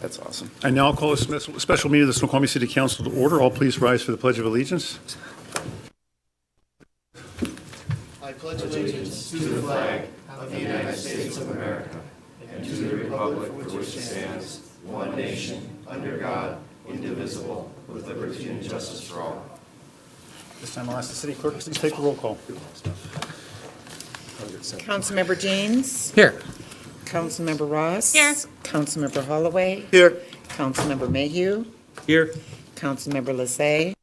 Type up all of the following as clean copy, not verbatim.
That's awesome. I now call a special meeting of the Snoqualmie City Council to order. All please rise for the Pledge of Allegiance. I pledge allegiance to the flag of the United States of America and to the republic for which it stands, one nation, under God, indivisible, with liberty and justice for all. This time I'll ask the city clerk to please take the roll call. Councilmember James. Here. Councilmember Ross. Here. Councilmember Holloway. Here. Councilmember Mayhew. Here. Councilmember Lassay.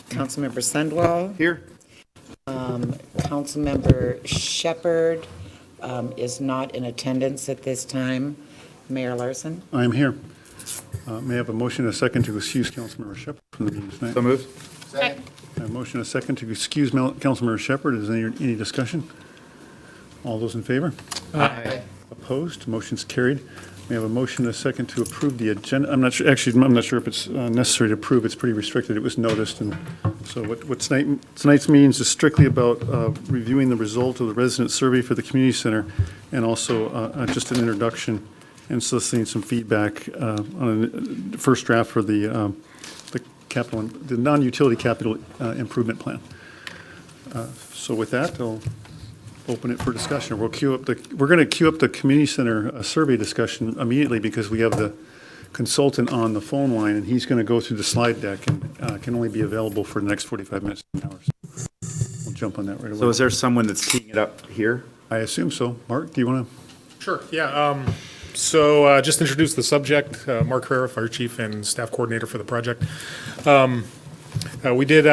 Councilmember Sundwall. Here. Councilmember Shepherd is not in attendance at this time. Mayor Larson. I am here. May I have a motion and a second to excuse Councilmember Shepherd from the meeting tonight? So moved. Second. I have a motion and a second to excuse Councilmember Shepherd. Is there any discussion? All those in favor? Aye. Opposed? Motion's carried. We have a motion and a second to approve the agenda. I'm not sure if it's necessary to approve. It's pretty restricted. It was noticed. And so what tonight's meetings is strictly about reviewing the result of the resident survey for the community center and also just an introduction and soliciting some feedback on the first draft for the non-utility capital improvement plan. So with that, I'll open it for discussion. We're going to queue up the community center survey discussion immediately because we have the consultant on the phone line and he's going to go through the slide deck and can only be available for the next 45 minutes to an hour. We'll jump on that right away. So is there someone that's teeing it up here? I assume so. Mark, do you want to? Sure, yeah. So just introduce the subject, Mark Herrera, Fire Chief and Staff Coordinator for the project. We did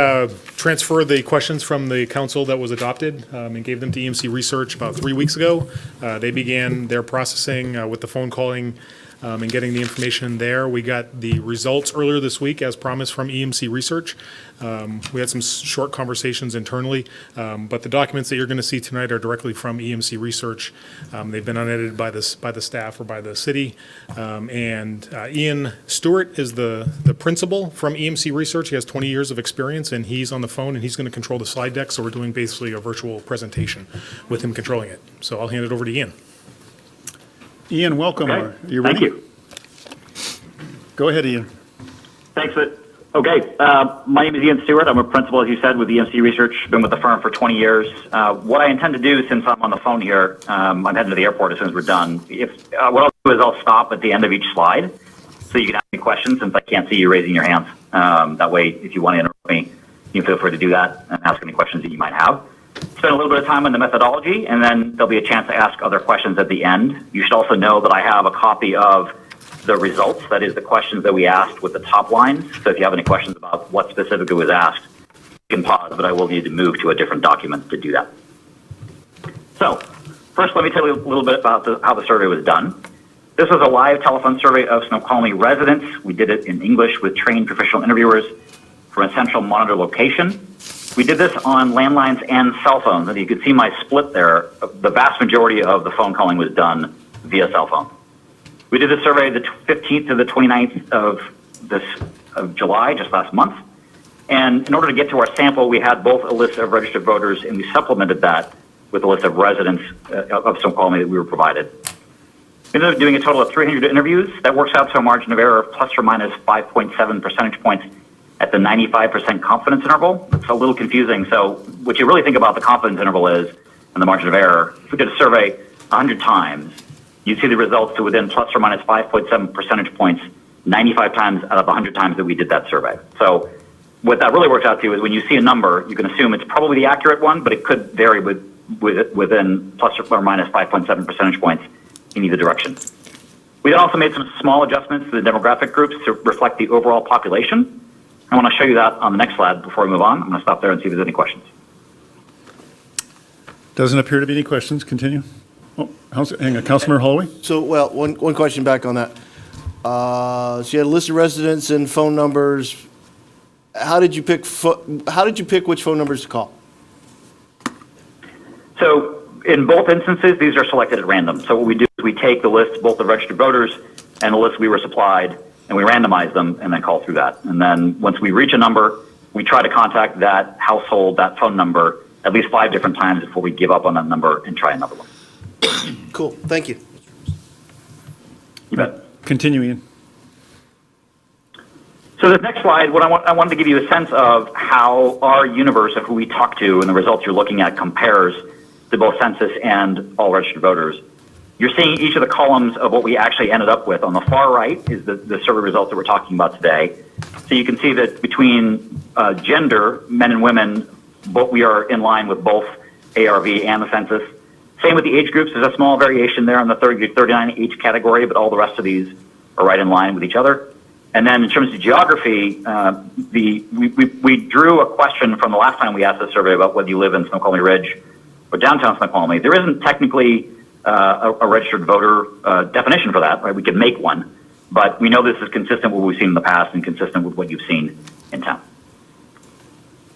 transfer the questions from the council that was adopted and gave them to EMC Research about 3 weeks ago. They began their processing with the phone calling and getting the information there. We got the results earlier this week as promised from EMC Research. We had some short conversations internally, but the documents that you're going to see tonight are directly from EMC Research. They've been unedited by the staff or by the city. And Ian Stewart is the principal from EMC Research. He has 20 years of experience, and he's on the phone, and he's going to control the slide deck. So we're doing basically a virtual presentation with him controlling it. So I'll hand it over to Ian. Ian, welcome. Okay. Are you ready? Thank you. Go ahead, Ian. Thanks. Okay. My name is Ian Stewart. I'm a principal, as you said, with EMC Research. Been with the firm for 20 years. What I intend to do, since I'm on the phone here, I'm heading to the airport as soon as we're done. What I'll do is I'll stop at the end of each slide so you can ask me questions since I can't see you raising your hands. That way, if you want to interrupt me, you can feel free to do that and ask any questions that you might have. Spend a little bit of time on the methodology, and then there'll be a chance to ask other questions at the end. You should also know that I have a copy of the results, that is the questions that we asked with the top lines. So if you have any questions about what specifically was asked, you can pause, but I will need to move to a different document to do that. So first, let me tell you a little bit about how the survey was done. This was a live telephone survey of Snoqualmie residents. We did it in English with trained professional interviewers from a central monitor location. We did this on landlines and cell phones, and you can see my split there. The vast majority of the phone calling was done via cell phone. We did the survey the 15th to the 29th of July, just last month. And in order to get to our sample, we had both a list of registered voters, and we supplemented that with a list of residents of Snoqualmie that we were provided. We ended up doing a total of 300 interviews. That works out to a margin of error of plus or minus 5.7 percentage points at the 95% confidence interval. It's a little confusing. So what you really think about the confidence interval is, and the margin of error, if we did a survey 100 times, you'd see the results to within plus or minus 5.7 percentage points 95 times out of the 100 times that we did that survey. So what that really works out to is when you see a number, you can assume it's probably the accurate one, but it could vary within plus or minus 5.7 percentage points in either direction. We then also made some small adjustments to the demographic groups to reflect the overall population. I want to show you that on the next slide before we move on. I'm going to stop there and see if there's any questions. Doesn't appear to be any questions. Continue. Oh, hang on, Councilmember Holloway? So, well, one question back on that. So you had a list of residents and phone numbers. How did you pick which phone numbers to call? So in both instances, these are selected at random. So what we do is we take the list, both the registered voters and the list we were supplied, and we randomize them and then call through that. And then once we reach a number, we try to contact that household, that phone number, at least 5 different times before we give up on that number and try another one. Cool. Thank you. You bet. Continuing. So this next slide, I wanted to give you a sense of how our universe of who we talk to and the results you're looking at compares to both census and all registered voters. You're seeing each of the columns of what we actually ended up with. On the far right is the survey results that we're talking about today. So you can see that between gender, men and women, we are in line with both ARV and the census. Same with the age groups. There's a small variation there on the 30 to 39 age category, but all the rest of these are right in line with each other. And then in terms of geography, we drew a question from the last time we asked the survey about whether you live in Snoqualmie Ridge or downtown Snoqualmie. There isn't technically a registered voter definition for that, right? We could make one, but we know this is consistent with what we've seen in the past and consistent with what you've seen in town.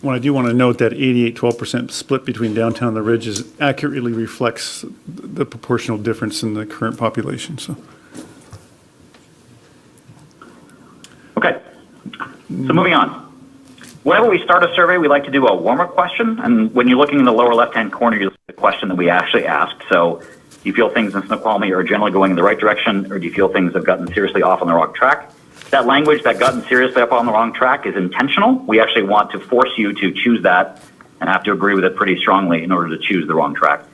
Well, I do want to note that 88-12% split between downtown and the Ridge accurately reflects the proportional difference in the current population, so. Okay, so moving on. Whenever we start a survey, we like to do a warm-up question, and when you're looking in the lower left-hand corner, you'll see the question that we actually asked. So, do you feel things in Snoqualmie are generally going in the right direction, or do you feel things have gotten seriously off on the wrong track? That language, that gotten seriously up on the wrong track, is intentional. We actually want to force you to choose that and have to agree with it pretty strongly in order to choose the wrong track.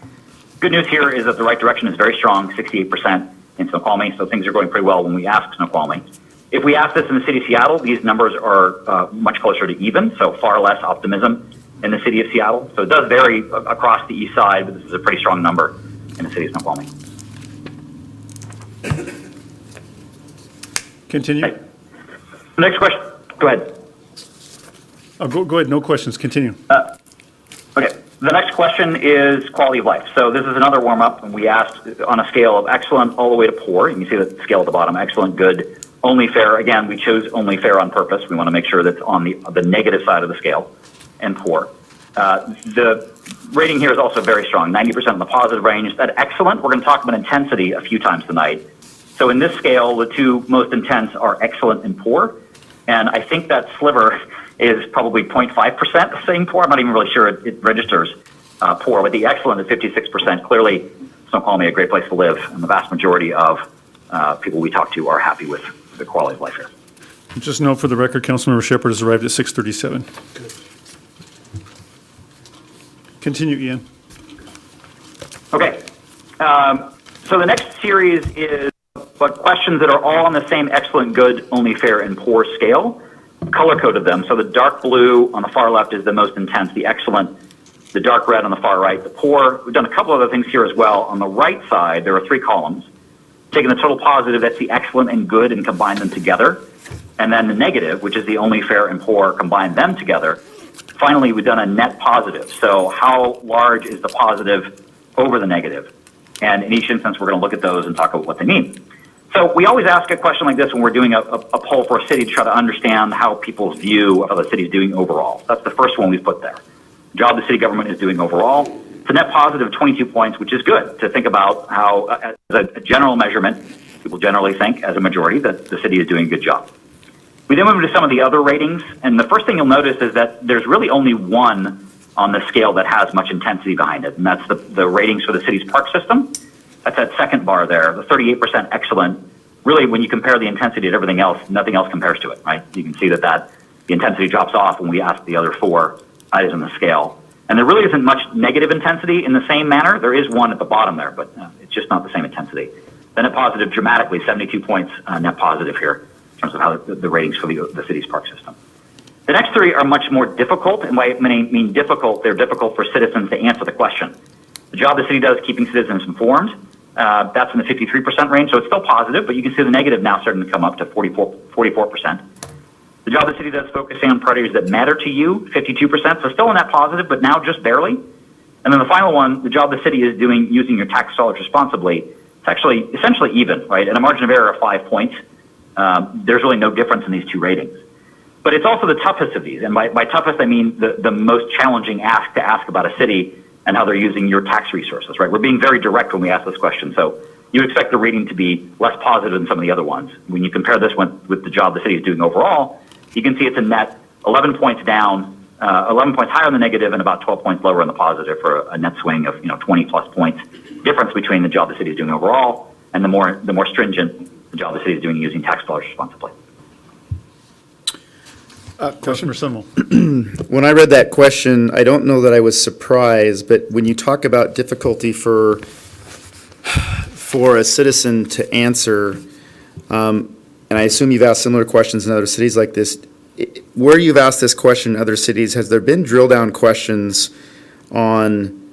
Good news here is that the right direction is very strong, 68% in Snoqualmie, so things are going pretty well when we ask Snoqualmie. If we ask this in the city of Seattle, these numbers are much closer to even, so far less optimism in the city of Seattle. So it does vary across the east side, but this is a pretty strong number in the city of Snoqualmie. Continue. Okay. The next question, go ahead. Oh, go ahead, no questions, continue. Okay, the next question is quality of life. So this is another warm-up, and we asked on a scale of excellent all the way to poor. You can see the scale at the bottom, excellent, good, only fair. Again, we chose only fair on purpose. We want to make sure that's on the negative side of the scale, and poor. The rating here is also very strong, 90% in the positive range. That excellent, we're going to talk about intensity a few times tonight. So in this scale, the two most intense are excellent and poor. And I think that sliver is probably 0.5% saying poor. I'm not even really sure it registers poor, but the excellent is 56%. Clearly, Snoqualmie, a great place to live, and the vast majority of people we talk to are happy with the quality of life here. Just note for the record, Councilmember Shepherd has arrived at 6:37. Continue, Ian. Okay. So the next series is questions that are all on the same excellent, good, only fair, and poor scale. Color-coded them. So the dark blue on the far left is the most intense, the excellent, the dark red on the far right, the poor. We've done a couple other things here as well. On the right side, there are three columns. Taking the total positive, that's the excellent and good, and combine them together. And then the negative, which is the only fair and poor, combine them together. Finally, we've done a net positive. So how large is the positive over the negative? And in each instance, we're going to look at those and talk about what they mean. So we always ask a question like this when we're doing a poll for a city to try to understand how people's view of how the city is doing overall. That's the first one we put there. The job the city government is doing overall. It's a net positive of 22 points, which is good to think about how, as a general measurement, people generally think, as a majority, that the city is doing a good job. We then move to some of the other ratings, and the first thing you'll notice is that there's really only one on the scale that has much intensity behind it, and that's the ratings for the city's park system. That's that second bar there, the 38% excellent. Really, when you compare the intensity to everything else, nothing else compares to it, right? You can see that the intensity drops off when we ask the other four items on the scale. And there really isn't much negative intensity in the same manner. There is one at the bottom there, but it's just not the same intensity. Then net positive dramatically, 72 points net positive here in terms of how the ratings for the city's park system. The next three are much more difficult, and by mean difficult, they're difficult for citizens to answer the question. The job the city does keeping citizens informed, that's in the 53% range, so it's still positive, but you can see the negative now starting to come up to 44%. The job the city does focusing on priorities that matter to you, 52%, so still in that positive, but now just barely. And then the final one, the job the city is doing using your tax dollars responsibly, it's actually essentially even, right? And a margin of error of 5 points. There's really no difference in these two ratings. But it's also the toughest of these, and by toughest I mean the most challenging ask to ask about a city and how they're using your tax resources, right? We're being very direct when we ask this question, so you expect the rating to be less positive than some of the other ones. When you compare this one with the job the city is doing overall, you can see it's a net 11 points down, 11 points higher on the negative and about 12 points lower on the positive for a net swing of 20 plus points difference between the job the city is doing overall and the more stringent the job the city is doing using tax dollars responsibly. Councilmember Summerall. When I read that question, I don't know that I was surprised, but when you talk about difficulty for a citizen to answer, and I assume you've asked similar questions in other cities like this, where you've asked this question in other cities, has there been drill down questions on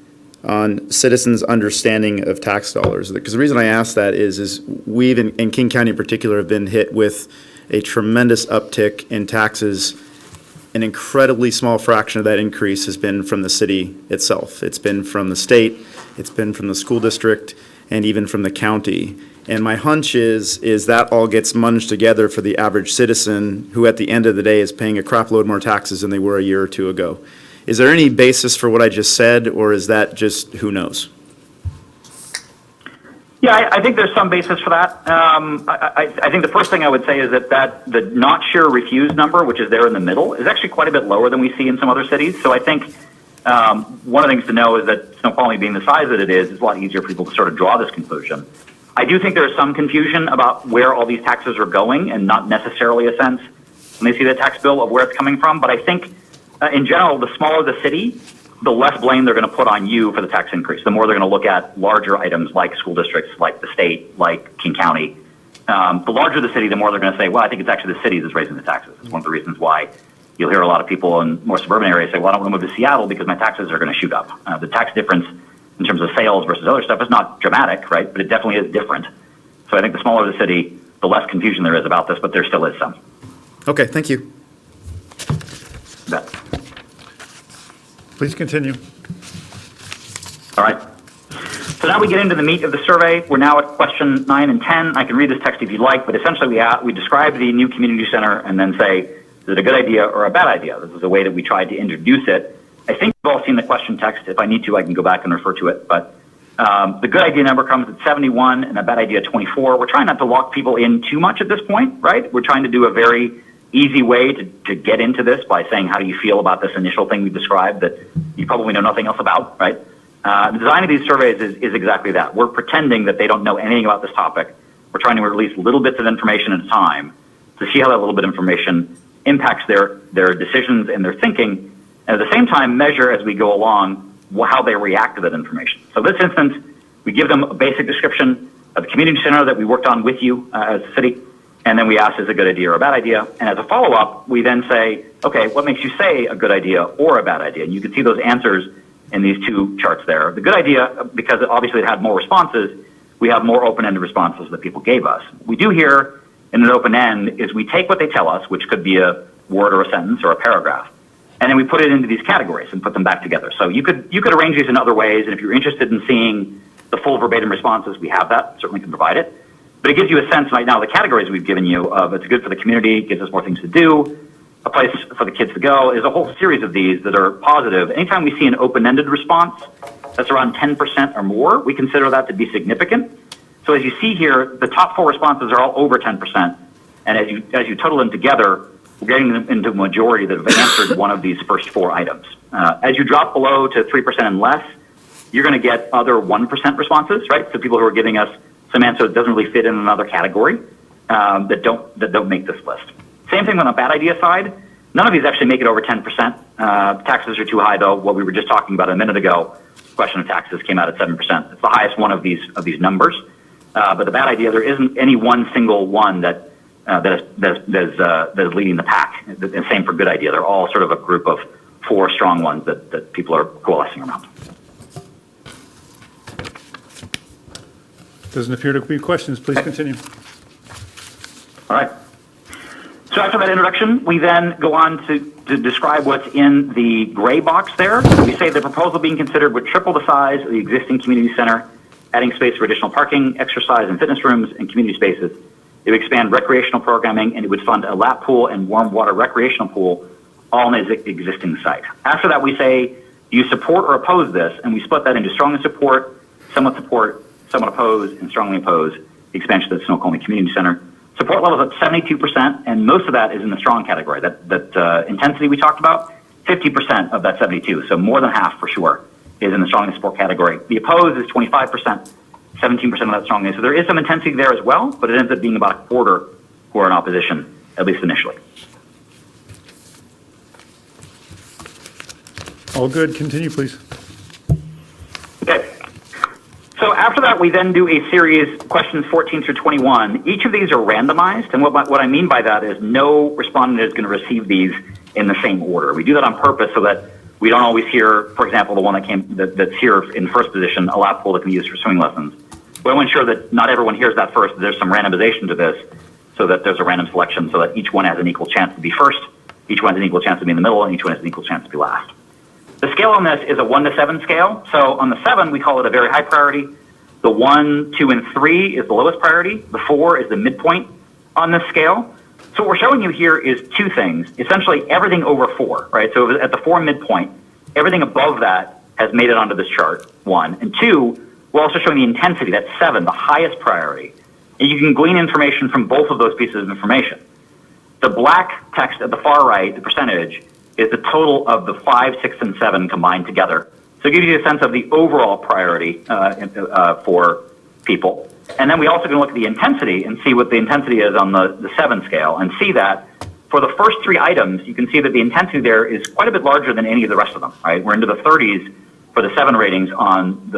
citizens' understanding of tax dollars? Because the reason I ask that is we've, in King County in particular, have been hit with a tremendous uptick in taxes. An incredibly small fraction of that increase has been from the city itself. It's been from the state, it's been from the school district, and even from the county. And my hunch is that all gets munged together for the average citizen, who at the end of the day is paying a crap load more taxes than they were a year or two ago. Is there any basis for what I just said, or is that just who knows? Yeah, I think there's some basis for that. I think the first thing I would say is that the not sure refuse number, which is there in the middle, is actually quite a bit lower than we see in some other cities. So I think one of the things to know is that Snoqualmie being the size that it is, it's a lot easier for people to sort of draw this conclusion. I do think there's some confusion about where all these taxes are going and not necessarily a sense when they see the tax bill of where it's coming from. But I think in general, the smaller the city, the less blame they're going to put on you for the tax increase. The more they're going to look at larger items like school districts, like the state, like King County. The larger the city, the more they're going to say, well, I think it's actually the city that's raising the taxes. It's one of the reasons why you'll hear a lot of people in more suburban areas say, well, I don't want to move to Seattle because my taxes are going to shoot up. The tax difference in terms of sales versus other stuff is not dramatic, right? But it definitely is different. So I think the smaller the city, the less confusion there is about this, but there still is some. Okay, thank you. Bet. Please continue. All right. So now we get into the meat of the survey. We're now at question 9 and 10. I can read this text if you'd like, but essentially we describe the new community center and then say, is it a good idea or a bad idea? This is the way that we tried to introduce it. I think you've all seen the question text. If I need to, I can go back and refer to it. But the good idea number comes at 71 and the bad idea 24. We're trying not to lock people in too much at this point, right? We're trying to do a very easy way to get into this by saying, how do you feel about this initial thing we described that you probably know nothing else about, right? The design of these surveys is exactly that. We're pretending that they don't know anything about this topic. We're trying to release little bits of information at a time to see how that little bit of information impacts their decisions and their thinking, and at the same time measure as we go along how they react to that information. So in this instance, we give them a basic description of the community center that we worked on with you as a city, and then we ask, is it a good idea or a bad idea? And as a follow-up, we then say, okay, what makes you say a good idea or a bad idea? And you can see those answers in these two charts there. The good idea, because obviously it had more responses, we have more open-ended responses that people gave us. What we do here in an open end is we take what they tell us, which could be a word or a sentence or a paragraph, and then we put it into these categories and put them back together. So you could arrange these in other ways, and if you're interested in seeing the full verbatim responses, we have that, certainly can provide it. But it gives you a sense right now, the categories we've given you of it's good for the community, gives us more things to do, a place for the kids to go. There's a whole series of these that are positive. Anytime we see an open-ended response that's around 10% or more, we consider that to be significant. So as you see here, the top 4 responses are all over 10%. And as you total them together, we're getting them into a majority that have answered one of these first 4 items. As you drop below to 3% and less, you're going to get other 1% responses, right? So people who are giving us some answer that doesn't really fit in another category that don't make this list. Same thing on the bad idea side. None of these actually make it over 10%. Taxes are too high, though. What we were just talking about a minute ago, question of taxes came out at 7%. It's the highest one of these numbers. But the bad idea, there isn't any one single one that is leading the pack. And same for good idea. They're all sort of a group of 4 strong ones that people are coalescing around. Doesn't appear to be questions. Please continue. All right. So after that introduction, we then go on to describe what's in the gray box there. We say the proposal being considered would triple the size of the existing community center, adding space for additional parking, exercise and fitness rooms, and community spaces. It would expand recreational programming, and it would fund a lap pool and warm water recreational pool, all in the existing site. After that, we say, do you support or oppose this? And we split that into strongly support, somewhat oppose, and strongly oppose the expansion of the Snoqualmie Community Center. Support levels at 72%, and most of that is in the strong category. That intensity we talked about, 50% of that 72, so more than half for sure, is in the strongly support category. The oppose is 25%, 17% of that strongly. So there is some intensity there as well, but it ends up being about a quarter who are in opposition, at least initially. All good. Continue, please. Okay. So after that, we then do a series, questions 14 through 21. Each of these are randomized, and what I mean by that is no respondent is going to receive these in the same order. We do that on purpose so that we don't always hear, for example, the one that's here in first position, a lap pool that can be used for swimming lessons. We want to ensure that not everyone hears that first. There's some randomization to this so that there's a random selection so that each one has an equal chance to be first, each one has an equal chance to be in the middle, and each one has an equal chance to be last. The scale on this is a 1 to 7 scale. So on the 7, we call it a very high priority. The 1, 2, and 3 is the lowest priority. The 4 is the midpoint on this scale. So what we're showing you here is two things. Essentially, everything over 4, right? So at the 4 midpoint, everything above that has made it onto this chart, 1. And 2, we're also showing the intensity, that's 7, the highest priority. And you can glean information from both of those pieces of information. The black text at the far right, the percentage, is the total of the 5, 6, and 7 combined together. So it gives you a sense of the overall priority for people. And then we also can look at the intensity and see what the intensity is on the 7 scale and see that for the first 3 items, you can see that the intensity there is quite a bit larger than any of the rest of them, right? We're into the 30s for the 7 ratings on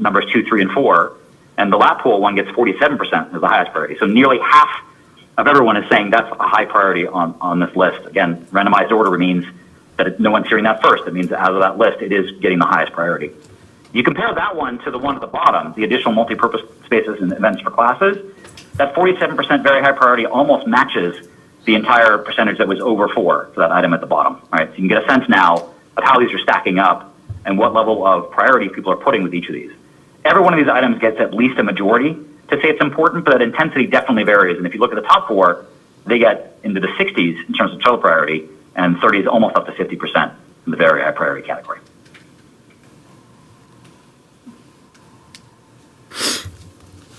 numbers 2, 3, and 4. And the lap pool one gets 47% as the highest priority. So nearly half of everyone is saying that's a high priority on this list. Again, randomized order means that no one's hearing that first. It means that out of that list, it is getting the highest priority. You compare that one to the one at the bottom, the additional multi-purpose spaces and events for classes, that 47% very high priority almost matches the entire percentage that was over 4 for that item at the bottom. All right, so you can get a sense now of how these are stacking up and what level of priority people are putting with each of these. Every one of these items gets at least a majority to say it's important, but that intensity definitely varies. And if you look at the top 4, they get into the 60s in terms of total priority, and 30s almost up to 50% in the very high priority category.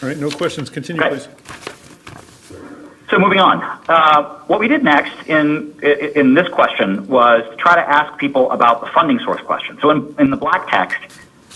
All right, no questions. Continue, Okay. please. So moving on, what we did next in this question was to try to ask people about the funding source question. So in the black text,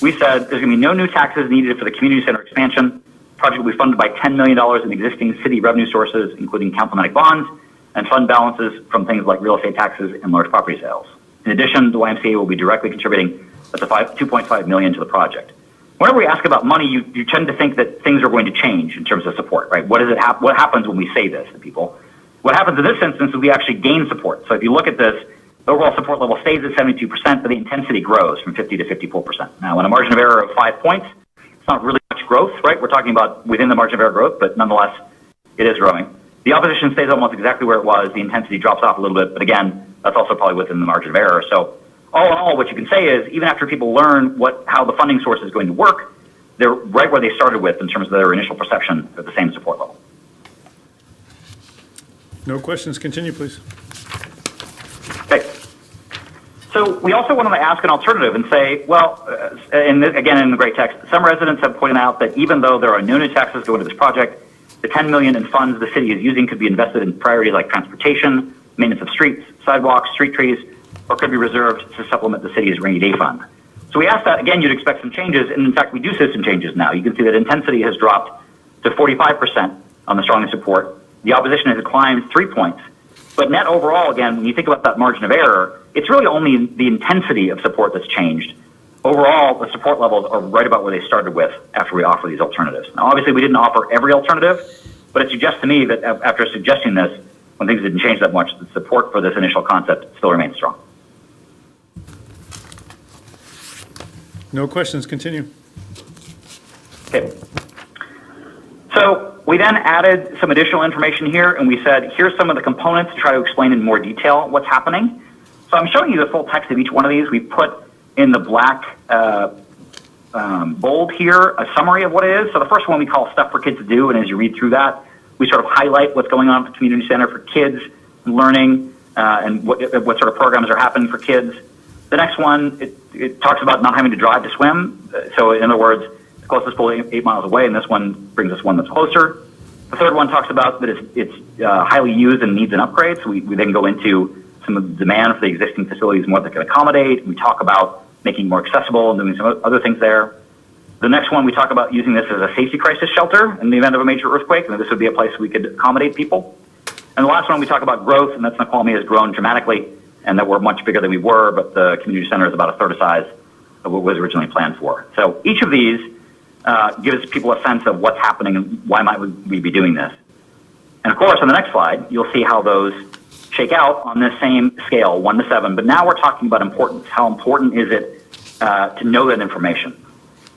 we said there's going to be no new taxes needed for the community center expansion. The project will be funded by $10 million in existing city revenue sources, including councilmatic bonds and fund balances from things like real estate taxes and large property sales. In addition, the YMCA will be directly contributing up to $2.5 million to the project. Whenever we ask about money, you tend to think that things are going to change in terms of support, right? What happens when we say this to people? What happens in this instance is we actually gain support. So if you look at this, the overall support level stays at 72%, but the intensity grows from 50 to 54%. Now, in a margin of error of 5 points, it's not really much growth, right? We're talking about within the margin of error growth, but nonetheless, it is growing. The opposition stays almost exactly where it was. The intensity drops off a little bit, but again, that's also probably within the margin of error. So all in all, what you can say is even after people learn how the funding source is going to work, they're right where they started with in terms of their initial perception at the same support level. No questions. Continue, please. Okay. So we also wanted to ask an alternative and say, well, again in the great text, some residents have pointed out that even though there are no new taxes going to this project, the $10 million in funds the city is using could be invested in priorities like transportation, maintenance of streets, sidewalks, street trees, or could be reserved to supplement the city's rainy day fund. So we asked that, again, you'd expect some changes, and in fact, we do see some changes now. You can see that intensity has dropped to 45% on the strongest support. The opposition has climbed 3 points. But net overall, again, when you think about that margin of error, it's really only the intensity of support that's changed. Overall, the support levels are right about where they started with after we offer these alternatives. Now, obviously, we didn't offer every alternative, but it suggests to me that after suggesting this, when things didn't change that much, the support for this initial concept still remains strong. No questions. Continue. Okay. So we then added some additional information here, and we said, here's some of the components to try to explain in more detail what's happening. So I'm showing you the full text of each one of these. We put in the black bold here a summary of what it is. So the first one we call Stuff for Kids to Do, and as you read through that, we sort of highlight what's going on at the community center for kids, learning, and what sort of programs are happening for kids. The next one, it talks about not having to drive to swim. So in other words, the closest pool is 8 miles away, and this one brings us one that's closer. The third one talks about that it's highly used and needs an upgrade. So we then go into some of the demand for the existing facilities and what they can accommodate. We talk about making it more accessible and doing some other things there. The next one, we talk about using this as a safety crisis shelter in the event of a major earthquake, and this would be a place we could accommodate people. And the last one, we talk about growth, and that Snoqualmie has grown dramatically and that we're much bigger than we were, but the community center is about a third the size of what was originally planned for. So each of these gives people a sense of what's happening and why might we be doing this. And of course, on the next slide, you'll see how those shake out on this same scale, 1 to 7. But now we're talking about importance. How important is it to know that information?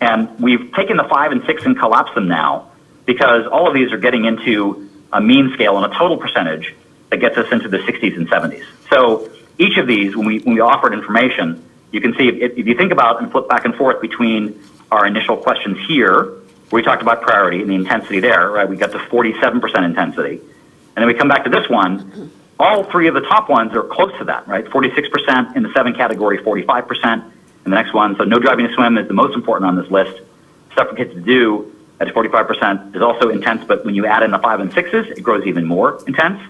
And we've taken the 5 and 6 and collapsed them now because all of these are getting into a mean scale and a total percentage that gets us into the 60s and 70s. So each of these, when we offered information, you can see if you think about and flip back and forth between our initial questions here, where we talked about priority and the intensity there, right? We got to 47% intensity. And then we come back to this one, all 3 of the top ones are close to that, right? 46% in the 7 category, 45% in the next one. So no driving to swim is the most important on this list. Stuff for kids to do at 45% is also intense, but when you add in the 5 and 6s, it grows even more intense.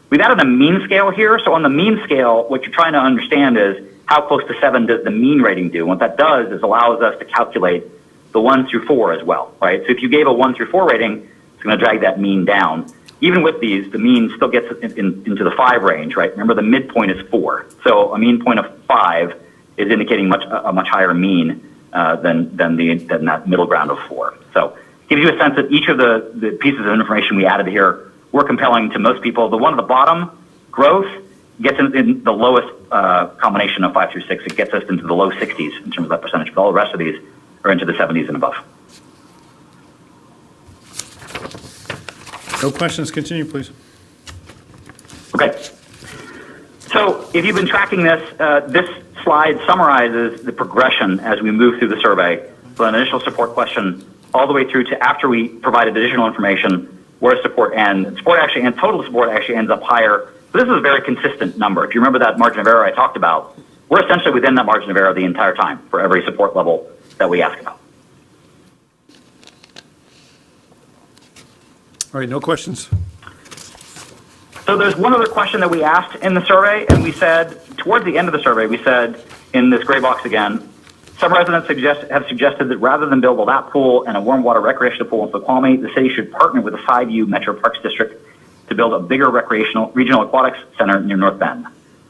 We've added a mean scale here. So on the mean scale, what you're trying to understand is how close to 7 does the mean rating do? And what that does is allows us to calculate the 1 through 4 as well, right? So if you gave a 1 through 4 rating, it's going to drag that mean down. Even with these, the mean still gets into the 5 range, right? Remember, the midpoint is 4. So a mean point of 5 is indicating a much higher mean than that middle ground of 4. So it gives you a sense that each of the pieces of information we added here were compelling to most people. The one at the bottom, growth, gets in the lowest combination of 5 through 6. It gets us into the low 60s in terms of that percentage, but all the rest of these are into the 70s and above. No questions. Continue, please. Okay. So if you've been tracking this, this slide summarizes the progression as we move through the survey from an initial support question all the way through to after we provided additional information, where does support end? Support actually, and total support actually ends up higher. So this is a very consistent number. If you remember that margin of error I talked about, we're essentially within that margin of error the entire time for every support level that we ask about. All right, no questions. So there's one other question that we asked in the survey, and we said, towards the end of the survey, we said in this gray box again, some residents have suggested that rather than build a lap pool and a warm water recreational pool in Snoqualmie, the city should partner with the 5U Metro Parks District to build a bigger regional aquatics center near North Bend.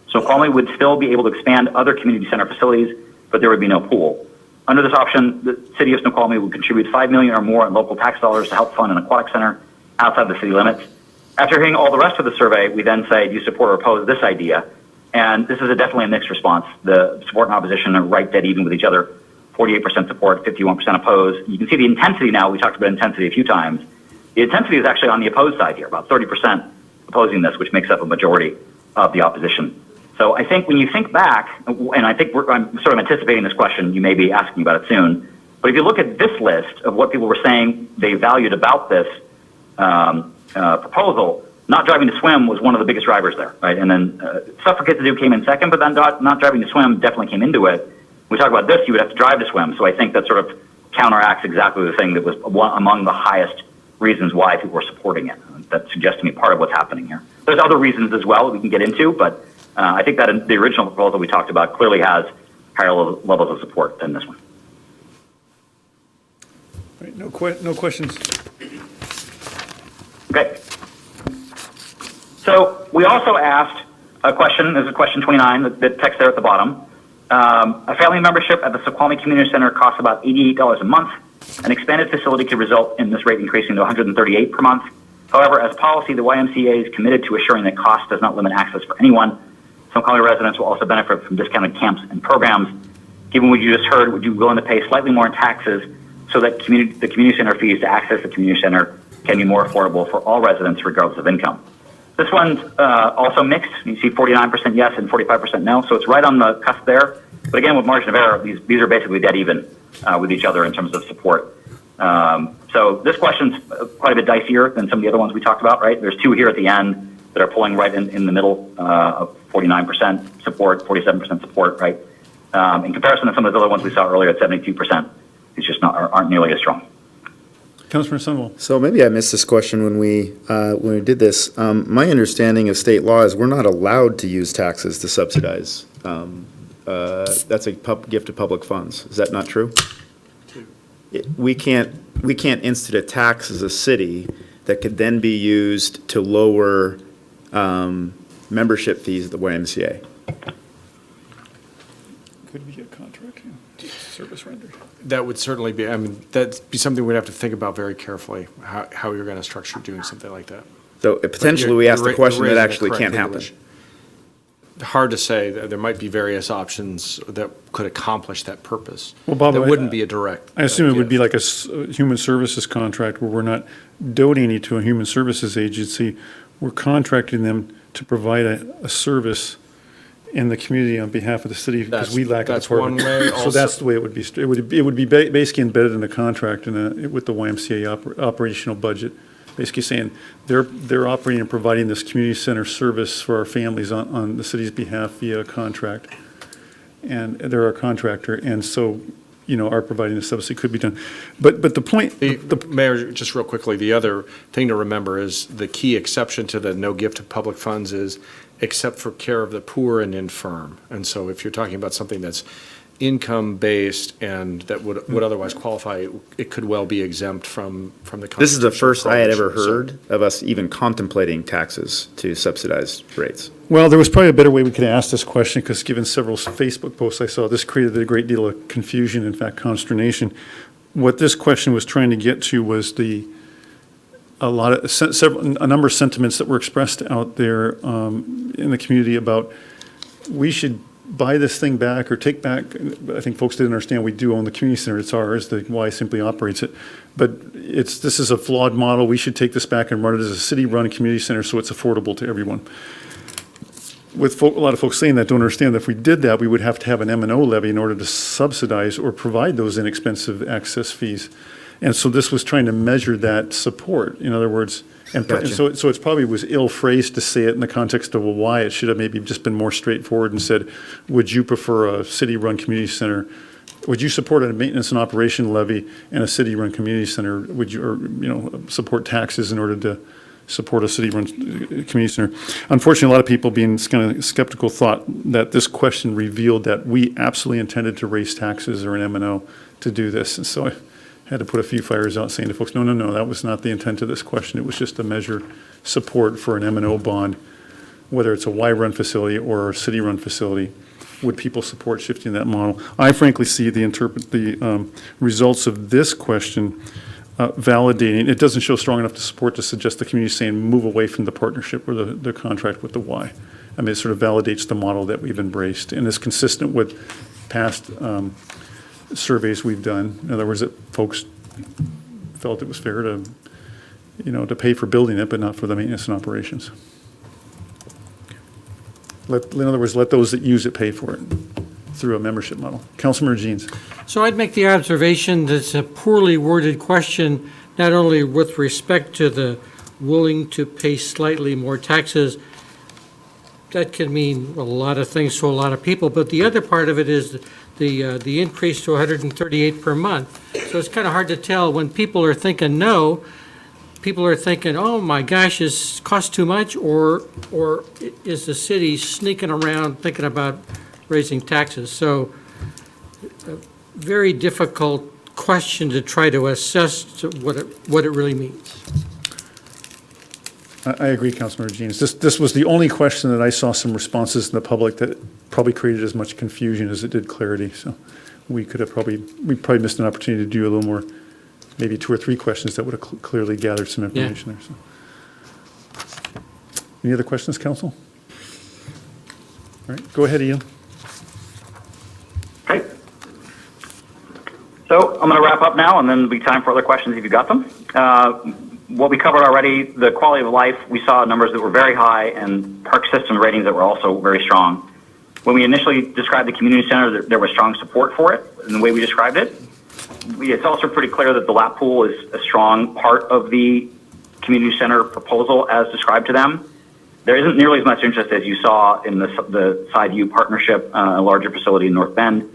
Snoqualmie would still be able to expand other community center facilities, but there would be no pool. Under this option, the city of Snoqualmie would contribute $5 million or more in local tax dollars to help fund an aquatic center outside the city limits. After hearing all the rest of the survey, we then say, do you support or oppose this idea? And this is definitely a mixed response. The support and opposition are right dead even with each other. 48% support, 51% oppose. You can see the intensity now. We talked about intensity a few times. The intensity is actually on the opposed side here, about 30% opposing this, which makes up a majority of the opposition. So I think when you think back, and I think I'm sort of anticipating this question, you may be asking about it soon, but if you look at this list of what people were saying they valued about this proposal, not driving to swim was one of the biggest drivers there, right? And then stuff for kids to do came in second, but then not driving to swim definitely came into it. When we talk about this, you would have to drive to swim. So I think that sort of counteracts exactly the thing that was among the highest reasons why people were supporting it. That suggests to me part of what's happening here. There's other reasons as well that we can get into, but I think that the original proposal we talked about clearly has higher levels of support than this one. All right, no questions. Okay. So we also asked a question, there's a question 29, that text there at the bottom. A family membership at the Snoqualmie Community Center costs about $88 a month. An expanded facility could result in this rate increasing to $138 per month. However, as policy, the YMCA is committed to assuring that cost does not limit access for anyone. Snoqualmie residents will also benefit from discounted camps and programs. Given what you just heard, would you be willing to pay slightly more in taxes so that the community center fees to access the community center can be more affordable for all residents regardless of income? This one's also mixed. You see 49% yes and 45% no, so it's right on the cusp there. But again, with margin of error, these are basically dead even with each other in terms of support. So this question's quite a bit dicier than some of the other ones we talked about, right? There's 2 here at the end that are pulling right in the middle of 49% support, 47% support, right? In comparison to some of those other ones we saw earlier at 72%, it's just aren't nearly as strong. Councilman Sunwell. So maybe I missed this question when we did this. My understanding of state law is we're not allowed to use taxes to subsidize. That's a gift of public funds. Is that not true? We can't institute a tax as a city that could then be used to lower membership fees at the YMCA. Could be a contract, yeah. Service rendered. That would certainly be, I mean, that'd be something we'd have to think about very carefully, how you're going to structure doing something like that. So potentially, we asked the question that actually can't happen. Hard to say. There might be various options that could accomplish that purpose. Well, Bob, That wouldn't be a direct. I assume it would be gift. like a human services contract where we're not donating it to a human services agency. We're contracting them to provide a service in the community on behalf of the city because we lack a That's one department. way. So that's the way it would be. It would be basically embedded in the contract with the YMCA operational budget. Basically saying they're operating and providing this community center service for our families on the city's behalf via a contract. And they're our contractor, and so, are providing the service. It could be done. But the point, Mayor, just real quickly, the other thing to remember is the key exception to the no gift of public funds is except for care of the poor and infirm. And so if you're talking about something that's income-based and that would otherwise qualify, it could well be exempt from the. This is the first I had ever prohibition. heard of us even contemplating taxes to subsidize rates. well, there was probably a better way we could ask this question, because given several Facebook posts I saw, this created a great deal of confusion, in fact, consternation. What this question was trying to get to was a number of sentiments that were expressed out there in the community about we should buy this thing back or take back. I think folks didn't understand we do own the community center. It's ours. The Y simply operates it. But this is a flawed model. We should take this back and run it as a city-run community center so it's affordable to everyone. With a lot of folks saying that don't understand that if we did that, we would have to have an M&O levy in order to subsidize or provide those inexpensive access fees. And so this was trying to measure that support. In other words, and Gotcha. so it's probably was ill-phrased to say it in the context of a why. It should have maybe just been more straightforward and said, would you prefer a city-run community center? Would you support a maintenance and operation levy and a city-run community center? Would you, or, support taxes in order to support a city-run community center? Unfortunately, a lot of people being kind of skeptical thought that this question revealed that we absolutely intended to raise taxes or an M&O to do this. And so I had to put a few fires out saying to folks, no, that was not the intent of this question. It was just to measure support for an M&O bond, whether it's a Y-run facility or a city-run facility. Would people support shifting that model? I frankly see the results of this question validating. It doesn't show strong enough to support to suggest the community saying move away from the partnership or the contract with the Y. I mean, it sort of validates the model that we've embraced and is consistent with past surveys we've done. In other words, that folks felt it was fair to, to pay for building it, but not for the maintenance and operations. In other words, let those that use it pay for it through a membership model. Councilmember Jeans. So I'd make the observation that it's a poorly worded question, not only with respect to the willing to pay slightly more taxes. That can mean a lot of things to a lot of people, but the other part of it is the increase to 138 per month. So it's kind of hard to tell when people are thinking no. People are thinking, oh my gosh, it costs too much, or is the city sneaking around thinking about raising taxes? So a very difficult question to try to assess what it really means. I agree, Councilmember Jeans. This was the only question that I saw some responses in the public that probably created as much confusion as it did clarity. So we probably missed an opportunity to do a little more, maybe 2 or 3 questions that would have clearly gathered some information there. So. Any other questions, Council? All right, go ahead, Ian. Okay. So I'm going to wrap up now, and then it'll be time for other questions if you got them. What we covered already, the quality of life, we saw numbers that were very high and park system ratings that were also very strong. When we initially described the community center, there was strong support for it in the way we described it. It's also pretty clear that the lap pool is a strong part of the community center proposal as described to them. There isn't nearly as much interest as you saw in the Side U partnership, a larger facility in North Bend.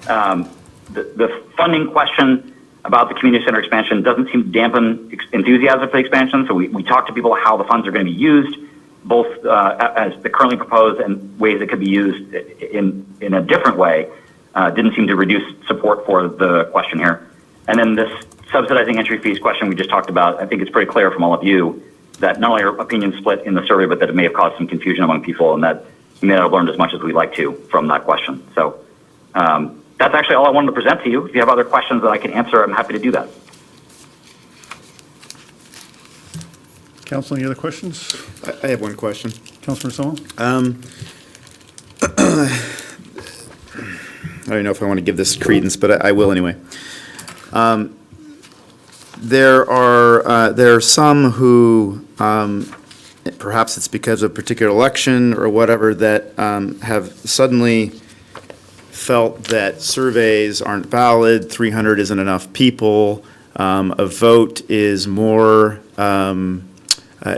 The funding question about the community center expansion doesn't seem to dampen enthusiasm for the expansion. So we talked to people how the funds are going to be used, both as the currently proposed and ways that could be used in a different way. Didn't seem to reduce support for the question here. And then this subsidizing entry fees question we just talked about, I think it's pretty clear from all of you that not only are opinions split in the survey, but that it may have caused some confusion among people, and that we may not have learned as much as we'd like to from that question. So that's actually all I wanted to present to you. If you have other questions that I can answer, I'm happy to do that. Council, any other questions? I have one question. Councilman Song? I don't know if I want to give this credence, but I will anyway. There are some who, perhaps it's because of a particular election or whatever, that have suddenly felt that surveys aren't valid, 300 isn't enough people, a vote is more,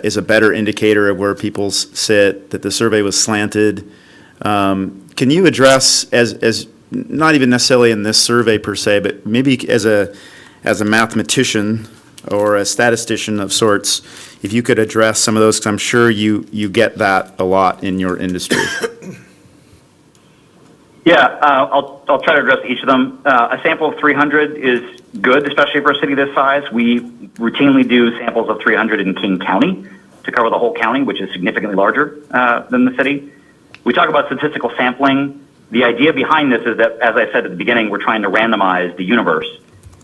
is a better indicator of where people sit, that the survey was slanted. Can you address, as not even necessarily in this survey per se, but maybe as a mathematician or a statistician of sorts, if you could address some of those, because I'm sure you get that a lot in your industry. Yeah, I'll try to address each of them. A sample of 300 is good, especially for a city this size. We routinely do samples of 300 in King County to cover the whole county, which is significantly larger than the city. We talk about statistical sampling. The idea behind this is that, as I said at the beginning, we're trying to randomize the universe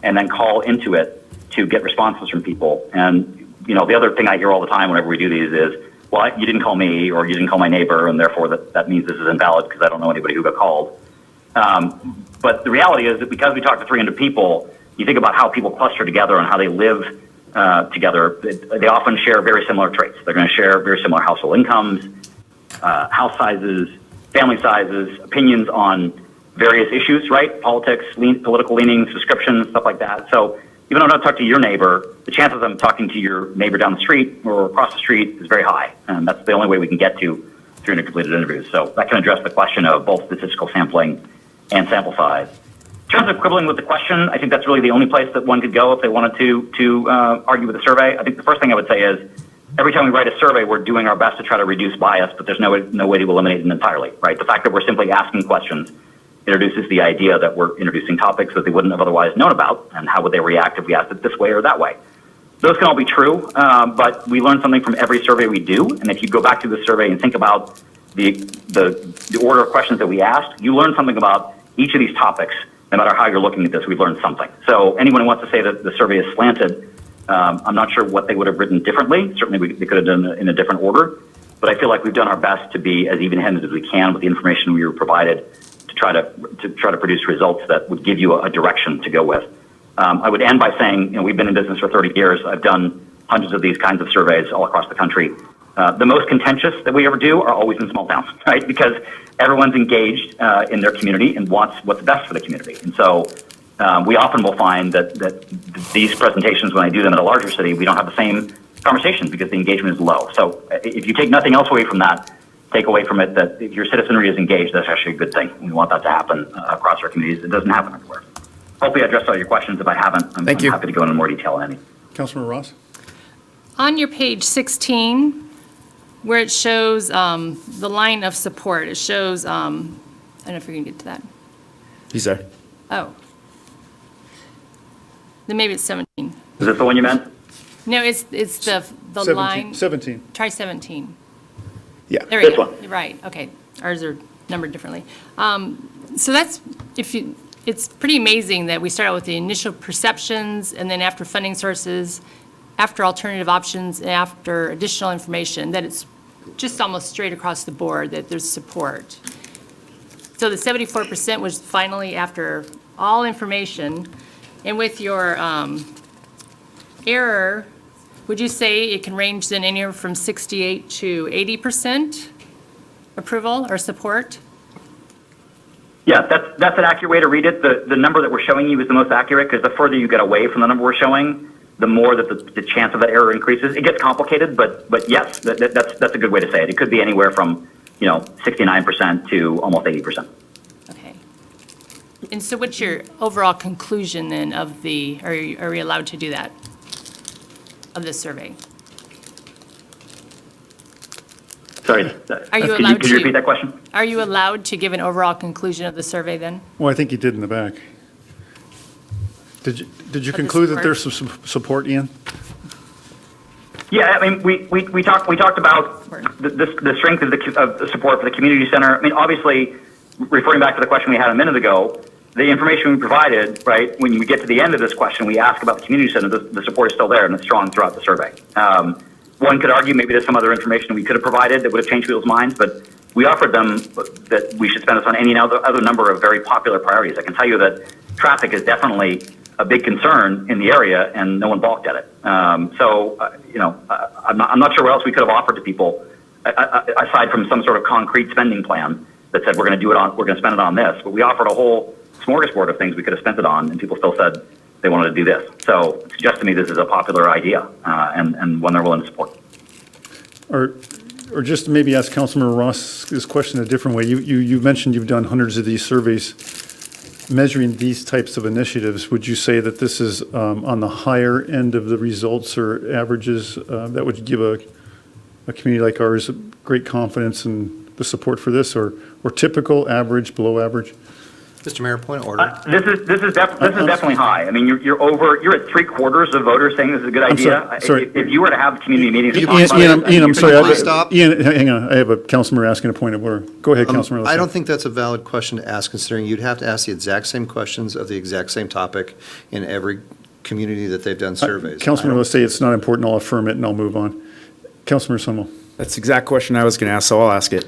and then call into it to get responses from people. And, you know, the other thing I hear all the time whenever we do these is, well, you didn't call me, or you didn't call my neighbor, and therefore that means this is invalid because I don't know anybody who got called. But the reality is that because we talk to 300 people, you think about how people cluster together and how they live together. They often share very similar traits. They're going to share very similar household incomes, house sizes, family sizes, opinions on various issues, right? Politics, political leanings, subscriptions, stuff like that. So even though I'm not talking to your neighbor, the chances I'm talking to your neighbor down the street or across the street is very high. And that's the only way we can get to 300 completed interviews. So that can address the question of both statistical sampling and sample size. In terms of quibbling with the question, I think that's really the only place that one could go if they wanted to argue with the survey. I think the first thing I would say is every time we write a survey, we're doing our best to try to reduce bias, but there's no way to eliminate it entirely, right? The fact that we're simply asking questions introduces the idea that we're introducing topics that they wouldn't have otherwise known about, and how would they react if we asked it this way or that way. Those can all be true, but we learn something from every survey we do, and if you go back to the survey and think about the order of questions that we asked, you learn something about each of these topics. No matter how you're looking at this, we've learned something. So anyone who wants to say that the survey is slanted, I'm not sure what they would have written differently. Certainly they could have done it in a different order, but I feel like we've done our best to be as even-handed as we can with the information we were provided to try to produce results that would give you a direction to go with. I would end by saying, you know, we've been in business for 30 years. I've done hundreds of these kinds of surveys all across the country. The most contentious that we ever do are always in small towns, right? Because everyone's engaged in their community and wants what's best for the community. And so we often will find that these presentations, when I do them in a larger city, we don't have the same conversation because the engagement is low. So if you take nothing else away from that, take away from it that if your citizenry is engaged, that's actually a good thing. We want that to happen across our communities. It doesn't happen everywhere. Hopefully I addressed all your questions. If I haven't, I'm happy to go into more detail on any. Councilman Ross? On your page 16, where it shows the line of support, it shows, I don't know if you're going to get to that. He's there. Oh. Then maybe it's 17. Is this the one you meant? No, it's the 17, line. 17. Try 17. Yeah. There we This go. one. You're right. Okay. Ours are numbered differently. So that's, it's pretty amazing that we start out with the initial perceptions, and then after funding sources, after alternative options, and after additional information, that it's just almost straight across the board that there's support. So the 74% was finally after all information. And with your error, would you say it can range then anywhere from 68 to 80% approval or support? Yeah, that's an accurate way to read it. The number that we're showing you is the most accurate because the further you get away from the number we're showing, the more that the chance of that error increases. It gets complicated, but yes, that's a good way to say it. It could be anywhere from 69% to almost 80%. Okay. And so what's your overall conclusion then of are we allowed to do that, of this survey? Sorry. Are you Could allowed you repeat that question? Are you allowed to give an overall conclusion of the survey then? Well, I think you did in the back. Did you the conclude that support? there's some support, Ian? Yeah, I mean, we talked about the strength of the support for the community center. I mean, obviously, referring back to the question we had a minute ago, the information we provided, right, when we get to the end of this question, we ask about the community center, the support is still there and it's strong throughout the survey. One could argue maybe there's some other information we could have provided that would have changed people's minds, but we offered them that we should spend this on any other number of very popular priorities. I can tell you that traffic is definitely a big concern in the area, and no one balked at it. I'm not sure what else we could have offered to people aside from some sort of concrete spending plan that said we're going to spend it on this. But we offered a whole smorgasbord of things we could have spent it on, and people still said they wanted to do this. So it suggests to me this is a popular idea and one they're willing to support. Or just maybe ask Councilmember Ross this question a different way. You mentioned you've done hundreds of these surveys measuring these types of initiatives. Would you say that this is on the higher end of the results or averages that would give a community like ours great confidence in the support for this, or typical, average, below average? Mr. Mayor, point of order. This is definitely high. I mean, you're at 3/4 of voters saying this is a good idea. Sorry. If you were to have community meetings, Ian, I'm sorry. Please stop. Ian, hang on. I have a councilmember asking a point of order. Go ahead, Councilmember. I don't think that's a valid question to ask, considering you'd have to ask the exact same questions of the exact same topic in every community that they've done surveys. Councilmember, let's say it's not important. I'll affirm it and I'll move on. Councilmember Sunwell. That's the exact question I was going to ask, so I'll ask it.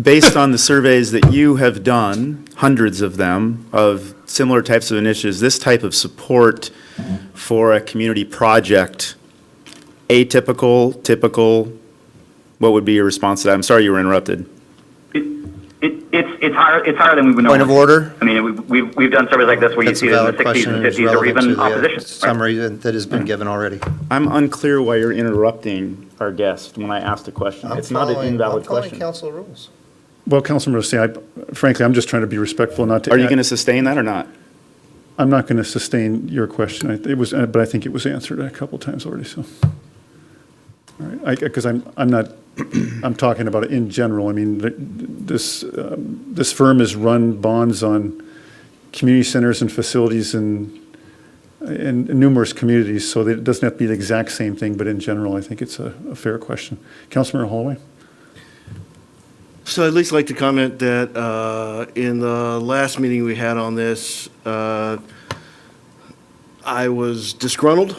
Based on the surveys that you have done, hundreds of them, of similar types of initiatives, this type of support for a community project, atypical, typical, what would be your response to that? I'm sorry you were interrupted. It's higher than we would know. Point of order. I mean, we've done surveys like this where That's a you see it in the valid 60s question and and is 50s or relevant to even the opposition. summary that has been given already. I'm unclear why you're interrupting our guest when I asked a question. It's not an invalid question. council rules. Well, Councilmember, frankly, I'm just trying to be respectful, not to. Are you going to sustain that or not? I'm not going to sustain your question. But I think it was answered a couple times already, so. All right, because I'm talking about it in general. I mean, this firm has run bonds on community centers and facilities in numerous communities, so that it doesn't have to be the exact same thing, but in general, I think it's a fair question. Councilmember Holloway? So I'd at least like to comment that in the last meeting we had on this, I was disgruntled.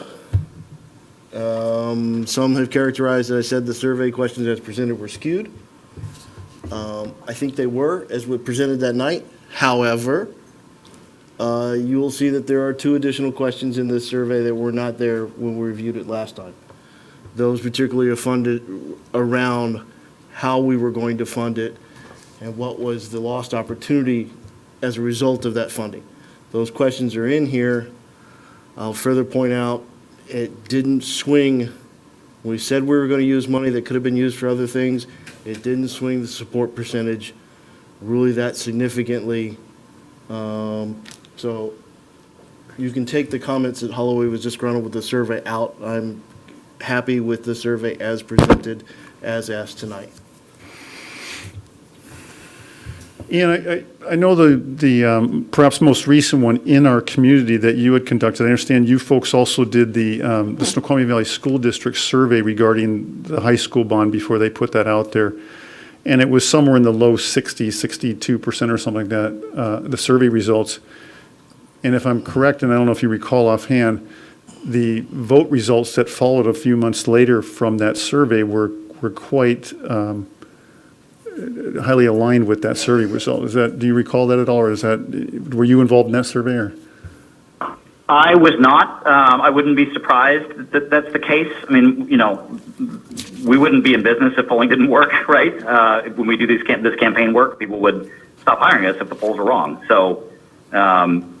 Some have characterized, as I said, the survey questions as presented were skewed. I think they were, as we presented that night. However, you will see that there are 2 additional questions in this survey that were not there when we reviewed it last time. Those particularly are funded around how we were going to fund it and what was the lost opportunity as a result of that funding. Those questions are in here. I'll further point out, it didn't swing. We said we were going to use money that could have been used for other things. It didn't swing the support percentage really that significantly. So you can take the comments that Holloway was disgruntled with the survey out. I'm happy with the survey as presented, as asked tonight. Ian, I know the perhaps most recent one in our community that you had conducted. I understand you folks also did the Snoqualmie Valley School District survey regarding the high school bond before they put that out there. And it was somewhere in the low 60, 62% or something like that, the survey results. And if I'm correct, and I don't know if you recall offhand, the vote results that followed a few months later from that survey were quite highly aligned with that survey result. Do you recall that at all, or were you involved in that survey, or? I was not. I wouldn't be surprised that that's the case. I mean, we wouldn't be in business if polling didn't work, right? When we do this campaign work, people would stop hiring us if the polls were wrong. So,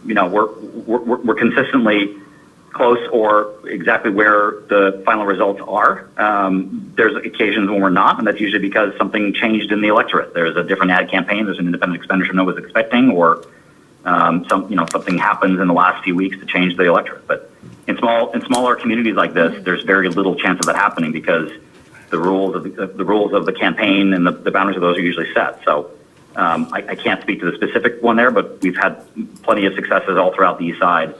we're consistently close or exactly where the final results are. There's occasions when we're not, and that's usually because something changed in the electorate. There's a different ad campaign, there's an independent expenditure no one was expecting, or something happens in the last few weeks to change the electorate. But in smaller communities like this, there's very little chance of that happening because the rules of the campaign and the boundaries of those are usually set. So I can't speak to the specific one there, but we've had plenty of successes all throughout the East Side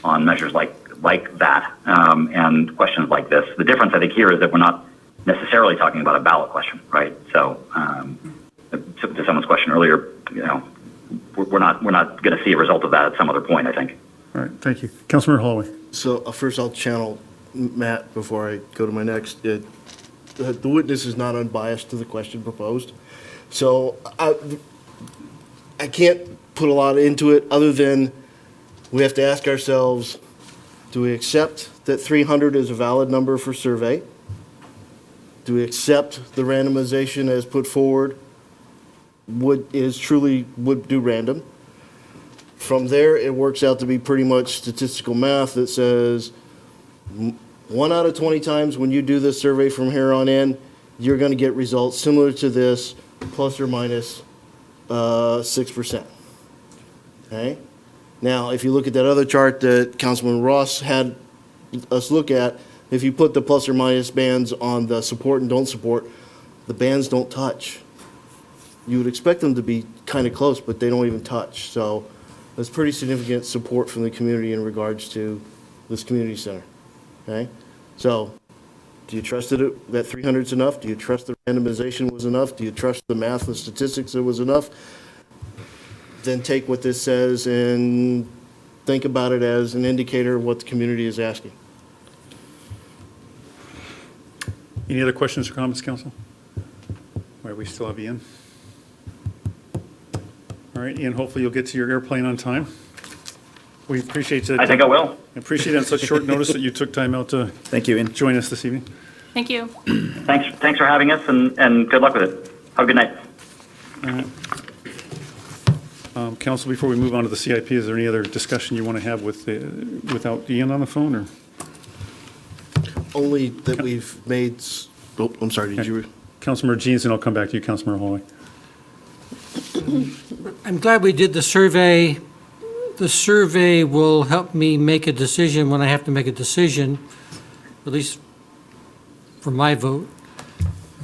on measures like like that and questions like this. The difference, I think, here is that we're not necessarily talking about a ballot question, right? So to someone's question earlier, we're not going to see a result of that at some other point, I think. All right, thank you. Councilmember Holloway. So first I'll channel Matt before I go to my next. The witness is not unbiased to the question proposed. So I can't put a lot into it other than we have to ask ourselves, do we accept that 300 is a valid number for survey? Do we accept the randomization as put forward would do random? From there, it works out to be pretty much statistical math that says 1 out of 20 times when you do this survey from here on in, you're going to get results similar to this, plus or minus 6%. Okay? Now, if you look at that other chart that Councilman Ross had us look at, if you put the plus or minus bands on the support and don't support, the bands don't touch. You would expect them to be kind of close, but they don't even touch. So that's pretty significant support from the community in regards to this community center. Okay? So do you trust that 300 is enough? Do you trust the randomization was enough? Do you trust the math and statistics it was enough? Then take what this says and think about it as an indicator of what the community is asking. Any other questions or comments, council? All right, we still have Ian. All right, Ian, hopefully you'll get to your airplane on time. We appreciate it. I think I will. Appreciate it on such short notice that you took time out to Thank you, Ian. join us this evening. Thank you. Thanks for having us, and good luck with it. Have a good night. Council, before we move on to the CIP, is there any other discussion you want to have without Ian on the phone, or? Only that we've made, I'm sorry, did you? Councilmember Jeans, and I'll come back to you, Councilmember Holloway. I'm glad we did the survey. The survey will help me make a decision when I have to make a decision, at least for my vote.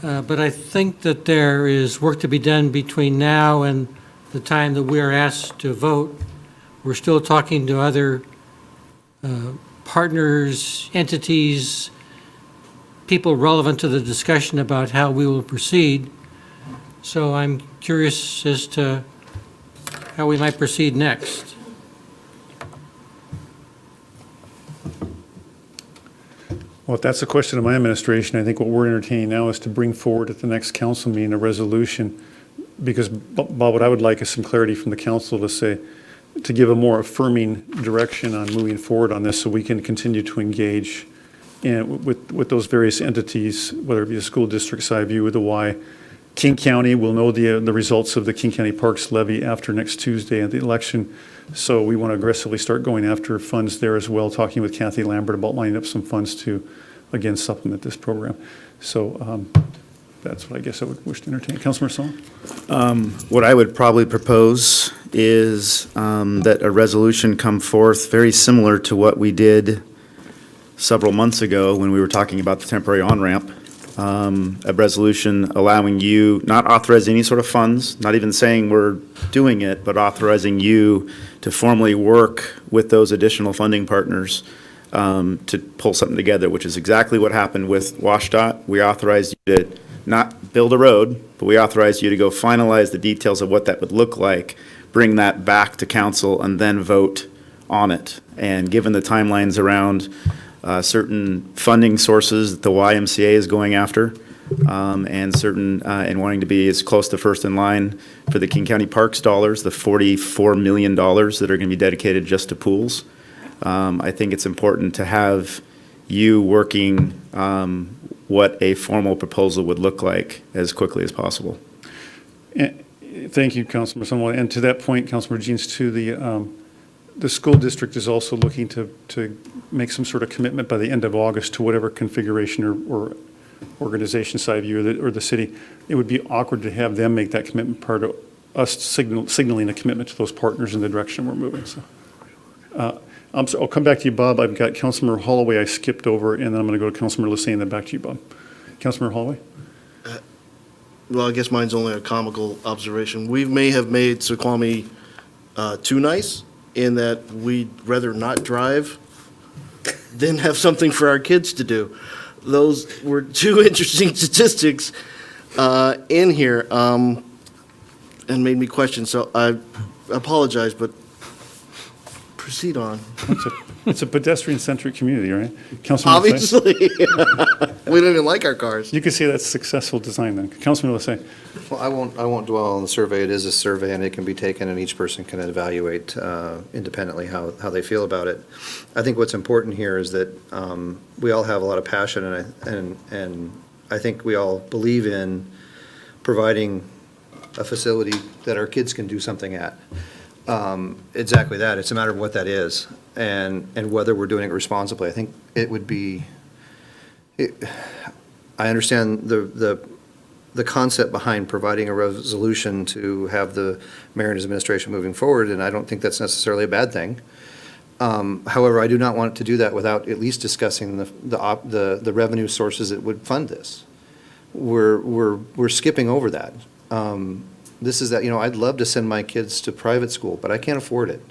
But I think that there is work to be done between now and the time that we are asked to vote. We're still talking to other partners, entities, people relevant to the discussion about how we will proceed. So I'm curious as to how we might proceed next. Well, if that's a question of my administration, I think what we're entertaining now is to bring forward at the next council meeting a resolution, because, Bob, what I would like is some clarity from the council to give a more affirming direction on moving forward on this so we can continue to engage with those various entities, whether it be the school district, side view, or the Y. King County will know the results of the King County Parks levy after next Tuesday at the election. So we want to aggressively start going after funds there as well, talking with Kathy Lambert about lining up some funds to, again, supplement this program. So that's what I guess I would wish to entertain. Councilmember Song? What I would probably propose is that a resolution come forth very similar to what we did several months ago when we were talking about the temporary on-ramp. A resolution allowing you, not authorizing any sort of funds, not even saying we're doing it, but authorizing you to formally work with those additional funding partners to pull something together, which is exactly what happened with WashDOT. We authorized you to not build a road, but we authorized you to go finalize the details of what that would look like, bring that back to council, and then vote on it. And given the timelines around certain funding sources that the YMCA is going after, and and wanting to be as close to first in line for the King County Parks dollars, the $44 million that are going to be dedicated just to pools. I think it's important to have you working what a formal proposal would look like as quickly as possible. Thank you, Councilmember Song. And to that point, Councilmember Jeans, too, the school district is also looking to make some sort of commitment by the end of August to whatever configuration or organization side view or the city. It would be awkward to have them make that commitment part of us signaling a commitment to those partners in the direction we're moving. So, I'll come back to you, Bob. I've got Councilmember Holloway I skipped over, and then I'm going to go to Councilmember Lassay and then back to you, Bob. Councilmember Holloway? Well, I guess mine's only a comical observation. We may have made Snoqualmie too nice in that we'd rather not drive then have something for our kids to do. Those were two interesting statistics in here and made me question. So I apologize, but proceed on. It's a pedestrian-centric community, right? Councilman Lasay? Obviously, we don't even like our cars. You could say that's successful design then. Councilman Lasay? Well, I won't dwell on the survey. It is a survey, and it can be taken, and each person can evaluate independently how they feel about it. I think what's important here is that we all have a lot of passion, and I think we all believe in providing a facility that our kids can do something at. Exactly that. It's a matter of what that is, and whether we're doing it responsibly. I think it would be. I understand the concept behind providing a resolution to have the mayor and his administration moving forward, and I don't think that's necessarily a bad thing. However, I do not want to do that without at least discussing the revenue sources that would fund this. We're skipping over that. This is that, I'd love to send my kids to private school, but I can't afford it.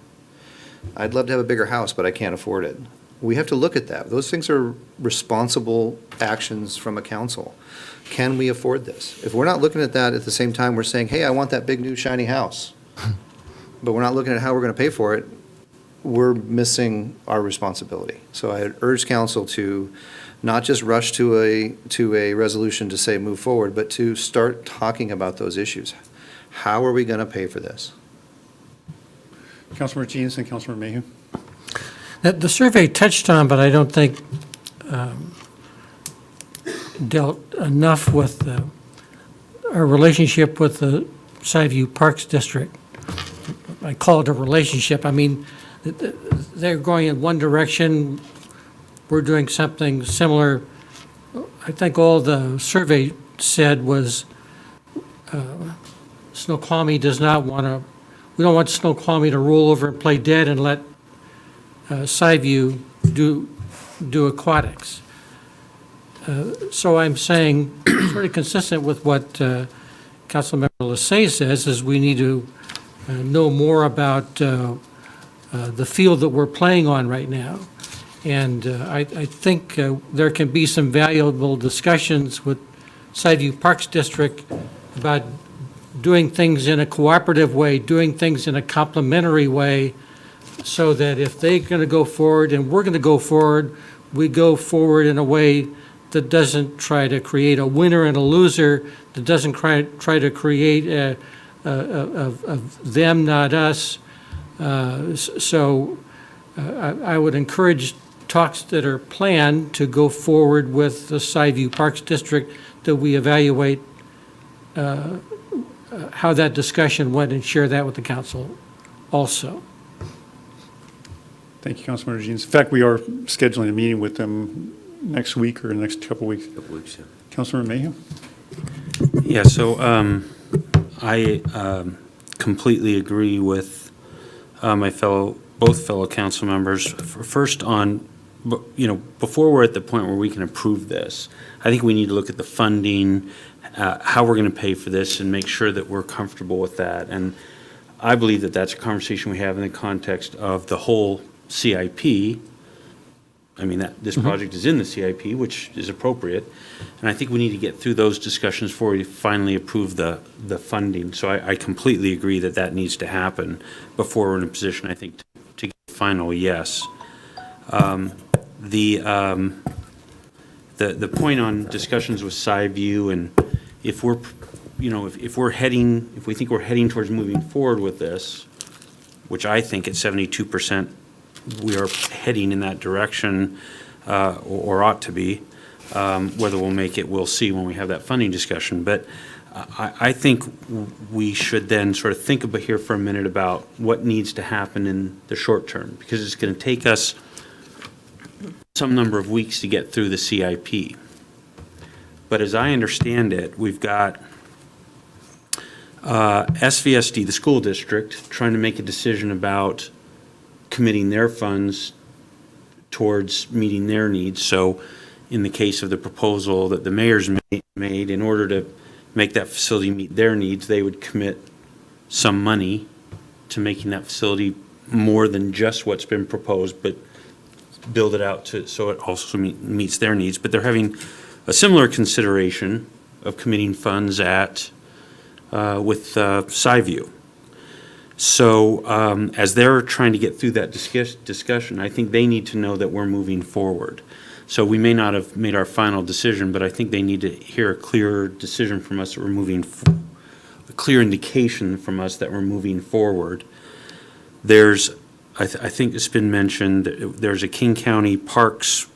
I'd love to have a bigger house, but I can't afford it. We have to look at that. Those things are responsible actions from a council. Can we afford this? If we're not looking at that at the same time, we're saying, hey, I want that big new shiny house, but we're not looking at how we're going to pay for it, we're missing our responsibility. So I urge council to not just rush to a resolution to say move forward, but to start talking about those issues. How are we going to pay for this? Councilmember Jeans and Councilmember Mayhew? The survey touched on, but I don't think dealt enough with our relationship with the Sideview Parks District. I call it a relationship. I mean, they're going in one direction. We're doing something similar. I think all the survey said was Snoqualmie does not want to, we don't want Snoqualmie to roll over and play dead and let Sideview do aquatics. So I'm saying, sort of consistent with what Councilmember Lasay says, is we need to know more about the field that we're playing on right now. And I think there can be some valuable discussions with Sideview Parks District about doing things in a cooperative way, doing things in a complementary way, so that if they're going to go forward and we're going to go forward, we go forward in a way that doesn't try to create a winner and a loser, that doesn't try to create a them, not us. So I would encourage talks that are planned to go forward with the Sideview Parks District, that we evaluate how that discussion went and share that with the council also. Thank you, Councilmember Jeans. In fact, we are scheduling a meeting with them next week or the next couple weeks. Councilmember Mayhew? Yeah, so I completely agree with both fellow council members. First on, before we're at the point where we can approve this, I think we need to look at the funding, how we're going to pay for this, and make sure that we're comfortable with that. And I believe that that's a conversation we have in the context of the whole CIP. I mean, this project is in the CIP, which is appropriate. And I think we need to get through those discussions before we finally approve the funding. So I completely agree that that needs to happen before we're in a position, I think, to get a final yes. The point on discussions with Sideview, and if we're, if we think we're heading towards moving forward with this, which I think at 72%, we are heading in that direction, or ought to be. Whether we'll make it, we'll see when we have that funding discussion. But I think we should then sort of think about here for a minute about what needs to happen in the short term, because it's going to take us some number of weeks to get through the CIP. But as I understand it, we've got SVSD, the school district, trying to make a decision about committing their funds towards meeting their needs. So in the case of the proposal that the mayor's made, in order to make that facility meet their needs, they would commit some money to making that facility more than just what's been proposed, but build it out so it also meets their needs. But they're having a similar consideration of committing funds with SciView. So as they're trying to get through that discussion, I think they need to know that we're moving forward. So we may not have made our final decision, but I think they need to hear a clear decision from us that we're moving, a clear indication from us that we're moving forward. There's, I think it's been mentioned, there's a King County Parks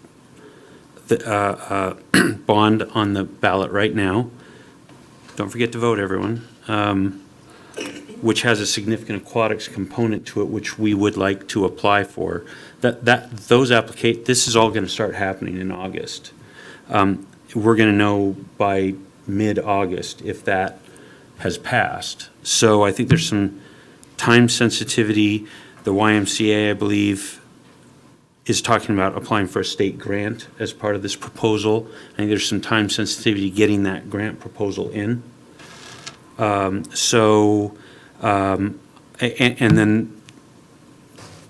bond on the ballot right now. Don't forget to vote, everyone. Which has a significant aquatics component to it, which we would like to apply for. This is all going to start happening in August. We're going to know by mid-August if that has passed. So I think there's some time sensitivity. The YMCA, I believe, is talking about applying for a state grant as part of this proposal. I think there's some time sensitivity getting that grant proposal in. And then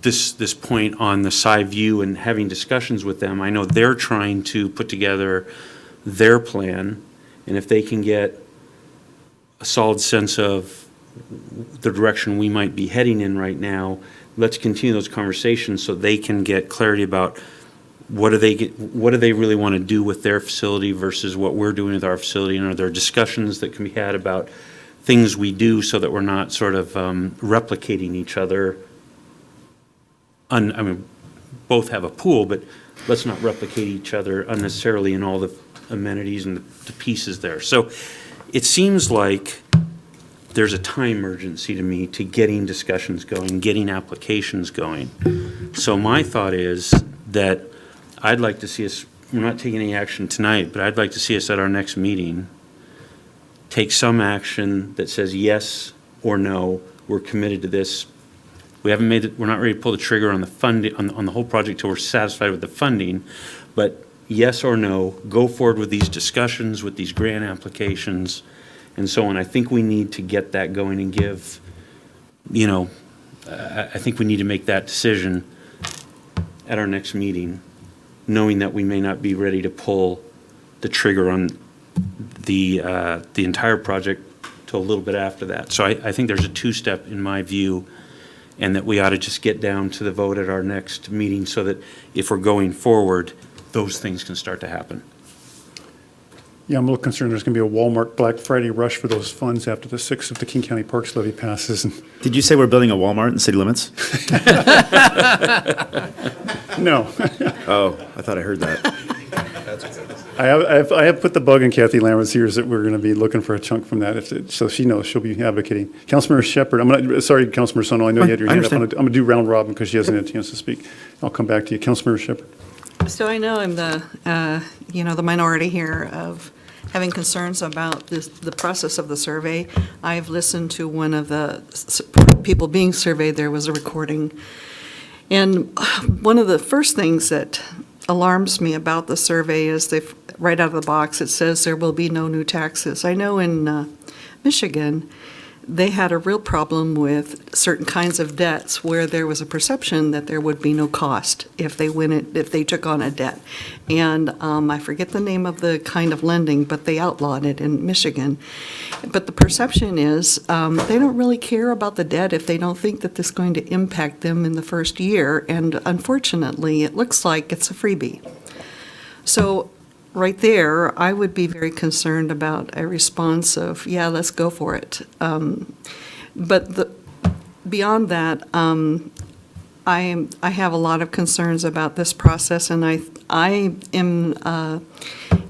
this point on the SciView and having discussions with them, I know they're trying to put together their plan, and if they can get a solid sense of the direction we might be heading in right now, let's continue those conversations so they can get clarity about what do they really want to do with their facility versus what we're doing with our facility, and are there discussions that can be had about things we do so that we're not sort of replicating each other. I mean, both have a pool, but let's not replicate each other unnecessarily in all the amenities and the pieces there. So it seems like there's a time urgency to me to getting discussions going, getting applications going. So my thought is that I'd like to see us, we're not taking any action tonight, but I'd like to see us at our next meeting take some action that says yes or no, we're committed to this. We haven't made it, we're not ready to pull the trigger on the funding, on the whole project till we're satisfied with the funding, but yes or no, go forward with these discussions, with these grant applications, and so on. I think we need to get that going and give, I think we need to make that decision at our next meeting, knowing that we may not be ready to pull the trigger on the entire project till a little bit after that. So I think there's a two-step in my view, and that we ought to just get down to the vote at our next meeting so that if we're going forward, those things can start to happen. Yeah, I'm a little concerned there's going to be a Walmart Black Friday rush for those funds after the 6th of the King County Parks levy passes. Did you say we're building a Walmart in city limits? No. Oh, I thought I heard that. I have put the bug in Kathy Lambert's ears that we're going to be looking for a chunk from that, so she knows she'll be advocating. Councilmember Shepherd, sorry, Councilmember Sono, I know you had your hand up. I'm going to do round robin because she hasn't had a chance to speak. I'll come back to you. Councilmember Shepherd. So I know I'm the minority here of having concerns about the process of the survey. I've listened to one of the people being surveyed. There was a recording. And one of the first things that alarms me about the survey is right out of the box, it says there will be no new taxes. I know in Michigan, they had a real problem with certain kinds of debts where there was a perception that there would be no cost if they took on a debt. And I forget the name of the kind of lending, but they outlawed it in Michigan. But the perception is they don't really care about the debt if they don't think that this is going to impact them in the first year. And unfortunately, it looks like it's a freebie. So right there, I would be very concerned about a response of, yeah, let's go for it. But beyond that, I have a lot of concerns about this process, and I am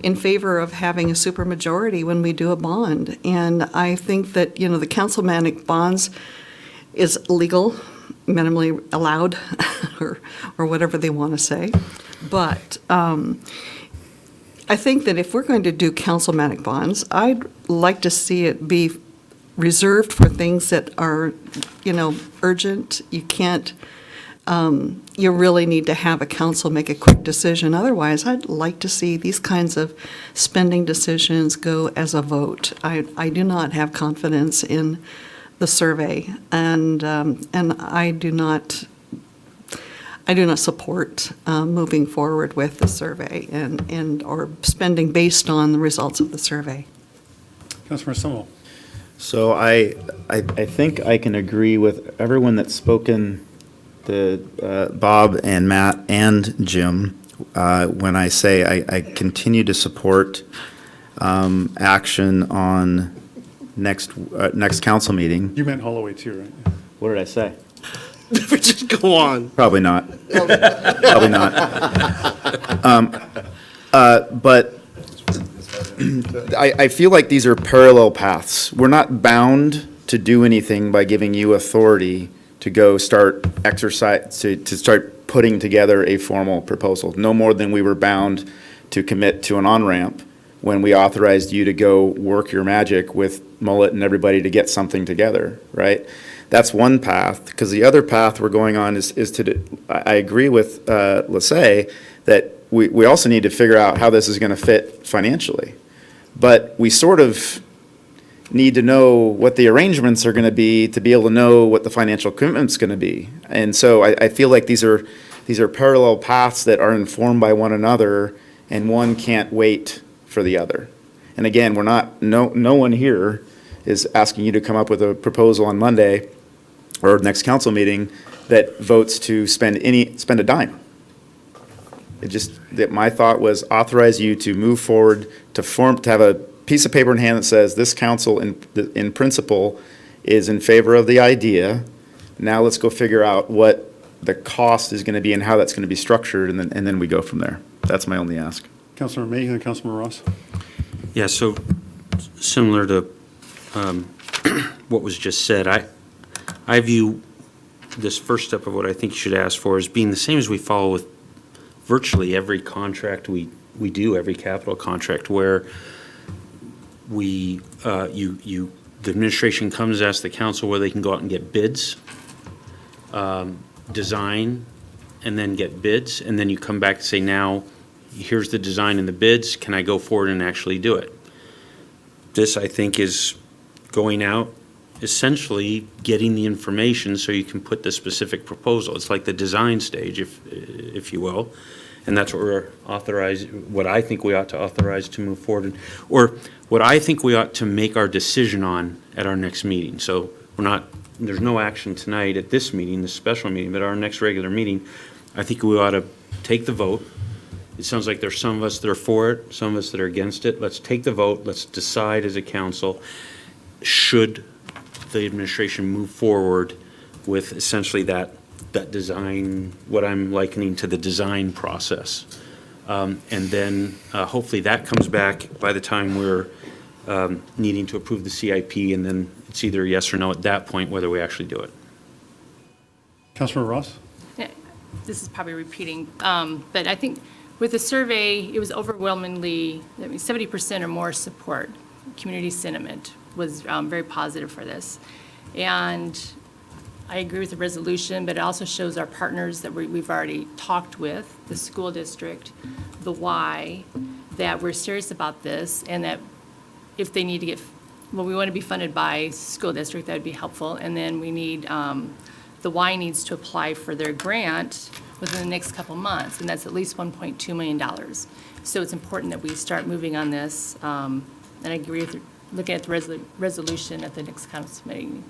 in favor of having a supermajority when we do a bond. And I think that, the councilmanic bonds is legal, minimally allowed, or whatever they want to say. But I think that if we're going to do councilmanic bonds, I'd like to see it be reserved for things that are, urgent. You can't, you really need to have a council make a quick decision. Otherwise, I'd like to see these kinds of spending decisions go as a vote. I do not have confidence in the survey, and I do not. I do not support moving forward with the survey or spending based on the results of the survey. Councilmember Summerall. So I think I can agree with everyone that's spoken, Bob and Matt and Jim, when I say I continue to support action on next council meeting. You meant Holloway too, right? What did I say? Just go on. Probably not. Probably not. But I feel like these are parallel paths. We're not bound to do anything by giving you authority to go start exercise, to start putting together a formal proposal, no more than we were bound to commit to an on-ramp when we authorized you to go work your magic with Mullet and everybody to get something together, right? That's one path, because the other path we're going on is I agree with Lassay that we also need to figure out how this is going to fit financially. But we sort of need to know what the arrangements are going to be able to know what the financial commitment's going to be. And so I feel like these are parallel paths that are informed by one another, and one can't wait for the other. And again, no one here is asking you to come up with a proposal on Monday or next council meeting that votes to spend a dime. My thought was authorize you to move forward, to have a piece of paper in hand that says this council in principle is in favor of the idea. Now let's go figure out what the cost is going to be and how that's going to be structured, and then we go from there. That's my only ask. Councilmember Mayhew and Councilmember Ross. Yeah, so similar to what was just said, I view this first step of what I think you should ask for as being the same as we follow with virtually every contract we do, every capital contract, where the administration comes, asks the council where they can go out and get bids, design, and then get bids, and then you come back to say, now, here's the design and the bids, can I go forward and actually do it? This, I think, is going out, essentially getting the information so you can put the specific proposal. It's like the design stage, if you will, and that's what we're what I think we ought to authorize to move forward, or what I think we ought to make our decision on at our next meeting. So there's no action tonight at this meeting, this special meeting, but our next regular meeting, I think we ought to take the vote. It sounds like there's some of us that are for it, some of us that are against it. Let's take the vote. Let's decide as a council, should the administration move forward with essentially that design, what I'm likening to the design process. And then hopefully that comes back by the time we're needing to approve the CIP, and then it's either yes or no at that point whether we actually do it. Councilmember Ross. Yeah, this is probably repeating, but I think with the survey, it was overwhelmingly, 70% or more support. Community sentiment was very positive for this. And I agree with the resolution, but it also shows our partners that we've already talked with, the school district, the why, that we're serious about this, and that if they need to we want to be funded by school district, that would be helpful. And then we need, the Y needs to apply for their grant within the next couple months, and that's at least $1.2 million. So it's important that we start moving on this, and I agree with looking at the resolution at the next council meeting.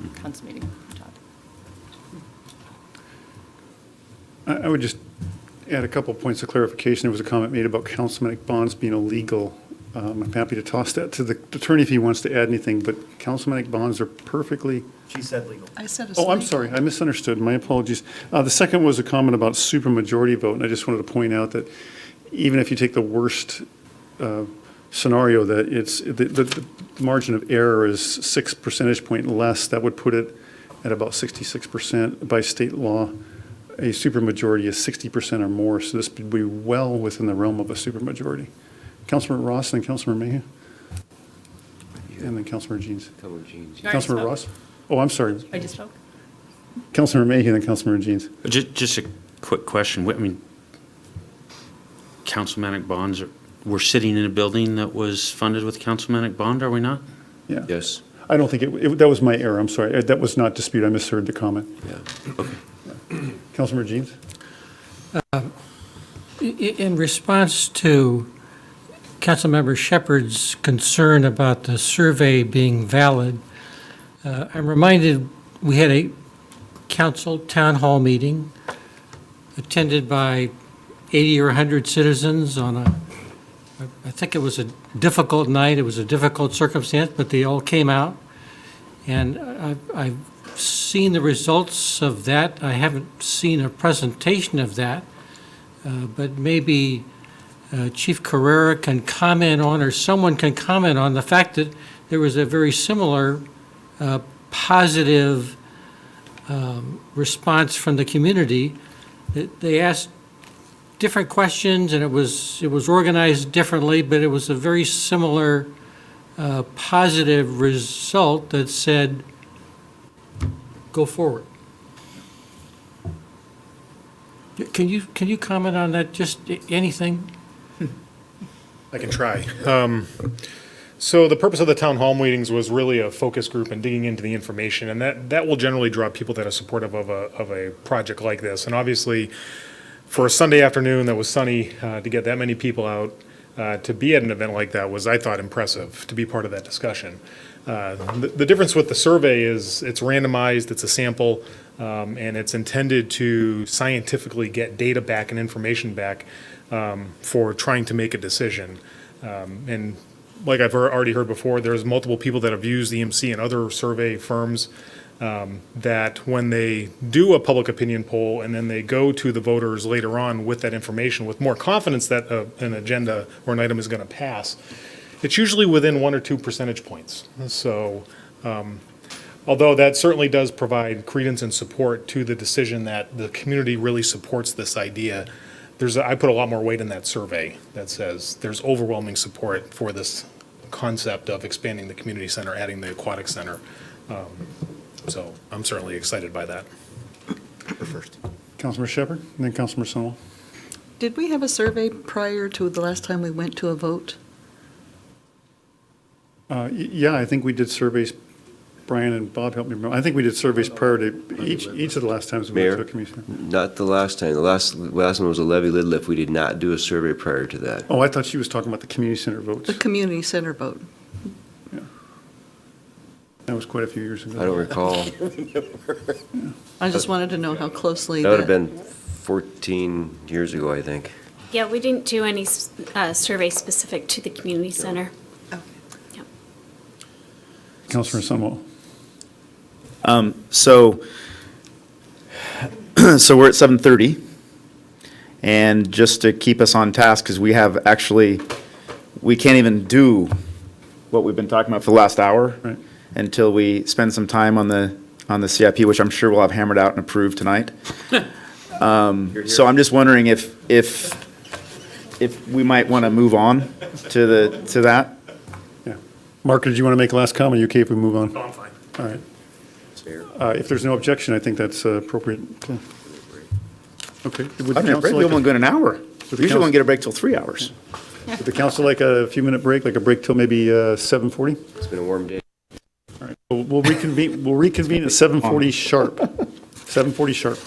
I would just add a couple points of clarification. There was a comment made about councilmanic bonds being illegal. I'm happy to toss that to the attorney if he wants to add anything, but councilmanic bonds are perfectly. She said legal. I said Oh, I'm sorry, I misunderstood, my apologies. The second was a comment about supermajority vote, and I just wanted to point out that even if you take the worst scenario, that it's, the margin of error is 6 percentage point less, that would put it at about 66% by state law. A supermajority is 60% or more, so this would be well within the realm of a supermajority. Councilmember Ross and Councilmember Mayhew. And then Councilmember Jeans. Councilmember Ross? Oh, I'm sorry. I just spoke. Councilmember Mayhew and then Councilmember Jeans. Just a quick question. I mean, councilmanic bonds, we're sitting in a building that was funded with councilmanic bond, are we not? Yeah. Yes. I don't think that was my error, I'm sorry. That was not dispute, I misheard the comment. Yeah. Councilmember Jeans? In response to Councilmember Shepherd's concern about the survey being valid, I'm reminded we had a council town hall meeting attended by 80 or 100 citizens on I think it was a difficult night, it was a difficult circumstance, but they all came out. And I've seen the results of that. I haven't seen a presentation of that, but maybe Chief Carrera can comment on, or someone can comment on the fact that there was a very similar positive response from the community. They asked different questions, and it was organized differently, but it was a very similar positive result that said, go forward. Can you comment on that, just anything? I can try. So the purpose of the town hall meetings was really a focus group and digging into the information, and that will generally draw people that are supportive of a project like this. And obviously, for a Sunday afternoon that was sunny, to get that many people out, to be at an event like that was, I thought, impressive, to be part of that discussion. The difference with the survey is it's randomized, it's a sample, and it's intended to scientifically get data back and information back for trying to make a decision. And like I've already heard before, there's multiple people that have used EMC and other survey firms that when they do a public opinion poll and then they go to the voters later on with that information, with more confidence that an agenda or an item is going to pass, it's usually within 1 or 2 percentage points. So although that certainly does provide credence and support to the decision that the community really supports this idea, I put a lot more weight in that survey that says there's overwhelming support for this concept of expanding the community center, adding the aquatic center. So I'm certainly excited by that. First. Councilmember Shepherd, and then Councilmember Snow. Did we have a survey prior to the last time we went to a vote? Yeah, I think we did surveys, Brian and Bob helped me remember. I think we did surveys prior to each of the last times we went to a Mayor, community center. not the last time. The last one was a levy lid lift. We did not do a survey prior to that. Oh, I thought she was talking about the community center votes. The community center vote. That was quite a few years ago. I don't recall. I just wanted to know how closely That would have been 14 years ago, I think. Yeah, we didn't do any survey specific to the community center. Councilmember Sunwell. So we're at 7:30, and just to keep us on task, because we can't even do what we've been talking about for the last hour Right. until we spend some time on the CIP, which I'm sure we'll have hammered out and approved tonight. So I'm just wondering if we might want to move on to that. Yeah. Mark, did you want to make a last comment? You okay if we move on? No, I'm fine. All right. If there's no objection, I think that's appropriate. Okay. Would the I mean, a break, council we like only go an hour. the Usually we council- don't get a break till 3 hours. would the council like a few-minute break, like a break till maybe 7:40? It's been a warm day. All right. We'll reconvene at 7:40 sharp. 7:40 sharp.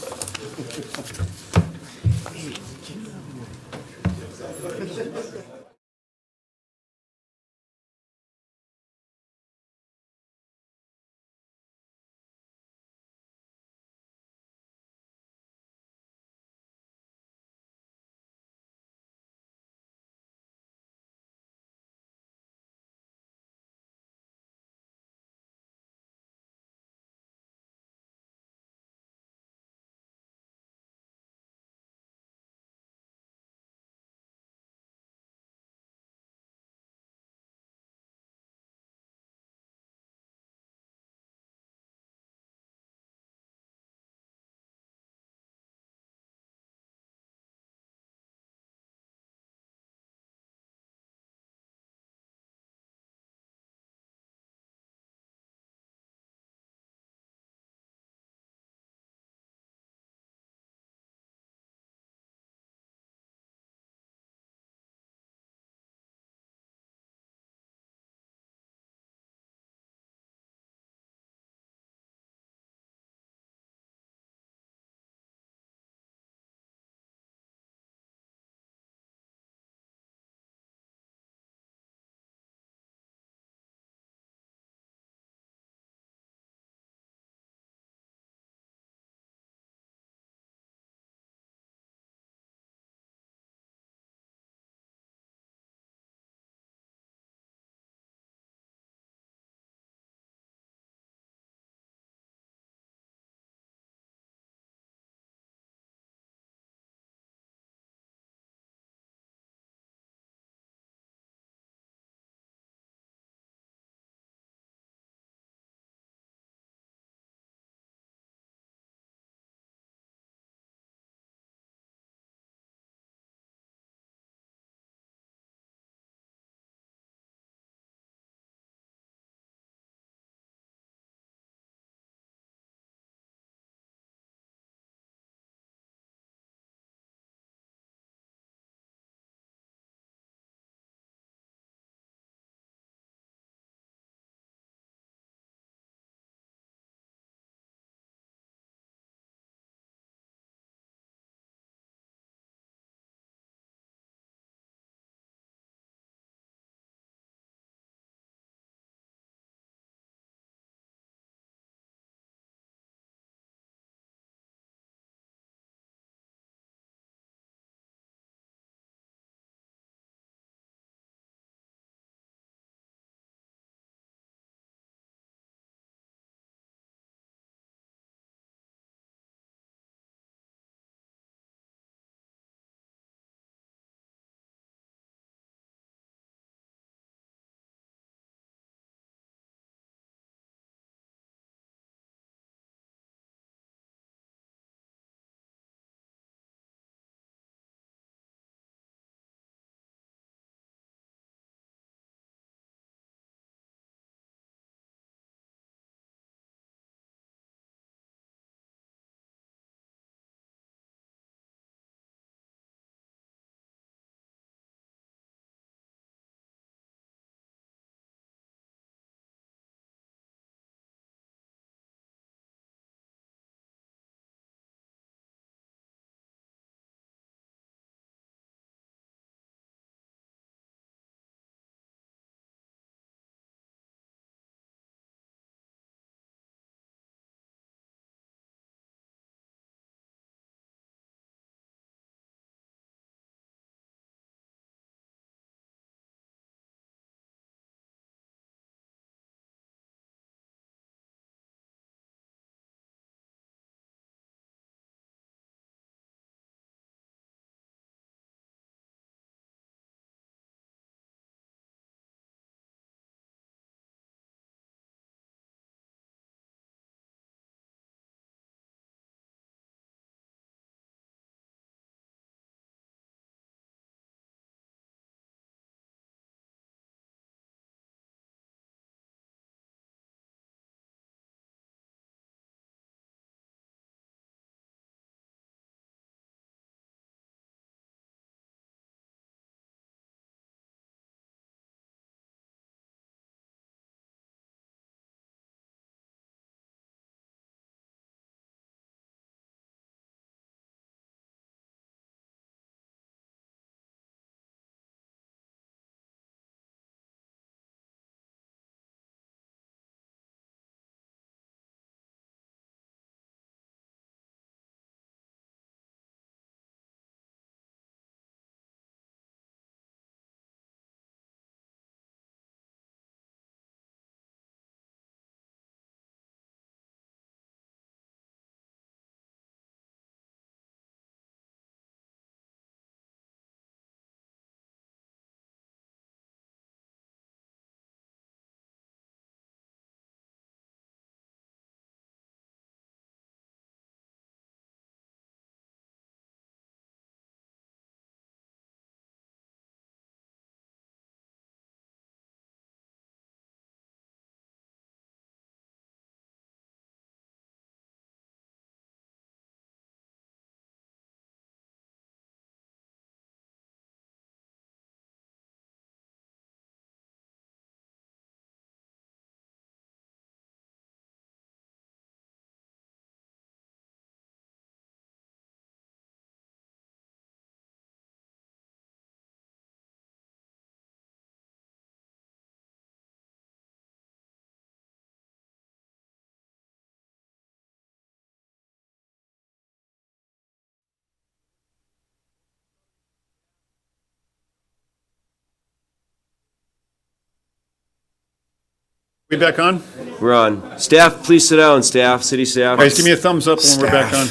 We back on? We're on. Staff, please sit down, staff, city staff. Guys, give me a thumbs up when we're back on.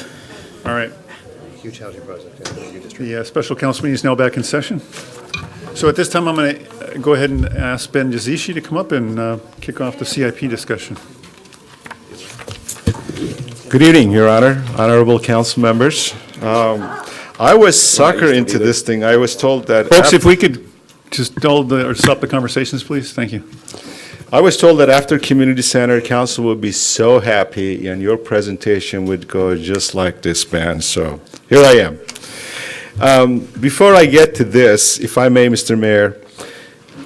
All right. Huge housing project in your district. The special council meeting is now back in session. So at this time, I'm going to go ahead and ask Ben Yazici to come up and kick off the CIP discussion. Good evening, Your Honor, honorable council members. I was sucker into this thing. I was told that. Folks, if we could just stop the conversations, please. Thank you. I was told that after community center, council would be so happy and your presentation would go just like this, man. So here I am. Before I get to this, if I may, Mr. Mayor,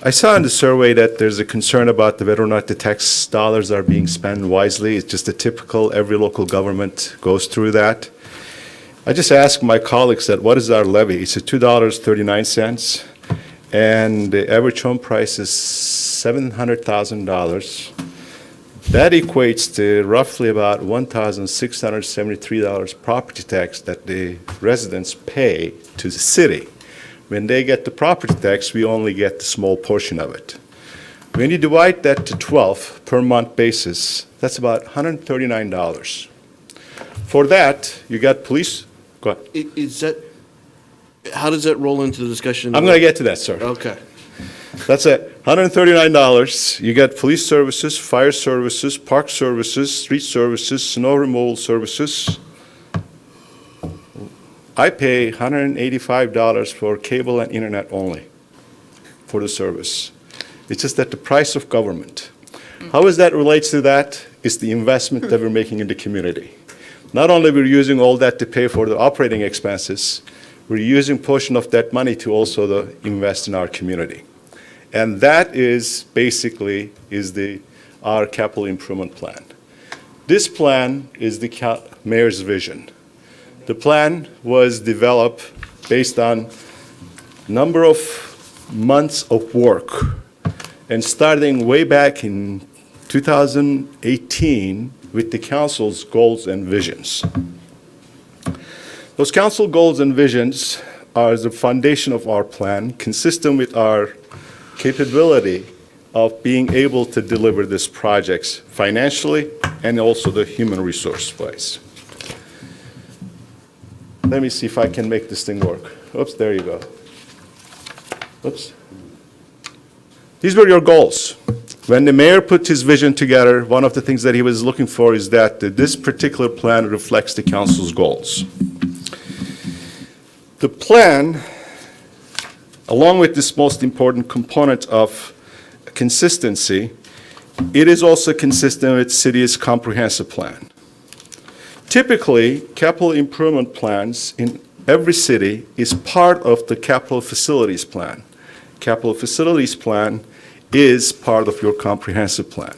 I saw in the survey that there's a concern about whether or not the tax dollars are being spent wisely. It's just a typical, every local government goes through that. I just asked my colleagues that what is our levy? It's $2.39, and the average home price is $700,000. That equates to roughly about $1,673 property tax that the residents pay to the city. When they get the property tax, we only get the small portion of it. When you divide that to 12 per month basis, that's about $139. For that, you got police. Go ahead. Is that, how does that roll into the discussion? I'm going to get to that, sir. Okay. That's it. $139. You get police services, fire services, park services, street services, snow removal services. I pay $185 for cable and internet only for the service. It's just that the price of government. How is that relates to that? It's the investment that we're making in the community. Not only we're using all that to pay for the operating expenses, we're using portion of that money to also invest in our community. And that is basically our capital improvement plan. This plan is the mayor's vision. The plan was developed based on number of months of work, and starting way back in 2018 with the council's goals and visions. Those council goals and visions are the foundation of our plan, consistent with our capability of being able to deliver these projects financially and also the human resource wise. Let me see if I can make this thing work. Oops, there you go. Oops. These were your goals. When the mayor put his vision together, one of the things that he was looking for is that this particular plan reflects the council's goals. The plan, along with this most important component of consistency, it is also consistent with city's comprehensive plan. Typically, capital improvement plans in every city is part of the capital facilities plan. Capital facilities plan is part of your comprehensive plan.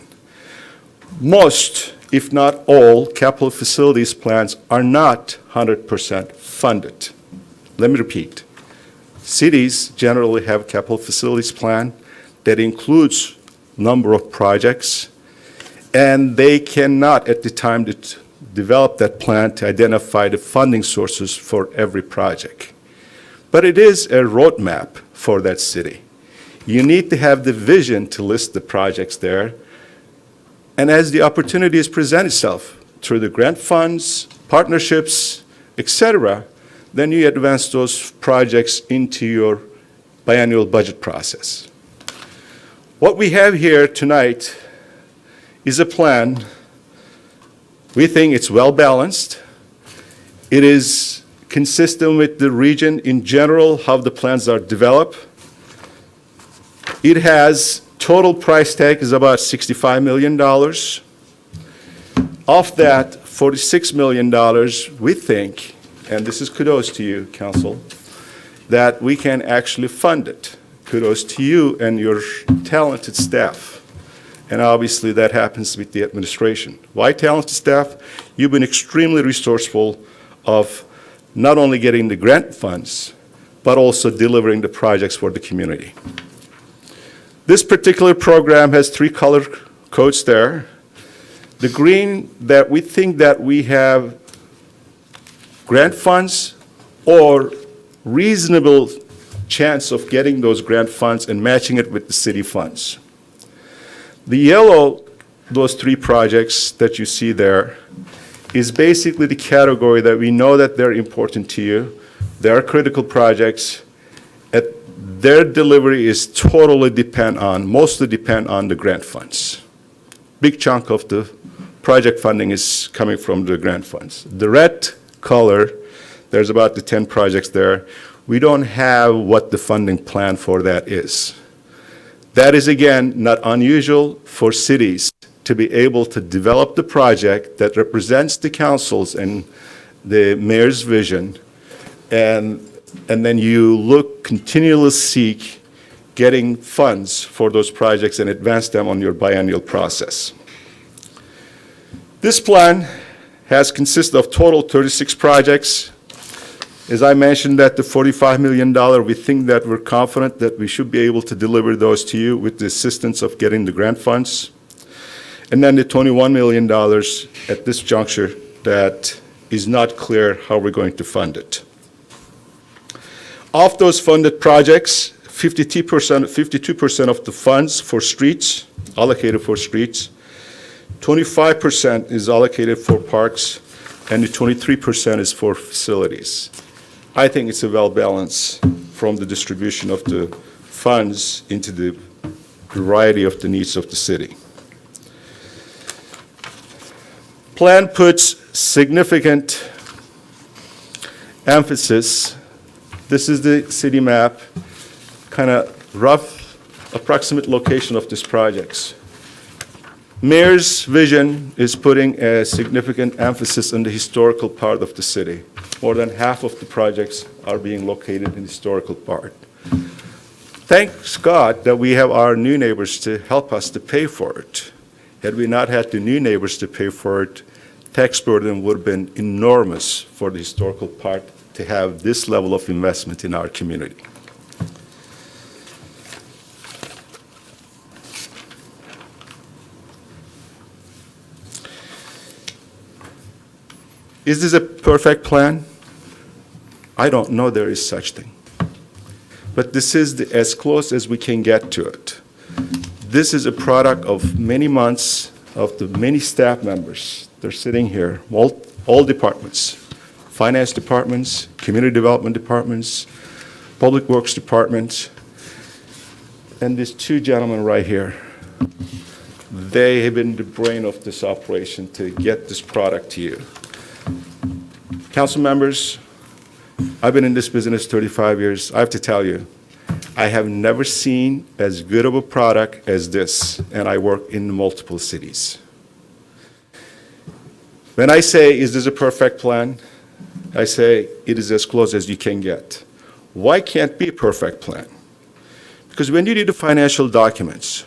Most, if not all, capital facilities plans are not 100% funded. Let me repeat. Cities generally have a capital facilities plan that includes number of projects, and they cannot, at the time that develop that plan, to identify the funding sources for every project. But it is a roadmap for that city. You need to have the vision to list the projects there, and as the opportunities present itself through the grant funds, partnerships, etc., then you advance those projects into your biannual budget process. What we have here tonight is a plan. We think it's well-balanced. It is consistent with the region in general, how the plans are developed. It has total price tag is about $65 million. Of that, $46 million, we think, and this is kudos to you, council, that we can actually fund it. Kudos to you and your talented staff. And obviously that happens with the administration. Why talented staff? You've been extremely resourceful of not only getting the grant funds, but also delivering the projects for the community. This particular program has 3 color codes there. The green, that we think that we have grant funds or reasonable chance of getting those grant funds and matching it with the city funds. The yellow those three projects that you see there is basically the category that we know that they're important to you. They are critical projects. Their delivery is mostly depend on the grant funds. Big chunk of the project funding is coming from the grant funds. The red color, there's about the 10 projects there. We don't have what the funding plan for that is. That is, again, not unusual for cities to be able to develop the project that represents the council's and the mayor's vision, and then you continually seek getting funds for those projects and advance them on your biennial process. This plan has consisted of total 36 projects. As I mentioned, that the $45 million, we think that we're confident that we should be able to deliver those to you with the assistance of getting the grant funds. And then the $21 million at this juncture that is not clear how we're going to fund it. Of those funded projects, 52% of the funds for streets, allocated for streets, 25% is allocated for parks, and the 23% is for facilities. I think it's a well-balanced from the distribution of the funds into the variety of the needs of the city. Plan puts significant emphasis. This is the city map, kind of rough approximate location of these projects. Mayor's vision is putting a significant emphasis on the historical part of the city. More than half of the projects are being located in the historical part. Thanks God that we have our new neighbors to help us to pay for it. Had we not had the new neighbors to pay for it, tax burden would have been enormous for the historical part to have this level of investment in our community. Is this a perfect plan? I don't know there is such thing. But this is as close as we can get to it. This is a product of many months of the many staff members. They're sitting here, all departments, finance departments, community development departments, public works departments, and these two gentlemen right here. They have been the brain of this operation to get this product to you. Council members, I've been in this business 35 years. I have to tell you, I have never seen as good of a product as this, and I work in multiple cities. When I say, is this a perfect plan? I say, it is as close as you can get. Why can't it be a perfect plan? Because when you do the financial documents,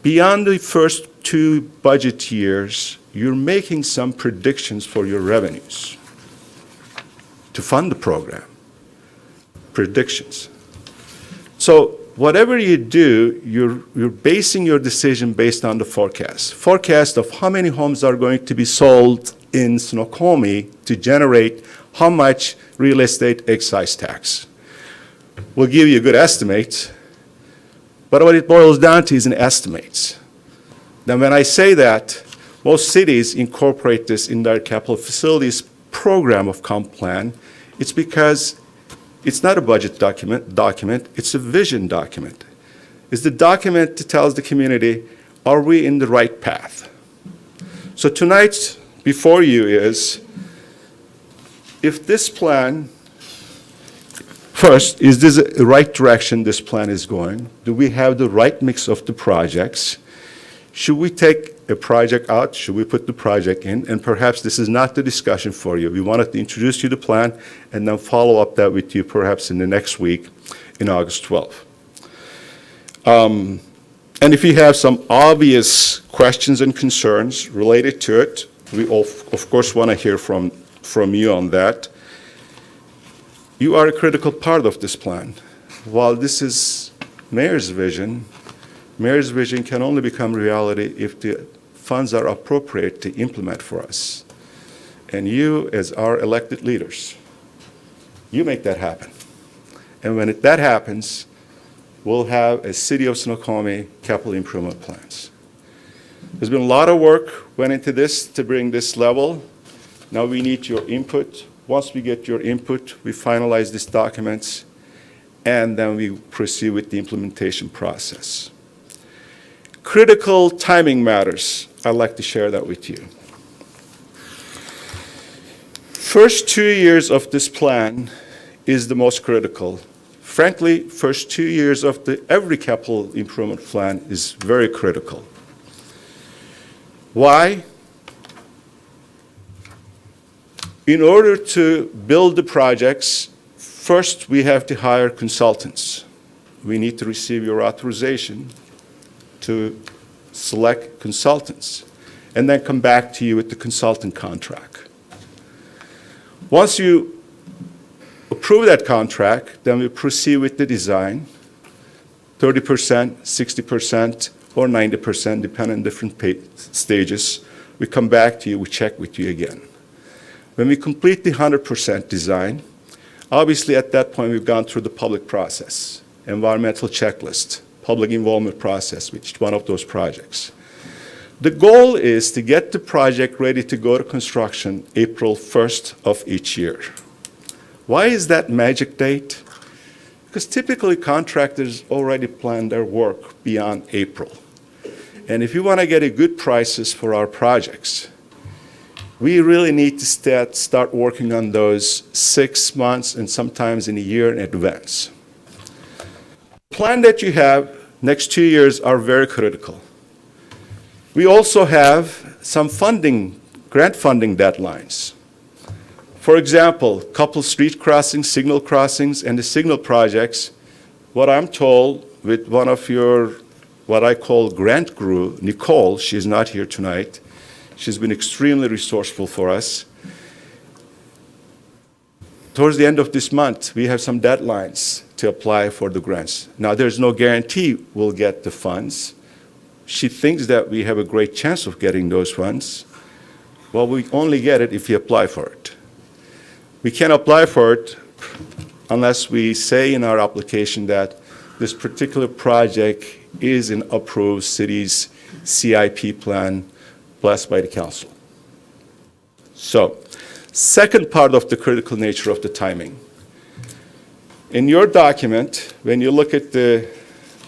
beyond the first 2 budget years, you're making some predictions for your revenues to fund the program. Predictions. So whatever you do, you're basing your decision based on the forecast. Forecast of how many homes are going to be sold in Snoqualmie to generate how much real estate excise tax. We'll give you a good estimate, but what it boils down to is an estimate. Then when I say that, most cities incorporate this in their capital facilities program of comp plan. It's because it's not a budget document, it's a vision document. It's the document that tells the community, are we in the right path? So tonight, before you is, if this plan, first, is this the right direction this plan is going? Do we have the right mix of the projects? Should we take a project out? Should we put the project in? And perhaps this is not the discussion for you. We wanted to introduce you to the plan and then follow up that with you perhaps in the next week in August 12th. And if you have some obvious questions and concerns related to it, we of course want to hear from you on that. You are a critical part of this plan. While this is Mayor's vision can only become reality if the funds are appropriate to implement for us. And you, as our elected leaders, you make that happen. And when that happens, we'll have a City of Snoqualmie capital improvement plans. There's been a lot of work went into this to bring this level. Now we need your input. Once we get your input, we finalize these documents, and then we proceed with the implementation process. Critical timing matters. I'd like to share that with you. First 2 years of this plan is the most critical. Frankly, first 2 years of every capital improvement plan is very critical. Why? In order to build the projects, first we have to hire consultants. We need to receive your authorization to select consultants, and then come back to you with the consultant contract. Once you approve that contract, then we proceed with the design, 30%, 60%, or 90%, depending on different stages. We come back to you, we check with you again. When we complete the 100% design, obviously at that point we've gone through the public process, environmental checklist, public involvement process with each one of those projects. The goal is to get the project ready to go to construction April 1st of each year. Why is that magic date? Because typically contractors already plan their work beyond April. And if you want to get a good prices for our projects, we really need to start working on those 6 months and sometimes in a year in advance. The plan that you have next 2 years are very critical. We also have some grant funding deadlines. For example, couple street crossings, signal crossings, and the signal projects, what I'm told with one of your, what I call grant guru, Nicole, she's not here tonight. She's been extremely resourceful for us. Towards the end of this month, we have some deadlines to apply for the grants. Now, there's no guarantee we'll get the funds. She thinks that we have a great chance of getting those funds. Well, we only get it if we apply for it. We can't apply for it unless we say in our application that this particular project is an approved city's CIP plan blessed by the council. So, second part of the critical nature of the timing. In your document, when you look at the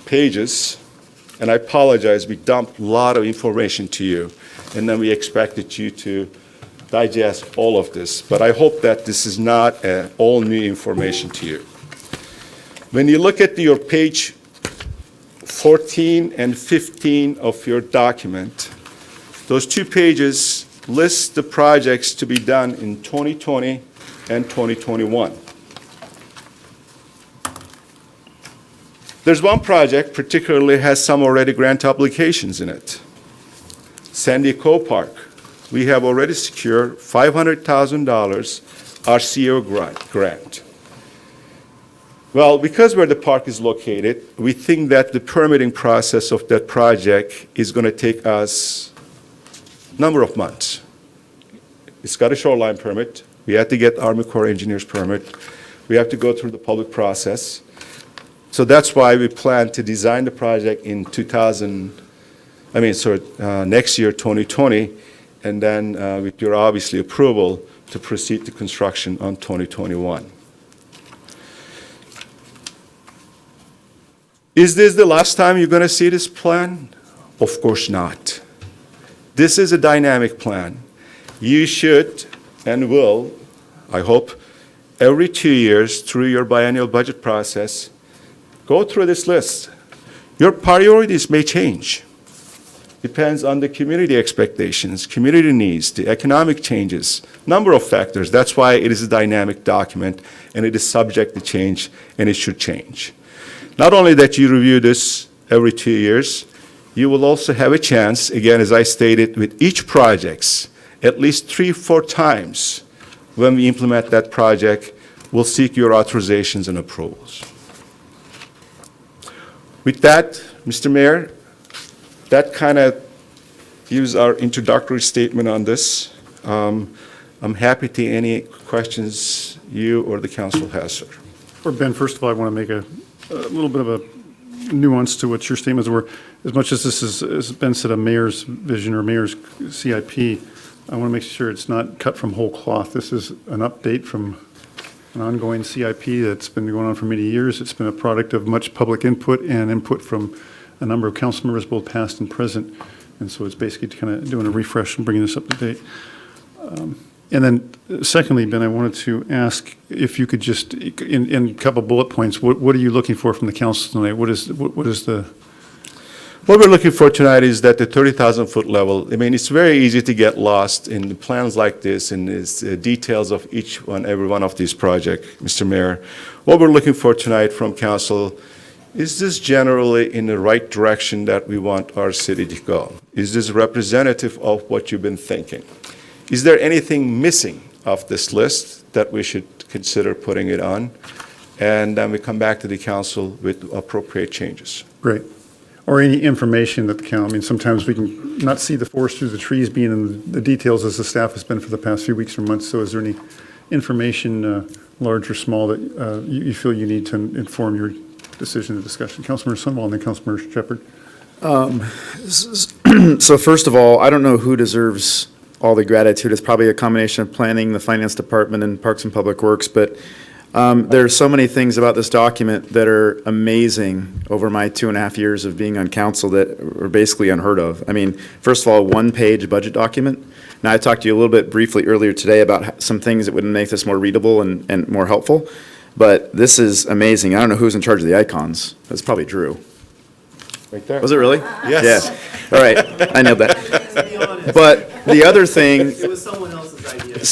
pages, and I apologize, we dumped a lot of information to you, and then we expected you to digest all of this, but I hope that this is not all new information to you. When you look at your page 14 and 15 of your document, those 2 pages list the projects to be done in 2020 and 2021. There's one project particularly has some already grant applications in it. Sandy Cove Park. We have already secured $500,000 RCO grant. Well, because where the park is located, we think that the permitting process of that project is going to take us a number of months. It's got a shoreline permit. We have to get Army Corps Engineers permit. We have to go through the public process. So that's why we plan to design the project in next year, 2020, and then with your obviously approval to proceed to construction on 2021. Is this the last time you're going to see this plan? Of course not. This is a dynamic plan. You should and will, I hope, every 2 years through your biennial budget process, go through this list. Your priorities may change. Depends on the community expectations, community needs, the economic changes, number of factors. That's why it is a dynamic document, and it is subject to change, and it should change. Not only that you review this every 2 years, you will also have a chance, again, as I stated, with each project, at least 3-4 times when we implement that project, we'll seek your authorizations and approvals. With that, Mr. Mayor, that kind of gives our introductory statement on this. I'm happy to any questions you or the council has, sir. Or Ben, first of all, I want to make a little bit of a nuance to what your statements were. As much as this is, has been said, a mayor's vision or mayor's CIP, I want to make sure it's not cut from whole cloth. This is an update from an ongoing CIP that's been going on for many years. It's been a product of much public input and input from a number of council members, both past and present. And so it's basically kind of doing a refresh and bringing this up to date. And then secondly, Ben, I wanted to ask if you could just, in a couple bullet points, what are you looking for from the council tonight? What is the? What we're looking for tonight is that the 30,000-foot level, I mean, it's very easy to get lost in the plans like this and the details of every one of these projects, Mr. Mayor. What we're looking for tonight from council, is this generally in the right direction that we want our city to go? Is this representative of what you've been thinking? Is there anything missing off this list that we should consider putting it on? And then we come back to the council with appropriate changes. Great. Or any information that the council, I mean, sometimes we can not see the forest through the trees being in the details as the staff has been for the past few weeks or months. So is there any information, large or small, that you feel you need to inform your decision and discussion? Councilmember Sunwall and then Councilmember Shepherd. So first of all, I don't know who deserves all the gratitude. It's probably a combination of planning, the finance department, and Parks and Public Works, but there are so many things about this document that are amazing over my 2.5 years of being on council that are basically unheard of. I mean, first of all, one-page budget document. Now, I talked to you a little bit briefly earlier today about some things that would make this more readable and more helpful, but this is amazing. I don't know who's in charge of the icons. That's probably Drew. Right there. Was it really? Yes. Yes. All right, I nailed that. But the other thing, It was someone else's idea.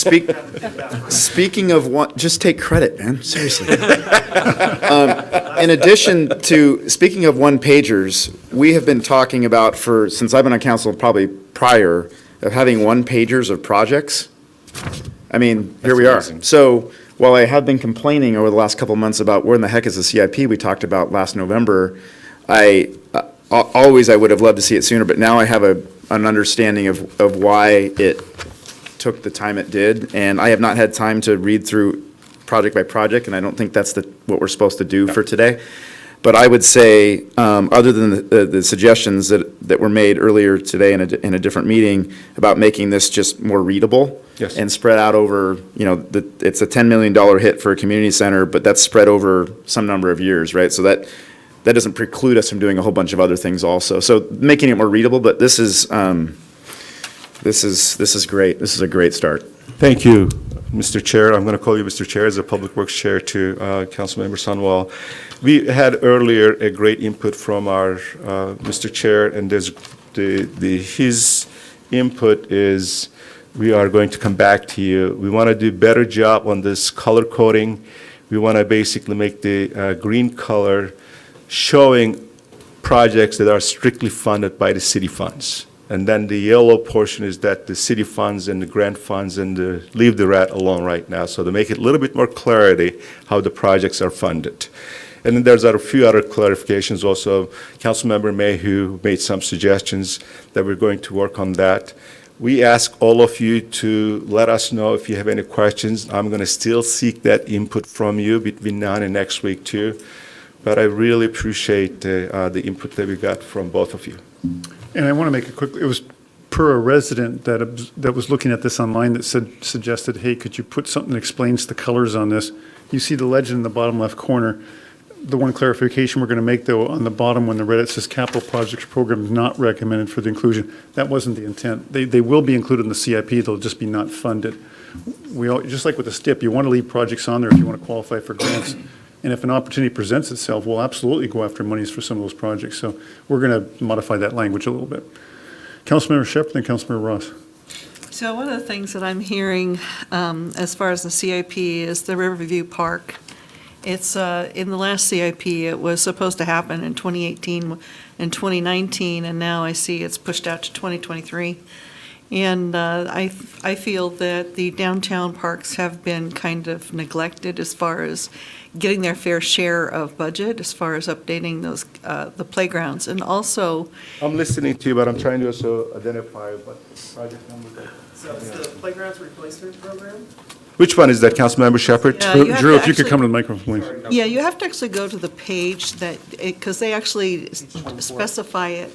speaking of one, just take credit, man, seriously. In addition to, speaking of one-pagers, we have been talking about since I've been on council, probably prior, of having one-pagers of projects. I mean, here we are. amazing. So while I have been complaining over the last couple of months about where in the heck is the CIP we talked about last November, I would have loved to see it sooner, but now I have an understanding of why it took the time it did, and I have not had time to read through project by project, and I don't think that's what we're supposed to do for today. But I would say, other than the suggestions that were made earlier today in a different meeting about making this just more readable. Yes. And spread out over, it's a $10 million hit for a community center, but that's spread over some number of years, right? So that doesn't preclude us from doing a whole bunch of other things also. So making it more readable, but this is great. This is a great start. Thank you, Mr. Chair. I'm going to call you Mr. Chair as a Public Works Chair to Councilmember Sunwall. We had earlier a great input from our Mr. Chair, and there's his input is we are going to come back to you. We want to do a better job on this color coding. We want to basically make the green color showing projects that are strictly funded by the city funds. And then the yellow portion is that the city funds and the grant funds and leave the red alone right now. So to make it a little bit more clarity how the projects are funded. And then there's a few other clarifications also. Councilmember Mayhew made some suggestions that we're going to work on that. We ask all of you to let us know if you have any questions. I'm going to still seek that input from you between now and next week too. But I really appreciate the input that we got from both of you. And I want to make it quick, it was per a resident that was looking at this online that suggested, hey, could you put something that explains the colors on this? You see the legend in the bottom left corner. The one clarification we're going to make, though, on the bottom when the red, it says capital projects program is not recommended for the inclusion. That wasn't the intent. They will be included in the CIP, they'll just be not funded. Just like with the STIP, you want to leave projects on there if you want to qualify for grants. And if an opportunity presents itself, we'll absolutely go after monies for some of those projects. So we're going to modify that language a little bit. Councilmember Shepherd and Councilmember Ross. So one of the things that I'm hearing as far as the CIP is the Riverview Park. It's in the last CIP, it was supposed to happen in 2018 and 2019, and now I see it's pushed out to 2023. And I feel that the downtown parks have been kind of neglected as far as getting their fair share of budget, as far as updating those the playgrounds. And also, I'm listening to you, but I'm trying to also identify what project number that. So it's the Playgrounds Replacement Program? Which one is that, Councilmember Shepherd? Yeah, you have Drew, to if you could actually- come to the microphone, please. Yeah, you have to actually go to the page that, because they actually specify it,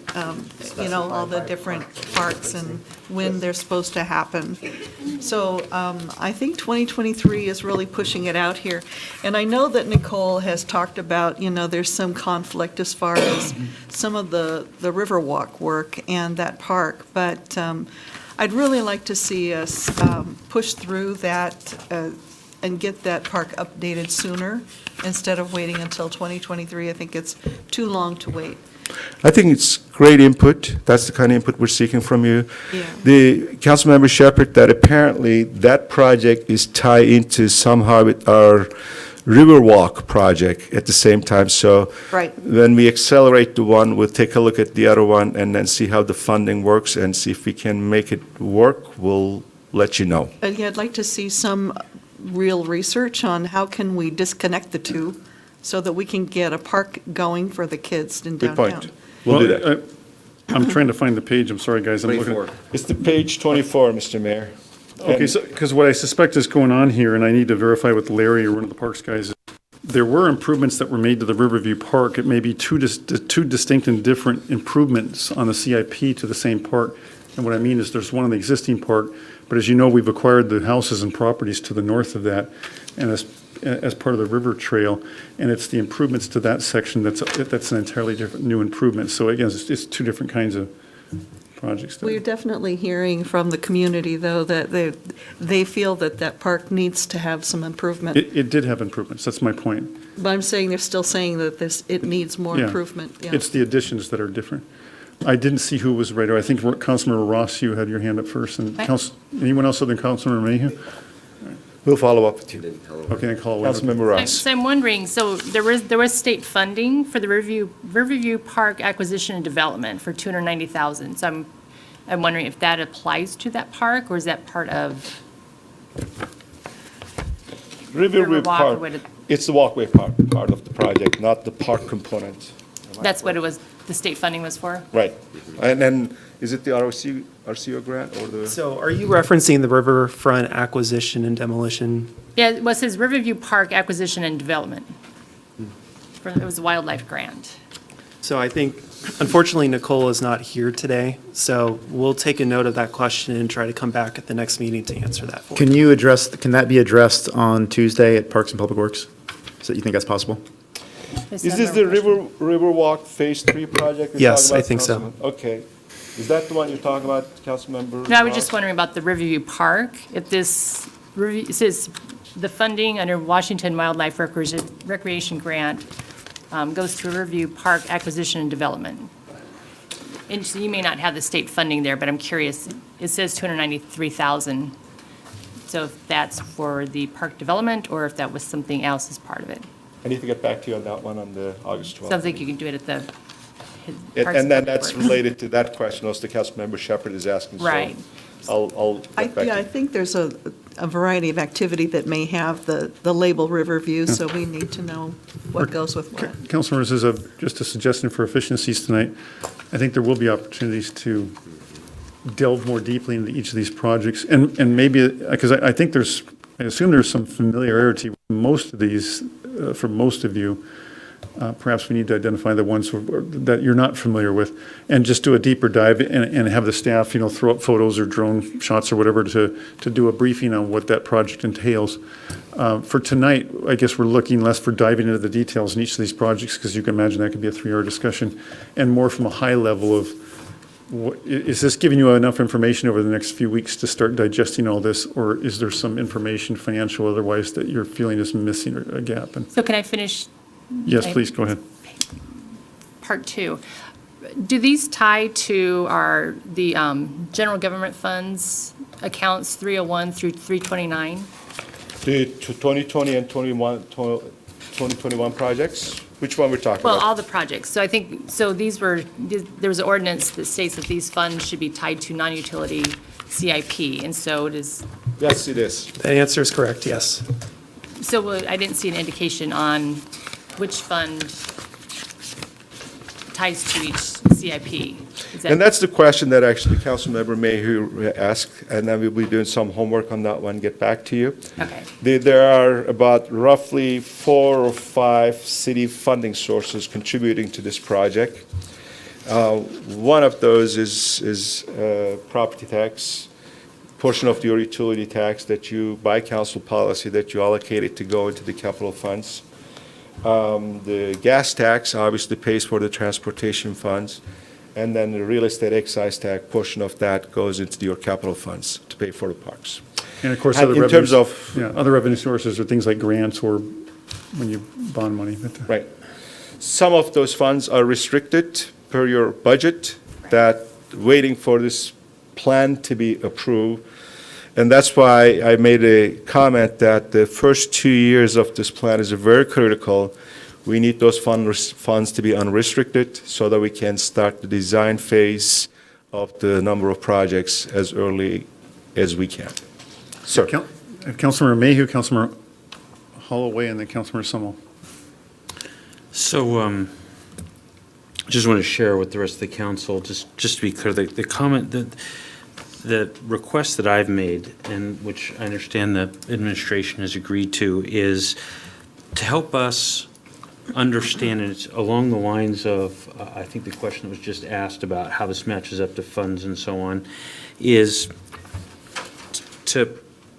all the different parks and when they're supposed to happen. So I think 2023 is really pushing it out here. And I know that Nicole has talked about, there's some conflict as far as some of the Riverwalk work and that park, but I'd really like to see us push through that and get that park updated sooner instead of waiting until 2023. I think it's too long to wait. I think it's great input. That's the kind of input we're seeking from you. Yeah. The Councilmember Shepherd, that apparently that project is tied into somehow with our Riverwalk project at the same time. So Right. when we accelerate the one, we'll take a look at the other one and then see how the funding works and see if we can make it work. We'll let you know. And yeah, I'd like to see some real research on how can we disconnect the two so that we can get a park going for the kids in Good downtown. point. We'll do that. I'm trying to find the page, I'm sorry, guys. I'm looking. It's the page 24, Mr. Mayor. Okay, so, because what I suspect is going on here, and I need to verify with Larry or one of the parks guys, there were improvements that were made to the Riverview Park. It may be two distinct and different improvements on the CIP to the same park. And what I mean is there's one in the existing park, but as you know, we've acquired the houses and properties to the north of that, and as part of the river trail, and it's the improvements to that section that's an entirely different, new improvement. So again, it's two different kinds of projects. We're definitely hearing from the community, though, that they feel that that park needs to have some improvement. It did have improvements, that's my point. But I'm saying, they're still saying that it needs more Yeah. improvement. Yeah. It's the additions that are different. I didn't see who was right, or I think Councilmember Ross, you had your hand up first, and anyone else other than Councilmember Mayhew? We'll follow up with you. Okay, then call. Councilmember Ross. So I'm wondering, so there was state funding for the Riverview Park acquisition and development for $290,000. So I'm wondering if that applies to that park, or is that part of? Riverview Riverwalk or Park, what it- it's the walkway part of the project, not the park component. That's what it was, the state funding was for? Right. And then, is it the RCO grant or the? So are you referencing the riverfront acquisition and demolition? Yeah, well, it says Riverview Park acquisition and development. It was a wildlife grant. So I think, unfortunately, Nicole is not here today, so we'll take a note of that question and try to come back at the next meeting to answer that for you. Can that be addressed on Tuesday at Parks and Public Works? So you think that's possible? Is this the Riverwalk Phase 3 project? you're Yes, talking I about, think so. Councilman? Okay. Is that the one you're talking about, Councilmember? No, I was Ross? just wondering about the Riverview Park. If this, it says the funding under Washington Wildlife Recreation Grant goes to Riverview Park acquisition and development. And so you may not have the state funding there, but I'm curious, it says $293,000. So if that's for the park development, or if that was something else as part of it. I need to get back to you on that one on the August 12th. Sounds like you can do it at the And Parks and then Public that's Works. related to that question also the Councilmember Shepherd is asking. so Right. I'll get back to I you. think there's a variety of activity that may have the label Riverview, so we need to know what goes with what. Councilmembers, as just a suggestion for efficiencies tonight, I think there will be opportunities to delve more deeply into each of these projects, and maybe, because I think I assume there's some familiarity with most of these, for most of you. Perhaps we need to identify the ones that you're not familiar with, and just do a deeper dive and have the staff, throw up photos or drone shots or whatever to do a briefing on what that project entails. For tonight, I guess we're looking less for diving into the details in each of these projects, because you can imagine that could be a 3-hour discussion, and more from a high level of, is this giving you enough information over the next few weeks to start digesting all this, or is there some information, financial, otherwise, that you're feeling is missing or a gap? And So can I finish? yes, please, go ahead. Part 2. Do these tie to the general government funds accounts 301 through 329? The 2020 and 2021 projects, which one we're talking Well, about? all the projects. So I think, there was an ordinance that states that these funds should be tied to non-utility CIP, and so it is, Yes, it is. The answer is correct, yes. so I didn't see an indication on which fund ties to each CIP. Is that- And that's the question that actually Councilmember Mayhew asked, and then we'll be doing some homework on that one, get back to you. Okay. There are about roughly 4 or 5 city funding sources contributing to this project. One of those is property tax, portion of your utility tax that you, by council policy, that you allocated to go into the capital funds. The gas tax obviously pays for the transportation funds, and then the real estate excise tax, portion of that goes into your capital funds to pay for the parks. And of course, And other in terms revenues, of- yeah, other revenue sources are things like grants or when you bond money. Right. Some of those funds are restricted per your budget, that waiting for this plan to be approved. And that's why I made a comment that the first 2 years of this plan is very critical. We need those funds to be unrestricted so that we can start the design phase of the number of projects as early as we can. Sir. Councilmember Mayhew, Councilmember Holloway, and then Councilmember Summel. So, I just want to share with the rest of the council, just to be clear, the comment that, the request that I've made, and which I understand the administration has agreed to, is to help us understand, and it's along the lines of, I think the question that was just asked about how this matches up to funds and so on, is to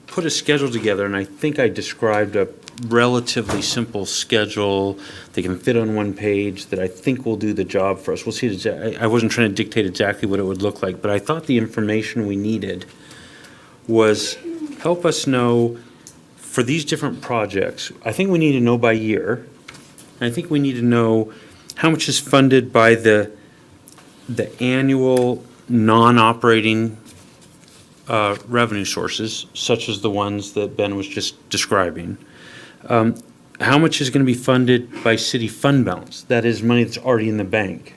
put a schedule together, and I think I described a relatively simple schedule. They can fit on one page that I think will do the job for us. We'll see. I wasn't trying to dictate exactly what it would look like, but I thought the information we needed was help us know for these different projects. I think we need to know by year. And I think we need to know how much is funded by the annual non-operating revenue sources, such as the ones that Ben was just describing. How much is going to be funded by city fund balance? That is money that's already in the bank.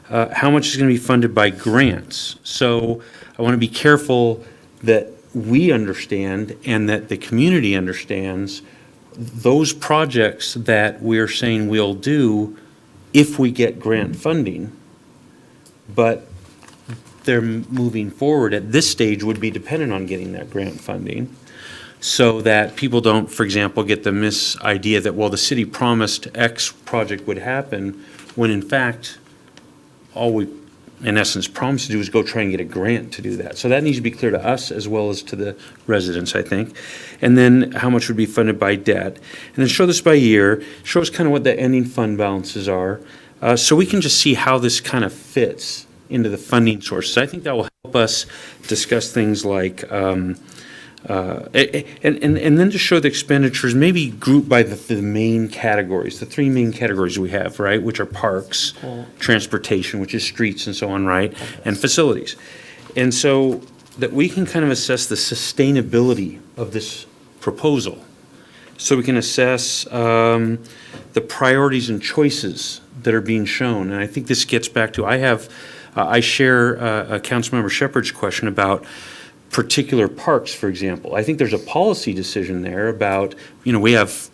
How much is going to be funded by grants? So I want to be careful that we understand and that the community understands those projects that we're saying we'll do if we get grant funding, but they're moving forward at this stage would be dependent on getting that grant funding, so that people don't, for example, get the misidea that, well, the city promised X project would happen, when in fact, all we, in essence, promised to do is go try and get a grant to do that. So that needs to be clear to us as well as to the residents, I think. And then how much would be funded by debt. And then show this by year, show us kind of what the ending fund balances are, so we can just see how this kind of fits into the funding sources. I think that will help us discuss things like, and then to show the expenditures, maybe grouped by the main categories, the 3 main categories we have, right, which are parks, transportation, which is streets and so on, right, and facilities. And so that we can kind of assess the sustainability of this proposal. So we can assess the priorities and choices that are being shown. And I think this gets back to, I share Councilmember Shepherd's question about particular parks, for example. I think there's a policy decision there about, we have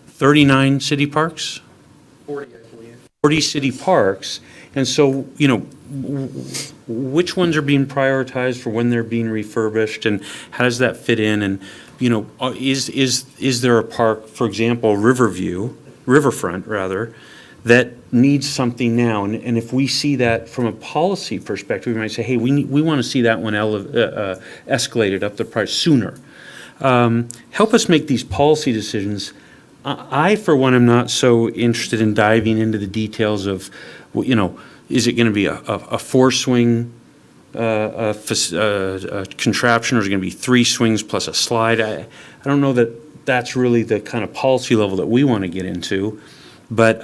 39 city parks? 40, I believe. 40 city parks. And so, which ones are being prioritized for when they're being refurbished, and how does that fit in? And, is there a park, for example, Riverfront, that needs something now? And if we see that from a policy perspective, we might say, hey, we want to see that one escalated up the price sooner. Help us make these policy decisions. I, for one, am not so interested in diving into the details of, is it going to be a 4-swing contraption, or is it going to be 3 swings plus a slide? I don't know that that's really the kind of policy level that we want to get into. But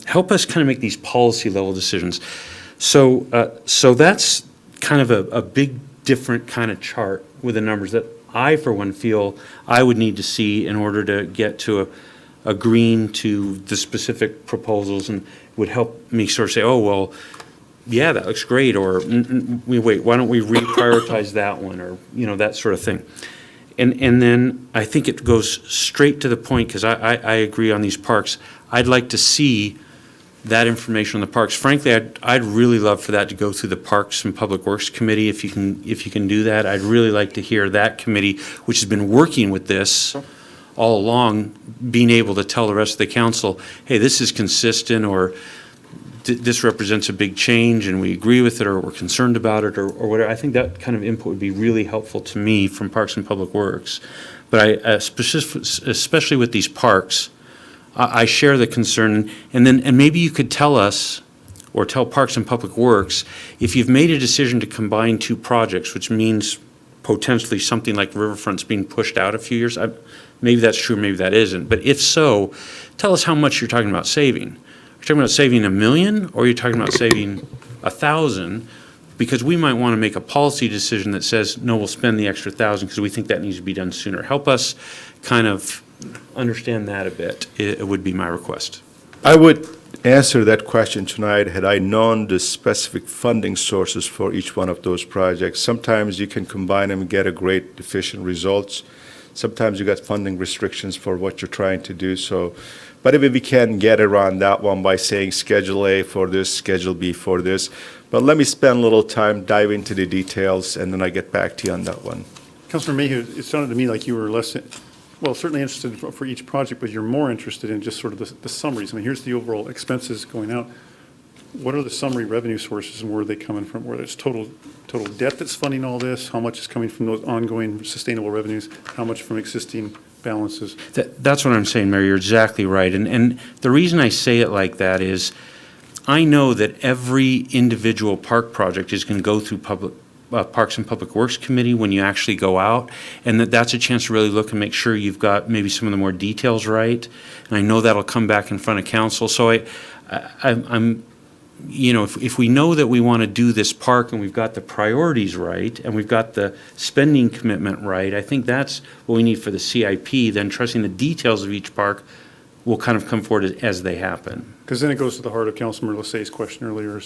help us kind of make these policy level decisions. So that's kind of a big different kind of chart with the numbers that I, for one, feel I would need to see in order to get to agreeing to the specific proposals, and would help me sort of say, oh, well, yeah, that looks great, or wait, why don't we reprioritize that one, or that sort of thing. And then I think it goes straight to the point, because I agree on these parks. I'd like to see that information on the parks. Frankly, I'd really love for that to go through the Parks and Public Works Committee, if you can do that. I'd really like to hear that committee, which has been working with this all along, being able to tell the rest of the council, hey, this is consistent, or this represents a big change and we agree with it, or we're concerned about it, or whatever. I think that kind of input would be really helpful to me from Parks and Public Works. But especially with these parks, I share the concern, and maybe you could tell us, or tell Parks and Public Works, if you've made a decision to combine two projects, which means potentially something like Riverfront's being pushed out a few years. Maybe that's true, maybe that isn't. But if so, tell us how much you're talking about saving. You're talking about saving $1 million, or you're talking about saving 1,000, because we might want to make a policy decision that says, no, we'll spend the extra 1,000 because we think that needs to be done sooner. Help us kind of understand that a bit. It would be my request. I would answer that question tonight had I known the specific funding sources for each one of those projects. Sometimes you can combine them and get a great efficient results. Sometimes you got funding restrictions for what you're trying to do. So, but if we can get around that one by saying Schedule A for this, Schedule B for this. But let me spend a little time, dive into the details, and then I get back to you on that one. Councilor Mayhew, it sounded to me like you were less, well, certainly interested for each project, but you're more interested in just sort of the summaries. I mean, here's the overall expenses going out. What are the summary revenue sources, and where are they coming from? Where it's total debt that's funding all this? How much is coming from those ongoing sustainable revenues? How much from existing balances? That's what I'm saying, Mayor. You're exactly right. And the reason I say it like that is I know that every individual park project is going to go through Parks and Public Works Committee when you actually go out, and that's a chance to really look and make sure you've got maybe some of the more details right. And I know that'll come back in front of council. So I'm you know, if we know that we want to do this park and we've got the priorities right and we've got the spending commitment right, I think that's what we need for the CIP. Then trusting the details of each park will kind of come forward as they happen. Because then it goes to the heart of Councilmember Lasay's question earlier,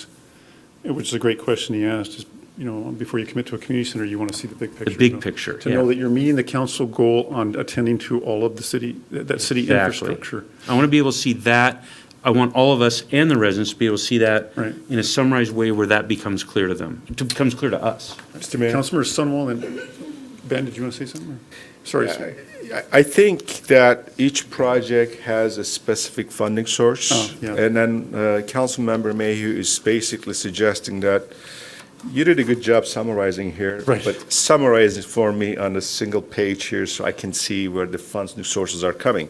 which is a great question he asked, is, you know, before you commit to a community center, you want to see the big picture. The big picture, To know that you're meeting the council goal on attending to all of the city, that city infrastructure. I want to be able to see that. I want all of us and the residents to be able to see that in a summarized way where that becomes clear to them. It becomes clear to us. Mr. Mayor. Councilmember Sunwall, and Ben, did you want to say something? Sorry. I think that each project has a specific funding source. And then Councilmember Mayhew is basically suggesting that you did a good job summarizing here, but summarize it for me on a single page here so I can see where the funds, new sources are coming.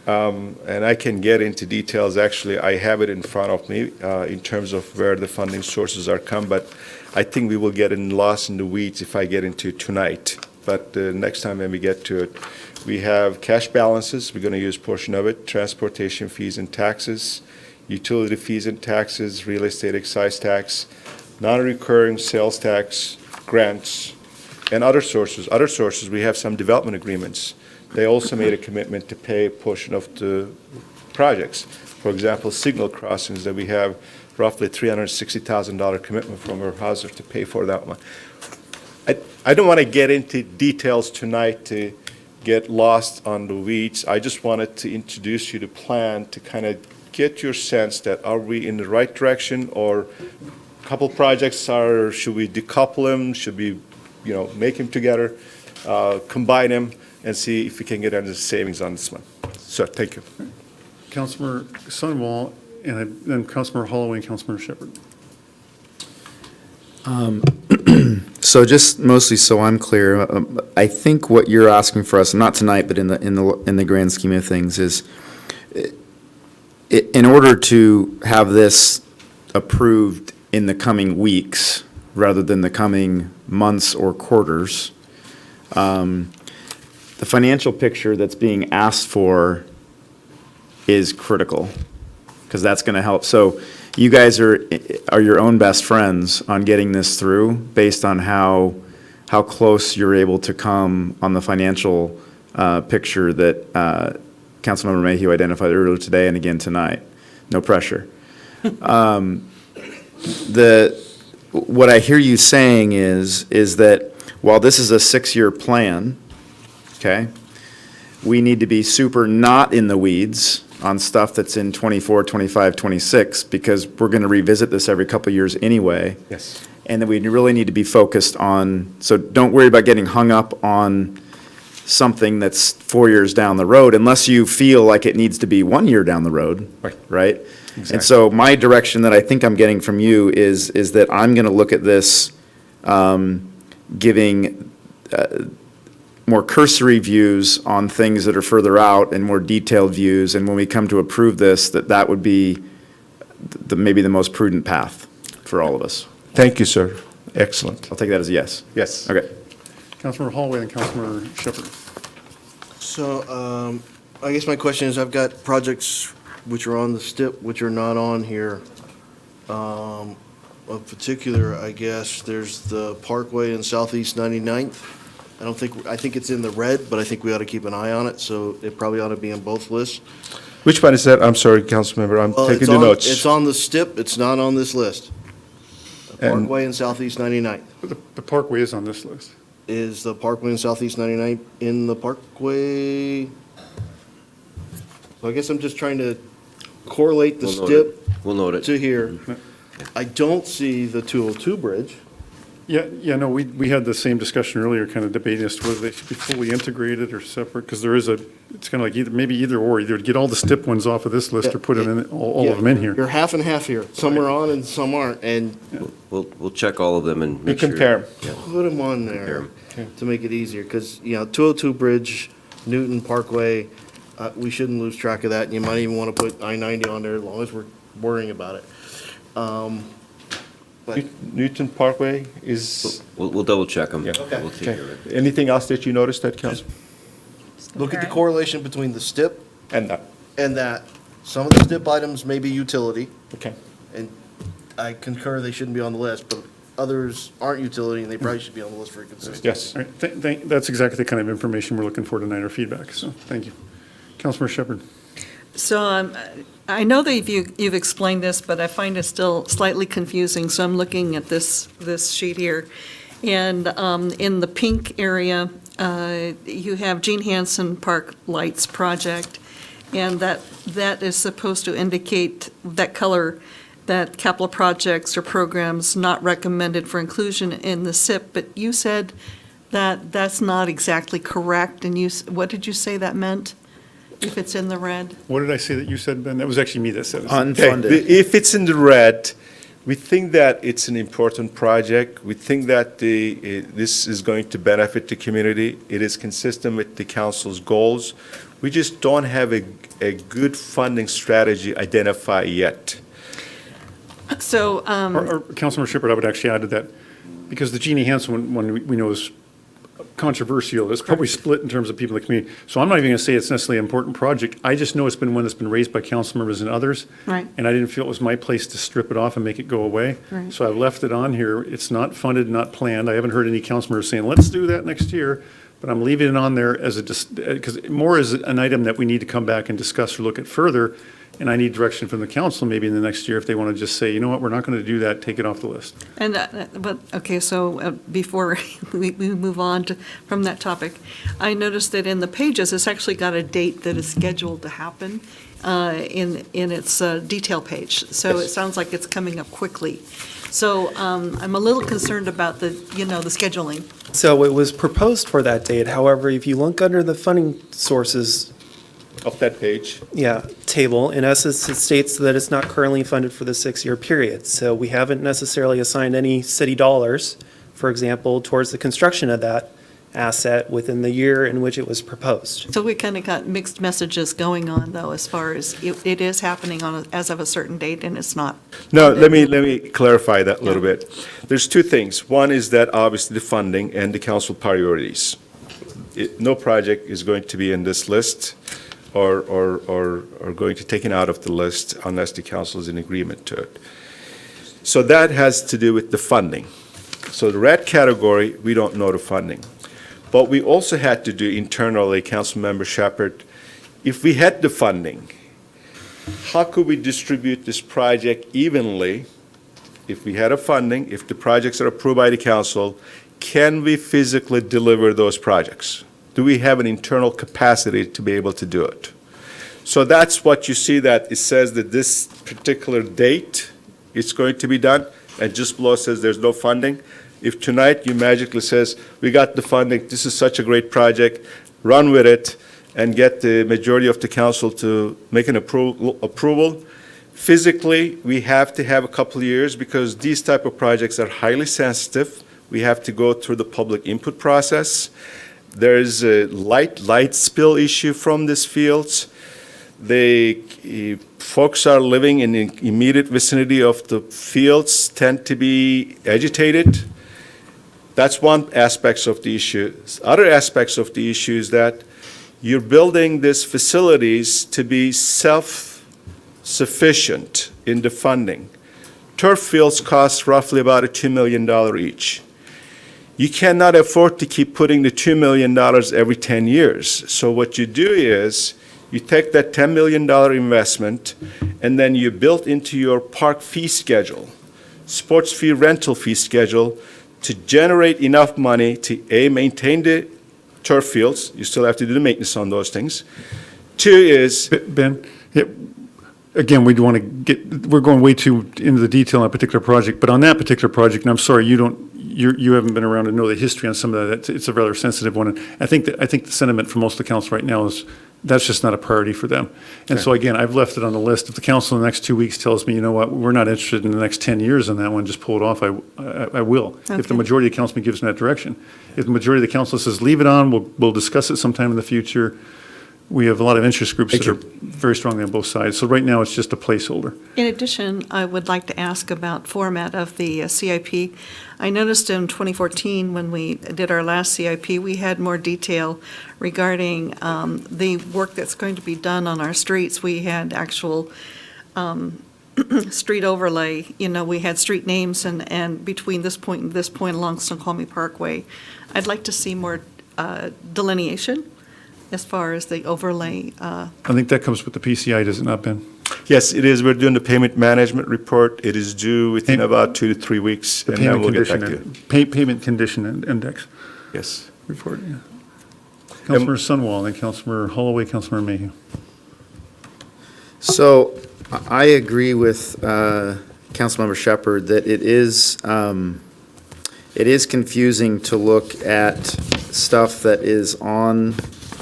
And I can get into details. Actually, I have it in front of me in terms of where the funding sources are come, but I think we will get lost in the weeds if I get into it tonight. But next time when we get to it, we have cash balances. We're going to use a portion of it, transportation fees and taxes, utility fees and taxes, real estate excise tax, non-recurring sales tax, grants, and other sources. Other sources, we have some development agreements. They also made a commitment to pay a portion of the projects. For example, signal crossings that we have roughly $360,000 commitment from our houses to pay for that one. I don't want to get into details tonight to get lost on the weeds. I just wanted to introduce you to plan to kind of get your sense that are we in the right direction, or couple projects should we decouple them? Should we, you know, make them together, combine them, and see if we can get any savings on this one. So, thank you. Councilmember Sunwall, and then Councilmember Holloway and Councilmember Shepherd. So just mostly so I'm clear, I think what you're asking for us, not tonight, but in the grand scheme of things, is in order to have this approved in the coming weeks rather than the coming months or quarters, the financial picture that's being asked for is critical, because that's going to help. So you guys are your own best friends on getting this through based on how close you're able to come on the financial picture that Councilmember Mayhew identified earlier today and again tonight. No pressure. What I hear you saying is that while this is a 6-year plan, okay, we need to be super not in the weeds on stuff that's in 24, 25, 26, because we're going to revisit this every couple of years anyway. Yes. And then we really need to be focused on, so don't worry about getting hung up on something that's 4 years down the road, unless you feel like it needs to be 1 year down the road. Right. Right? Exactly. And so my direction that I think I'm getting from you is that I'm going to look at this, giving more cursory views on things that are further out and more detailed views, and when we come to approve this, that would be maybe the most prudent path for all of us. Thank you, sir. Excellent. I'll take that as a yes. Yes. Okay. Councilmember Holloway and Councilmember Shepherd. So, I guess my question is, I've got projects which are on the STIP, which are not on here. Of particular, I guess, there's the Parkway in Southeast 99th. I think it's in the red, but I think we ought to keep an eye on it, so it probably ought to be in both lists. Which one is that? I'm sorry, Councilmember, I'm Well, taking it's the on- notes. It's on the STIP, it's not on this list. The And- Parkway in Southeast 99th. The Parkway is on this list. Is the Parkway in Southeast 99th in the Parkway? So I guess I'm just trying to correlate the We'll note STIP We'll note it. to here. I don't see the 202 bridge. Yeah, no, we had the same discussion earlier, kind of debating as to whether they should be fully integrated or separate, because there is it's kind of like maybe either or, either get all the STIP ones off of this list or put them in, all of them in here. You're half and half here. Some are on and some aren't, and We'll check all of them and We make sure. compare 'em. Yeah. put them on there to make it easier, because, 202 Bridge, Newton Parkway, we shouldn't lose track of that, and you might even want to put I-90 on there as long as we're worrying about it. But Newton Parkway is, We'll double check them. Yeah. Okay. We'll take care of it. anything else that you noticed that, Council? look at the correlation between the STIP And that, and that. Some of the STIP items may be utility, okay. and I concur they shouldn't be on the list, but others aren't utility, and they probably should be on the list for consistency. Yes. All right, that's exactly the kind of information we're looking for tonight, or feedback, so, thank you. Councilmember Shepherd. So I know that you've explained this, but I find it still slightly confusing, so I'm looking at this sheet here. And in the pink area, you have Gene Hansen Park Lights Project, and that is supposed to indicate, that color, that capital projects or programs not recommended for inclusion in the SIP, but you said that that's not exactly correct, and what did you say that meant, if it's in the red? What did I say that you said, Ben? That was actually me that said it. Unfunded. If it's in the red, we think that it's an important project. We think that this is going to benefit the community. It is consistent with the council's goals. We just don't have a good funding strategy identified yet. So, Or Councilmember Shepherd, I would actually add to that, because the Jeannie Hansen one we know is controversial. It's probably split in terms of people in the community. So I'm not even going to say it's necessarily an important project. I just know it's been one that's been raised by council members and others. Right. And I didn't feel it was my place to strip it off and make it go away. Right. So I've left it on here. It's not funded, not planned. I haven't heard any council members saying, let's do that next year. But I'm leaving it on there as because more as an item that we need to come back and discuss or look at further. And I need direction from the council maybe in the next year if they want to just say, you know what, we're not going to do that, take it off the list. and, okay, so before we move on from that topic, I noticed that in the pages, it's actually got a date that is scheduled to happen in its detail page. So it sounds like it's coming up quickly. So I'm a little concerned about the scheduling. So it was proposed for that date. However, if you look under the funding sources, Of that page. table, in essence, it states that it's not currently funded for the 6-year period. So we haven't necessarily assigned any city dollars, for example, towards the construction of that asset within the year in which it was proposed. So we kind of got mixed messages going on, though, as far as it is happening as of a certain date, and it's not. No, let me clarify that a little bit. There's two things. One is that obviously the funding and the council priorities. No project is going to be in this list or going to be taken out of the list unless the council is in agreement to it. So that has to do with the funding. So the red category, we don't know the funding. But we also had to do internally, Councilmember Shepherd, if we had the funding, how could we distribute this project evenly? If we had a funding, if the projects are approved by the council, can we physically deliver those projects? Do we have an internal capacity to be able to do it? So that's what you see, that it says that this particular date is going to be done, and just below says there's no funding. If tonight you magically says, we got the funding, this is such a great project, run with it, and get the majority of the council to make an approval, physically, we have to have a couple of years because these type of projects are highly sensitive. We have to go through the public input process. There is a light spill issue from these fields. The folks are living in the immediate vicinity of the fields tend to be agitated. That's one aspect of the issue. Other aspects of the issue is that you're building these facilities to be self-sufficient in the funding. Turf fields cost roughly about $2 million each. You cannot afford to keep putting the $2 million every 10 years. So what you do is you take that $10 million investment and then you build into your park fee schedule, sports fee rental fee schedule, to generate enough money to, A, maintain the turf fields. You still have to do the maintenance on those things. Two is... Ben, again, we're going way too into the detail on a particular project, but on that particular project, and I'm sorry, you haven't been around to know the history on some of that. It's a rather sensitive one. And I think the sentiment for most of the council right now is that's just not a priority for them. And so again, I've left it on the list. If the council in the next 2 weeks tells me, you know what, we're not interested in the next 10 years on that one, just pull it off, I will. If the Okay. majority of the council gives me that direction. If the majority of the council says, leave it on, we'll discuss it sometime in the future. We have a lot of interest groups that are very strongly on both sides. So right now, it's just a placeholder. In addition, I would like to ask about format of the CIP. I noticed in 2014, when we did our last CIP, we had more detail regarding the work that's going to be done on our streets. We had actual street overlay, we had street names and between this point and this point along Snoqualmie Parkway. I'd like to see more delineation as far as the overlay. I think that comes with the PCI, does it not, Ben? Yes, it is. We're doing the payment management report. It is due within about 2 to 3 weeks, The and then payment we'll get back condition, to you. payment condition index Yes. report, yeah. Councilmember Sunwall, then Councilmember Holloway, Councilmember Mayhew. So I agree with Councilmember Shepherd that it is confusing to look at stuff that is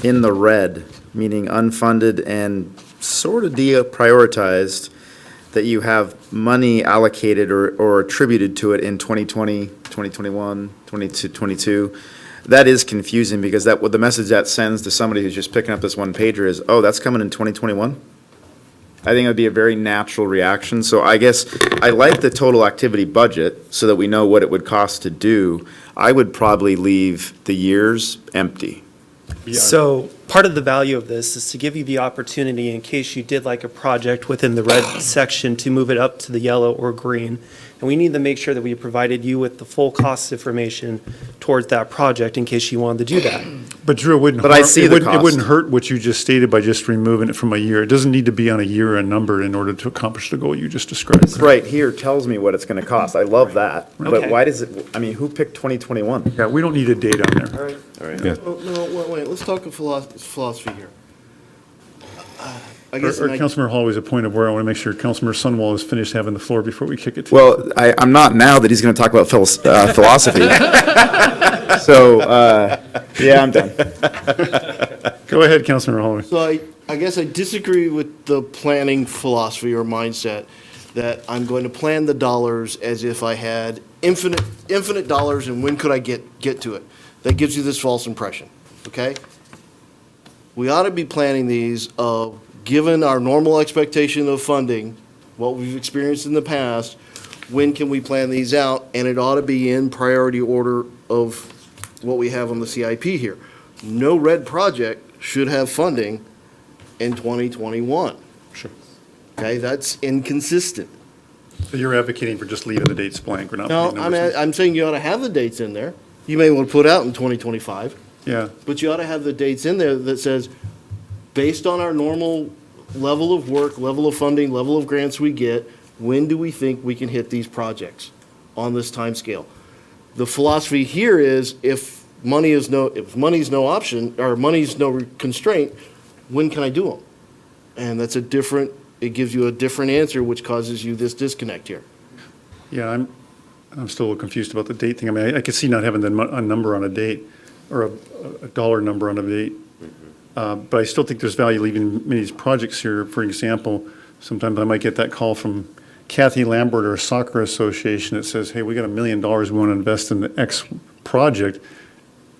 in the red, meaning unfunded and sort of deprioritized, that you have money allocated or attributed to it in 2020, 2021, 2022. That is confusing because what the message that sends to somebody who's just picking up this one pager is, oh, that's coming in 2021? I think it would be a very natural reaction. So I guess I like the total activity budget so that we know what it would cost to do. I would probably leave the years empty. So part of the value of this is to give you the opportunity, in case you did like a project within the red section, to move it up to the yellow or green. And we need to make sure that we provided you with the full cost information towards that project in case you wanted to do that. But Drew, it wouldn't But I see the it cost. wouldn't hurt what you just stated by just removing it from a year. It doesn't need to be on a year or a number in order to accomplish the goal you just described. Right here tells me what it's going to cost. I love that. But Okay. why does it, who picked 2021? Yeah, we don't need a date on there. All right. All right. Yeah. Oh, no, wait, let's talk philosophy here. I Or guess, Councilmember Holloway's a point of where I want to make sure Councilmember Sunwall is finished having the floor before we kick it to. Well, I'm not now that he's going to talk about philosophy. So, yeah, I'm done. Go ahead, Councilmember Holloway. So I guess I disagree with the planning philosophy or mindset that I'm going to plan the dollars as if I had infinite dollars and when could I get to it. That gives you this false impression, okay? We ought to be planning these given our normal expectation of funding, what we've experienced in the past, when can we plan these out? And it ought to be in priority order of what we have on the CIP here. No red project should have funding in 2021. Sure. Okay, that's inconsistent. So you're advocating for just leaving the dates blank, we're not No, putting numbers in? I'm saying you ought to have the dates in there. You may want to put out in 2025, Yeah, but you ought to have the dates in there that says, based on our normal level of work, level of funding, level of grants we get, when do we think we can hit these projects on this time scale? The philosophy here is if money's no option, or money's no constraint, when can I do them? And that's it gives you a different answer, which causes you this disconnect here. Yeah, I'm still a little confused about the date thing. I mean, I could see not having a number on a date, or a dollar number on a date. But I still think there's value leaving many of these projects here. For example, sometimes I might get that call from Kathy Lambert or a soccer association that says, hey, we got $1 million we want to invest in the X project,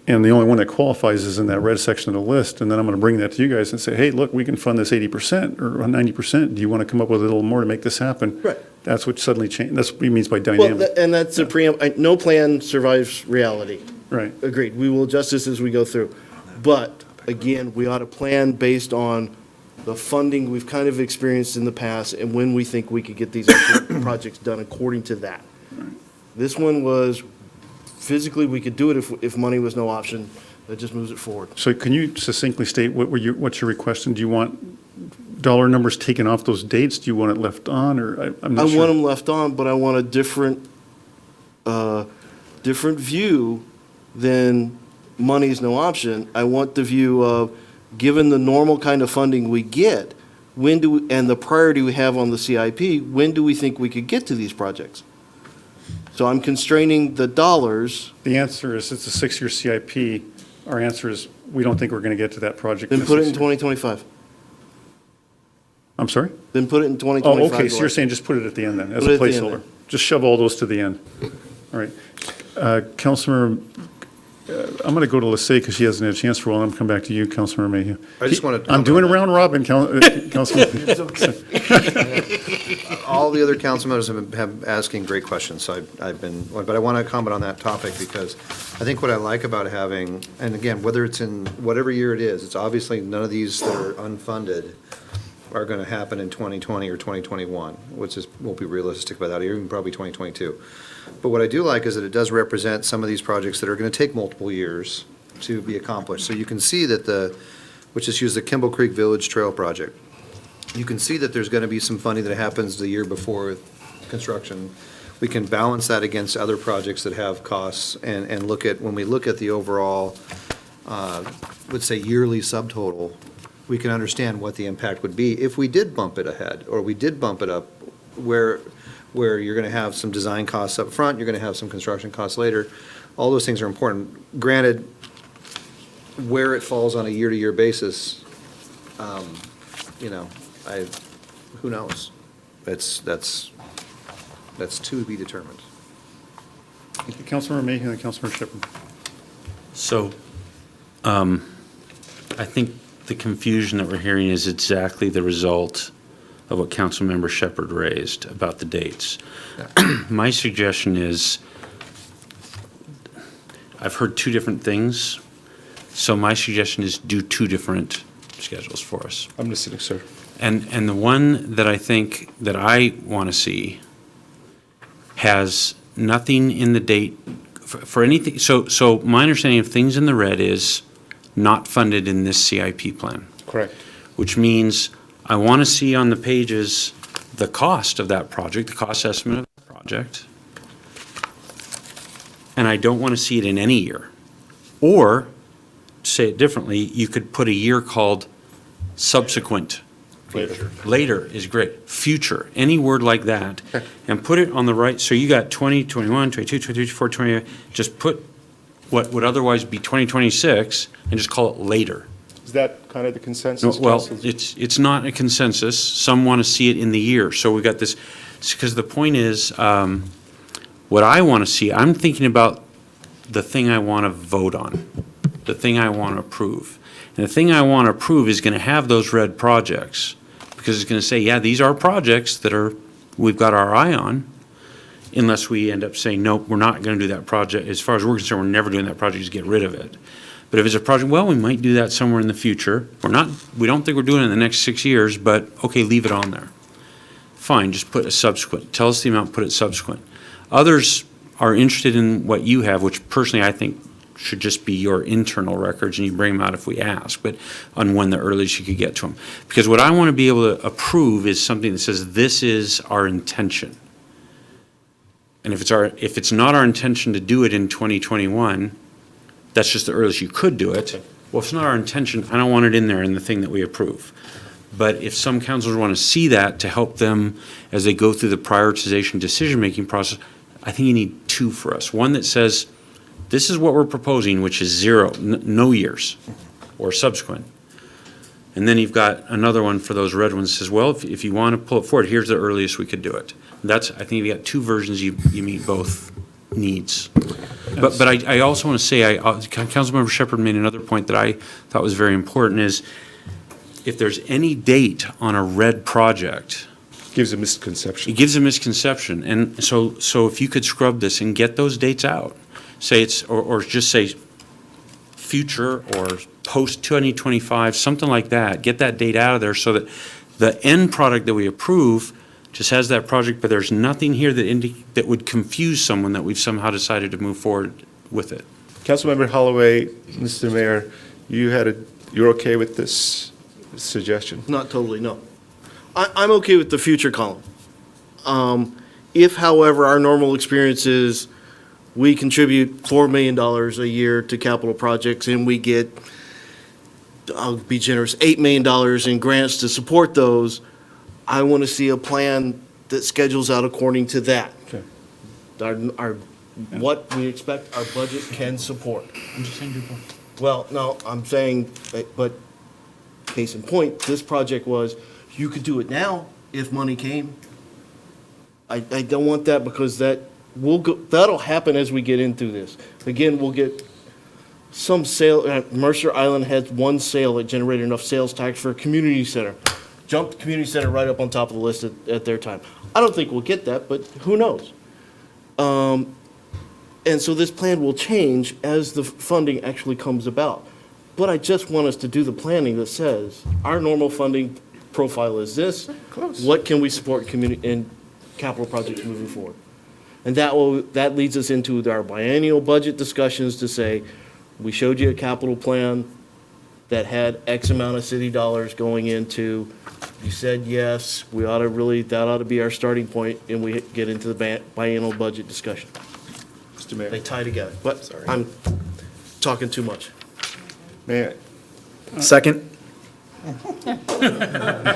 and the only one that qualifies is in that red section of the list. And then I'm going to bring that to you guys and say, hey, look, we can fund this 80% or 90%. Do you want to come up with a little more to make this happen? Right. That's what suddenly changed. That's what he means by Well, dynamic. and that's a no plan survives reality. Right. Agreed. We will adjust this as we go through. But again, we ought to plan based on the funding we've kind of experienced in the past and when we think we could get these actual projects done according to that. This one was, physically, we could do it if money was no option. That just moves it forward. So can you succinctly state what's your request? And do you want dollar numbers taken off those dates? Do you want it left on, or I'm not I sure? want them left on, but I want a different view than money's no option. I want the view of, given the normal kind of funding we get, and the priority we have on the CIP, when do we think we could get to these projects? So I'm constraining the dollars. The answer is, it's a 6-year CIP. Our answer is, we don't think we're going to get to that project. Then put it in 6 years. 2025. I'm sorry? Then put it in 2025. Oh, okay, so you're saying just put it at the end then, as Put a it at the end placeholder? Just shove all those to the end. All right. Councilor, I'm going to go to Lissay because she hasn't had a chance for a while. I'm going to come back to you, Councilor Mayhew. I just want to I'm doing a round robin, Councilor. All the other council members have been asking great questions, so I've been, but I want to comment on that topic because I think what I like about having, and again, whether it's in whatever year it is, it's obviously none of these that are unfunded are going to happen in 2020 or 2021, which won't be realistic by that, or even probably 2022. But what I do like is that it does represent some of these projects that are going to take multiple years to be accomplished. So you can see that which is use the Kimball Creek Village Trail Project. You can see that there's going to be some funding that happens the year before construction. We can balance that against other projects that have costs and look at, when we look at the overall, let's say yearly subtotal, we can understand what the impact would be if we did bump it ahead, or we did bump it up, where you're going to have some design costs up front, you're going to have some construction costs later. All those things are important. Granted, where it falls on a year-to-year basis, who knows? That's to be determined. Thank you, Councilor Mayhew and Councilor Shepherd. So, I think the confusion that we're hearing is exactly the result of what Councilmember Shepherd raised about the dates. My suggestion is, I've heard two different things, so my suggestion is do two different schedules for us. I'm listening, sir. And the one that I think that I want to see has nothing in the date for anything. So my understanding of things in the red is not funded in this CIP plan. Correct. Which means I want to see on the pages the cost of that project, the cost estimate of the project. And I don't want to see it in any year. Or, to say it differently, you could put a year called subsequent. Later. Later is great. Future, any word like that, and put it on the right. So you got 20, 21, 22, 23, 24, 28. Just put what would otherwise be 2026 and just call it later. Is that kind of the consensus, Well, Council? it's not a consensus. Some want to see it in the year. So we got this, because the point is, what I want to see, I'm thinking about the thing I want to vote on, the thing I want to approve. And the thing I want to approve is going to have those red projects, because it's going to say, yeah, these are projects that we've got our eye on, unless we end up saying, nope, we're not going to do that project. As far as we're concerned, we're never doing that project, just get rid of it. But if it's a project, well, we might do that somewhere in the future. We don't think we're doing it in the next 6 years, but okay, leave it on there. Fine, just put a subsequent. Tell us the amount, put it subsequent. Others are interested in what you have, which personally I think should just be your internal records, and you bring them out if we ask, but on when the earliest you could get to them. Because what I want to be able to approve is something that says this is our intention. And if it's not our intention to do it in 2021, that's just the earliest you could do it. Well, if it's not our intention, I don't want it in there in the thing that we approve. But if some councilors want to see that to help them as they go through the prioritization decision-making process, I think you need two for us. One that says, this is what we're proposing, which is zero, no years or subsequent. And then you've got another one for those red ones that says, well, if you want to pull it forward, here's the earliest we could do it. That's, I think you got two versions, you meet both needs. But I also want to say, Councilmember Shepherd made another point that I thought was very important is, if there's any date on a red project. Gives a misconception. It gives a misconception. And so if you could scrub this and get those dates out, say it's, or just say future or post 2025, something like that, get that date out of there so that the end product that we approve just has that project, but there's nothing here that would confuse someone that we've somehow decided to move forward with it. Councilmember Holloway, Mr. Mayor, you're okay with this suggestion? Not totally, no. I'm okay with the future column. If, however, our normal experience is we contribute $4 million a year to capital projects and we get, I'll be generous, $8 million in grants to support those, I want to see a plan that schedules out according to that. Okay. What we expect our budget can support. I'm just saying, Well, no, I'm saying, but case in point, this project was, you could do it now if money came. I don't want that because that'll happen as we get into this. Again, we'll get some sale, Mercer Island had one sale that generated enough sales tax for a community center. Jumped the community center right up on top of the list at their time. I don't think we'll get that, but who knows? And so this plan will change as the funding actually comes about. But I just want us to do the planning that says, our normal funding profile is this. Close. What can we support in capital projects moving forward? And that leads us into our biennial budget discussions to say, we showed you a capital plan that had X amount of city dollars going into, you said yes, that ought to be our starting point, and we get into the biennial budget discussion. Mr. Mayor. They tie together, but I'm talking too much. Mayor. Second? I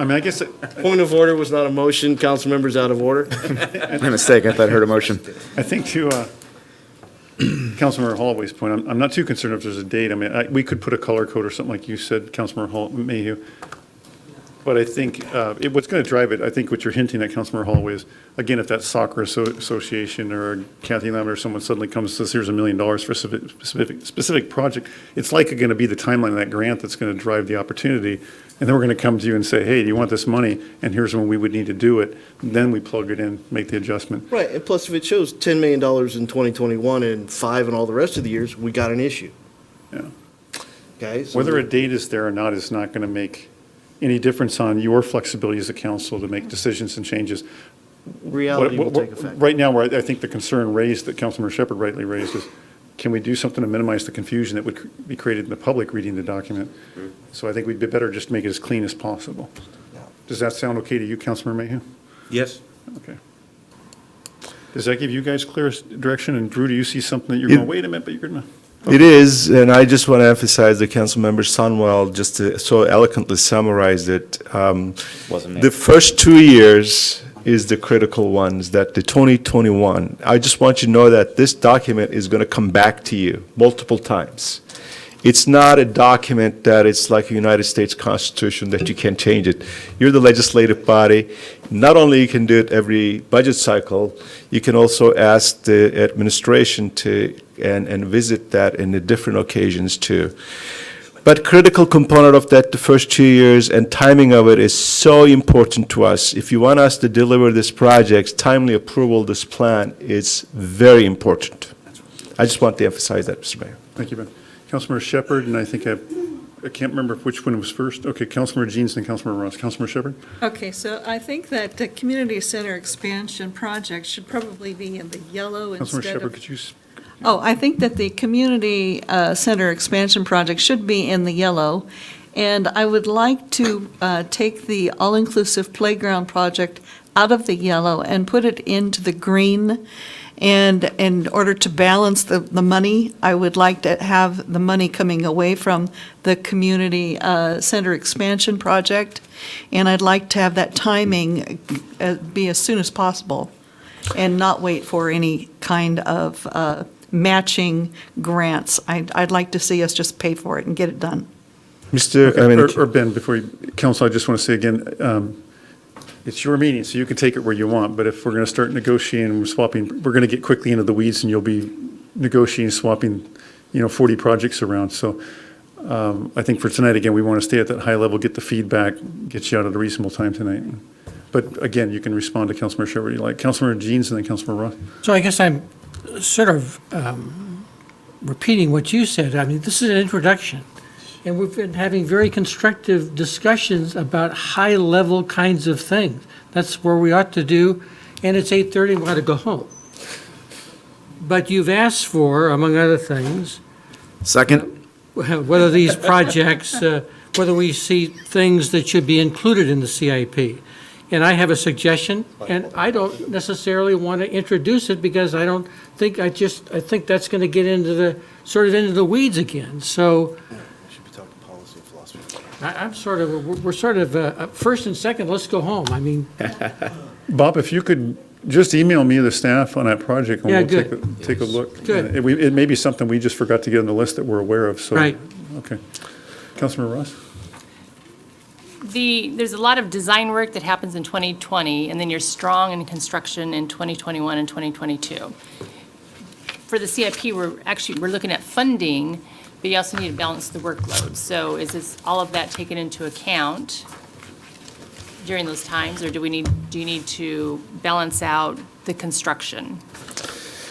mean, I guess, Point of order was not a motion, council members out of order. My mistake, I thought I heard a motion. I think to Councilmember Holloway's point, I'm not too concerned if there's a date. I mean, we could put a color code or something like you said, Councilmember Mayhew. But I think what's going to drive it, I think what you're hinting at, Councilmember Holloway, is, again, if that soccer association or Kathy Lambert or someone suddenly comes and says, here's $1 million for a specific project, it's likely going to be the timeline of that grant that's going to drive the opportunity. And then we're going to come to you and say, hey, do you want this money? And here's when we would need to do it. Then we plug it in, make the adjustment. Right, and plus if it shows $10 million in 2021 and 5 and all the rest of the years, we got an issue. Yeah. Okay? So Whether a date is there or not is not going to make any difference on your flexibility as a council to make decisions and changes. reality will take effect. Right now, where I think the concern raised, that Councilmember Shepherd rightly raised, is can we do something to minimize the confusion that would be created in the public reading the document? So I think we'd be better just make it as clean as possible. Does that sound okay to you, Councilmember Mayhew? Yes. Okay. Does that give you guys clear direction? And Drew, do you see something that you're going, wait a minute, but you're going to? It is, and I just want to emphasize that Councilmember Sunwell just so eloquently summarized it. Wasn't me. The first 2 years is the critical ones, that the 2021, I just want you to know that this document is going to come back to you multiple times. It's not a document that it's like a United States Constitution that you can change it. You're the legislative body. Not only you can do it every budget cycle, you can also ask the administration to and visit that in the different occasions too. But critical component of that, the first 2 years and timing of it is so important to us. If you want us to deliver this project, timely approval of this plan is very important. I just want to emphasize that, Mr. Mayor. Thank you, Ben. Councilmember Shepherd, and I think I can't remember which one was first. Okay, Councilmember Jeans and Councilmember Ross. Councilmember Shepherd? Okay, so I think that the community center expansion project should probably be in the yellow Councilmember instead Shepherd, of. could you? Oh, I think that the community center expansion project should be in the yellow, And I would like to take the all-inclusive playground project out of the yellow and put it into the green. And in order to balance the money, I would like to have the money coming away from the community center expansion project. And I'd like to have that timing be as soon as possible and not wait for any kind of matching grants. I'd like to see us just pay for it and get it done. Or Ben, before you, Council, I just want to say again, it's your meeting, so you can take it where you want, but if we're going to start negotiating, we're going to get quickly into the weeds, and you'll be negotiating, swapping, 40 projects around. So I think for tonight, again, we want to stay at that high level, get the feedback, get you out at a reasonable time tonight. But again, you can respond to Councilmember Sherwood you like. Councilmember Jeans and then Councilmember Ross. So I guess I'm sort of repeating what you said. I mean, this is an introduction, and we've been having very constructive discussions about high-level kinds of things. That's where we ought to do, and it's 8:30, we ought to go home. But you've asked for, among other things, Second? whether these projects, whether we see things that should be included in the CIP. And I have a suggestion, and I don't necessarily want to introduce it because I think that's going to get into the weeds again. So I'm sort of, we're sort of, first and second, let's go home. I mean. Bob, if you could just email me the staff on that project, and Yeah, we'll good. take a look. Good. It may be something we just forgot to get on the list that we're aware of, so. Right. Okay. Councilmember Ross? There's a lot of design work that happens in 2020, and then you're strong in construction in 2021 and 2022. For the CIP, we're looking at funding, but you also need to balance the workload. So is all of that taken into account during those times, or do you need to balance out the construction?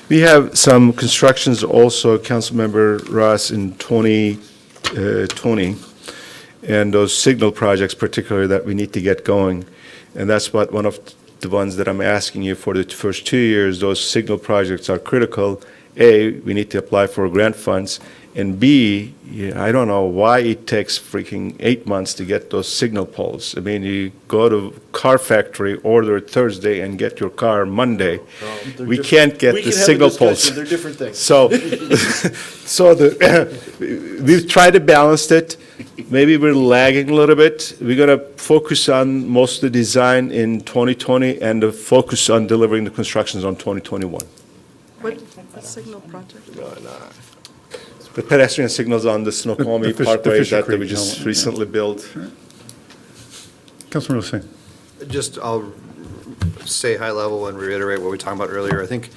We have some constructions also, Councilmember Ross, in 2020, and those signal projects particularly that we need to get going. And that's one of the ones that I'm asking you for the first 2 years. Those signal projects are critical. A, we need to apply for grant funds. And B, I don't know why it takes freaking 8 months to get those signal poles. I mean, you go to car factory, order it Thursday, and get your car Monday. We can't get the signal poles. They're different things. So, we've tried to balance it. Maybe we're lagging a little bit. We're going to focus on most of the design in 2020 and focus on delivering the constructions on 2021. What signal project? The pedestrian signals on the Snoqualmie Parkway Fisher that we Creek, just yeah. recently built. Councilmember Singh? Just, I'll say high level and reiterate what we talked about earlier. I think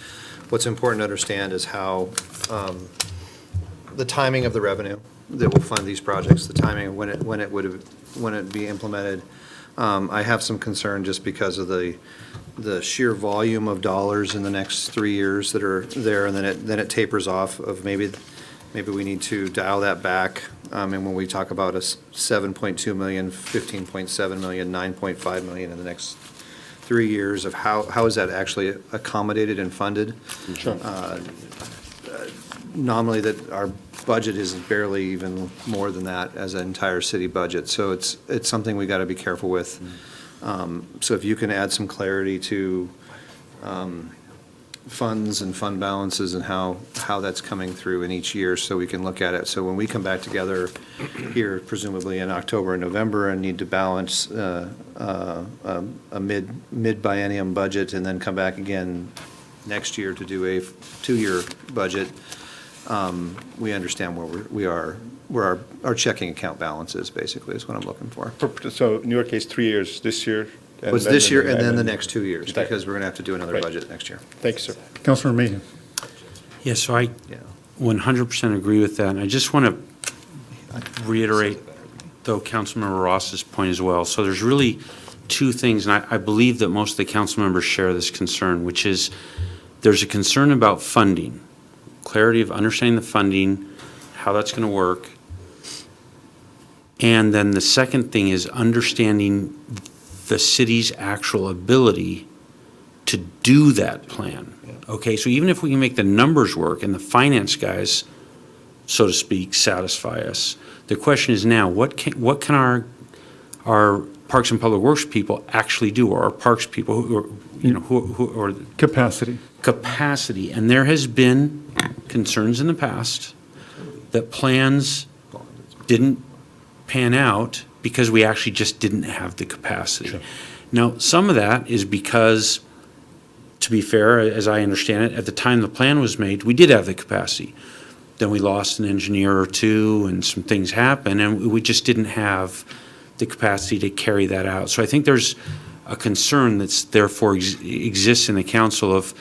what's important to understand is how the timing of the revenue that will fund these projects, the timing of when it be implemented. I have some concern just because of the sheer volume of dollars in the next 3 years that are there, and then it tapers off of maybe we need to dial that back. And when we talk about a 7.2 million, 15.7 million, 9.5 million in the next 3 years of how is that actually accommodated and funded? Sure. Nominally, that our budget is barely even more than that as an entire city budget. So it's something we got to be careful with. So if you can add some clarity to funds and fund balances and how that's coming through in each year, so we can look at it. So when we come back together here, presumably in October and November, and need to balance a mid-biennium budget, and then come back again next year to do a 2-year budget, we understand where our checking account balance is, basically, is what I'm looking for. So in your case, 3 years, this year? It was this year and then the next 2 years, because we're going to have to do another Right. budget next year. Thank you, sir. Councilmember Mayhew? Yeah, so I 100% agree with that. And I just want to reiterate, though, Councilmember Ross's point as well. So there's really two things, and I believe that most of the council members share this concern, which is there's a concern about funding, clarity of understanding the funding, how that's going to work. And then the second thing is understanding the city's actual ability to do that plan. Okay, so even if we can make the numbers work and the finance guys, so to speak, satisfy us, The question is now, what can our Parks and Public Works people actually do, or our parks people who are, who are Capacity. capacity? And there has been concerns in the past that plans didn't pan out because we actually just didn't have the capacity. Sure. Now, some of that is because, to be fair, as I understand it, at the time the plan was made, we did have the capacity. Then we lost an engineer or two and some things happened, and we just didn't have the capacity to carry that out. So I think there's a concern that's therefore exists in the council of,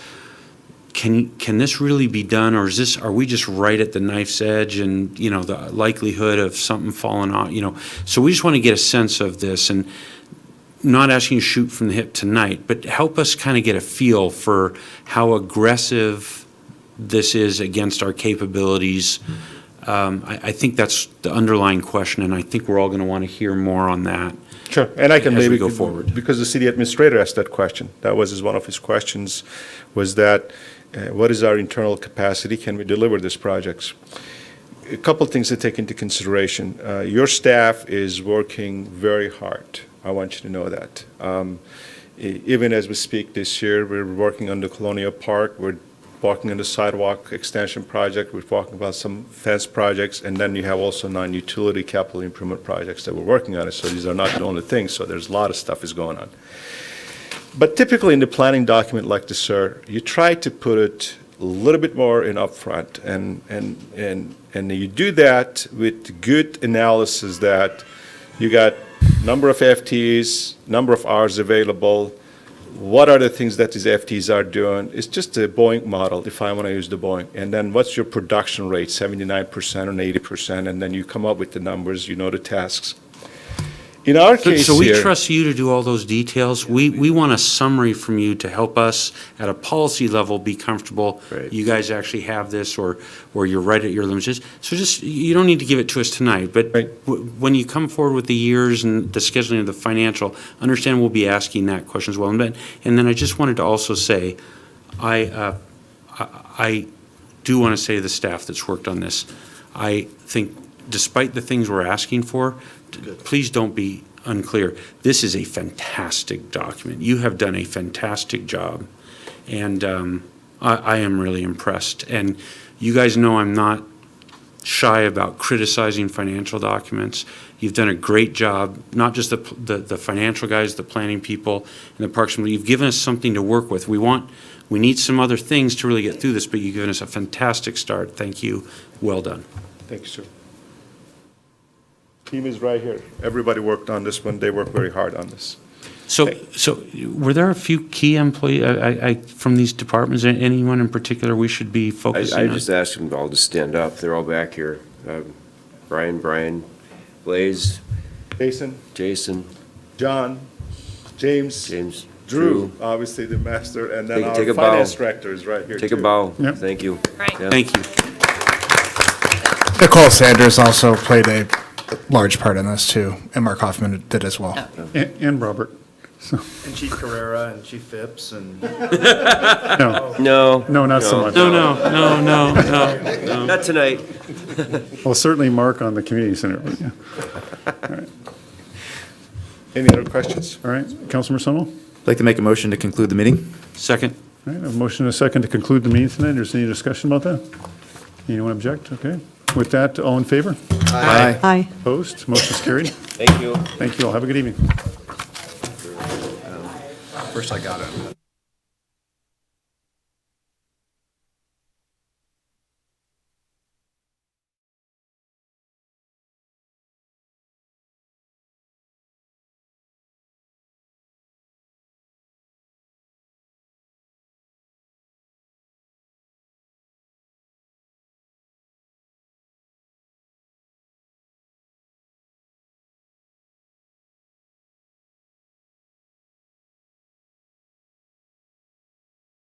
can this really be done, or are we just right at the knife's edge and, the likelihood of something falling off, So we just want to get a sense of this, and not asking you to shoot from the hip tonight, but help us kind of get a feel for how aggressive this is against our capabilities. I think that's the underlying question, and I think we're all going to want to hear more on that. Sure, and I can as we maybe go forward. because the city administrator asked that question. That was one of his questions, was that what is our internal capacity? Can we deliver these projects? A couple things to take into consideration. Your staff is working very hard. I want you to know that. Even as we speak this year, we're working on the Colonial Park. We're working on the sidewalk extension project. We're talking about some fence projects, and then you have also non-utility capital improvement projects that we're working on. So these are not the only things. So there's a lot of stuff is going on. But typically in the planning document like this, sir, you try to put it a little bit more in upfront, and you do that with good analysis that you got number of FTEs, number of hours available. What are the things that these FTEs are doing? It's just a Boeing model, if I want to use the Boeing. And then what's your production rate, 79% or 80%, and then you come up with the numbers, the tasks. In our case So we here- trust you to do all those details. We want a summary from you to help us at a policy level be comfortable. Right. You guys actually have this, or you're right at your limits. So just, you don't need to give it to us tonight, but Right. when you come forward with the years and the scheduling of the financial, understand we'll be asking that question as well. And then I just wanted to also say, I do want to say to the staff that's worked on this, I think despite the things we're asking for, please don't be unclear. This is a fantastic document. You have done a fantastic job, and I am really impressed. And you guys know I'm not shy about criticizing financial documents. You've done a great job, not just the financial guys, the planning people, and the parks. You've given us something to work with. We need some other things to really get through this, but you've given us a fantastic start. Thank you. Well done. Thank you, sir. Team is right here. Everybody worked on this one. They worked very hard on this. So were there a few key employees from these departments? Anyone in particular we should be focusing I on? just asked them all to stand up. They're all back here. Brian, Blaze, Jason, John, James, Drew, obviously the master, and then Take our a bow. finance director is right here Take a too. bow. Yep. Thank you. Right. Yeah. Thank you. Nicole Sanders also played a large part in this too, and Mark Hoffman did as well. And Robert. And Chief Carrera and Chief Phipps and. No, No, not so much. No. not tonight. Well, certainly Mark on the community center, but yeah. All right, Any other questions? all right. Councilmember Sono? I'd like to make a motion to conclude the meeting. Second. All right, a motion and a second to conclude the meeting tonight. Is there any discussion about that? Anyone object? Okay. With that, all in favor? Aye. Aye. Opposed? Motion's carried. Thank you. Thank you all. Have a good evening. First I got it.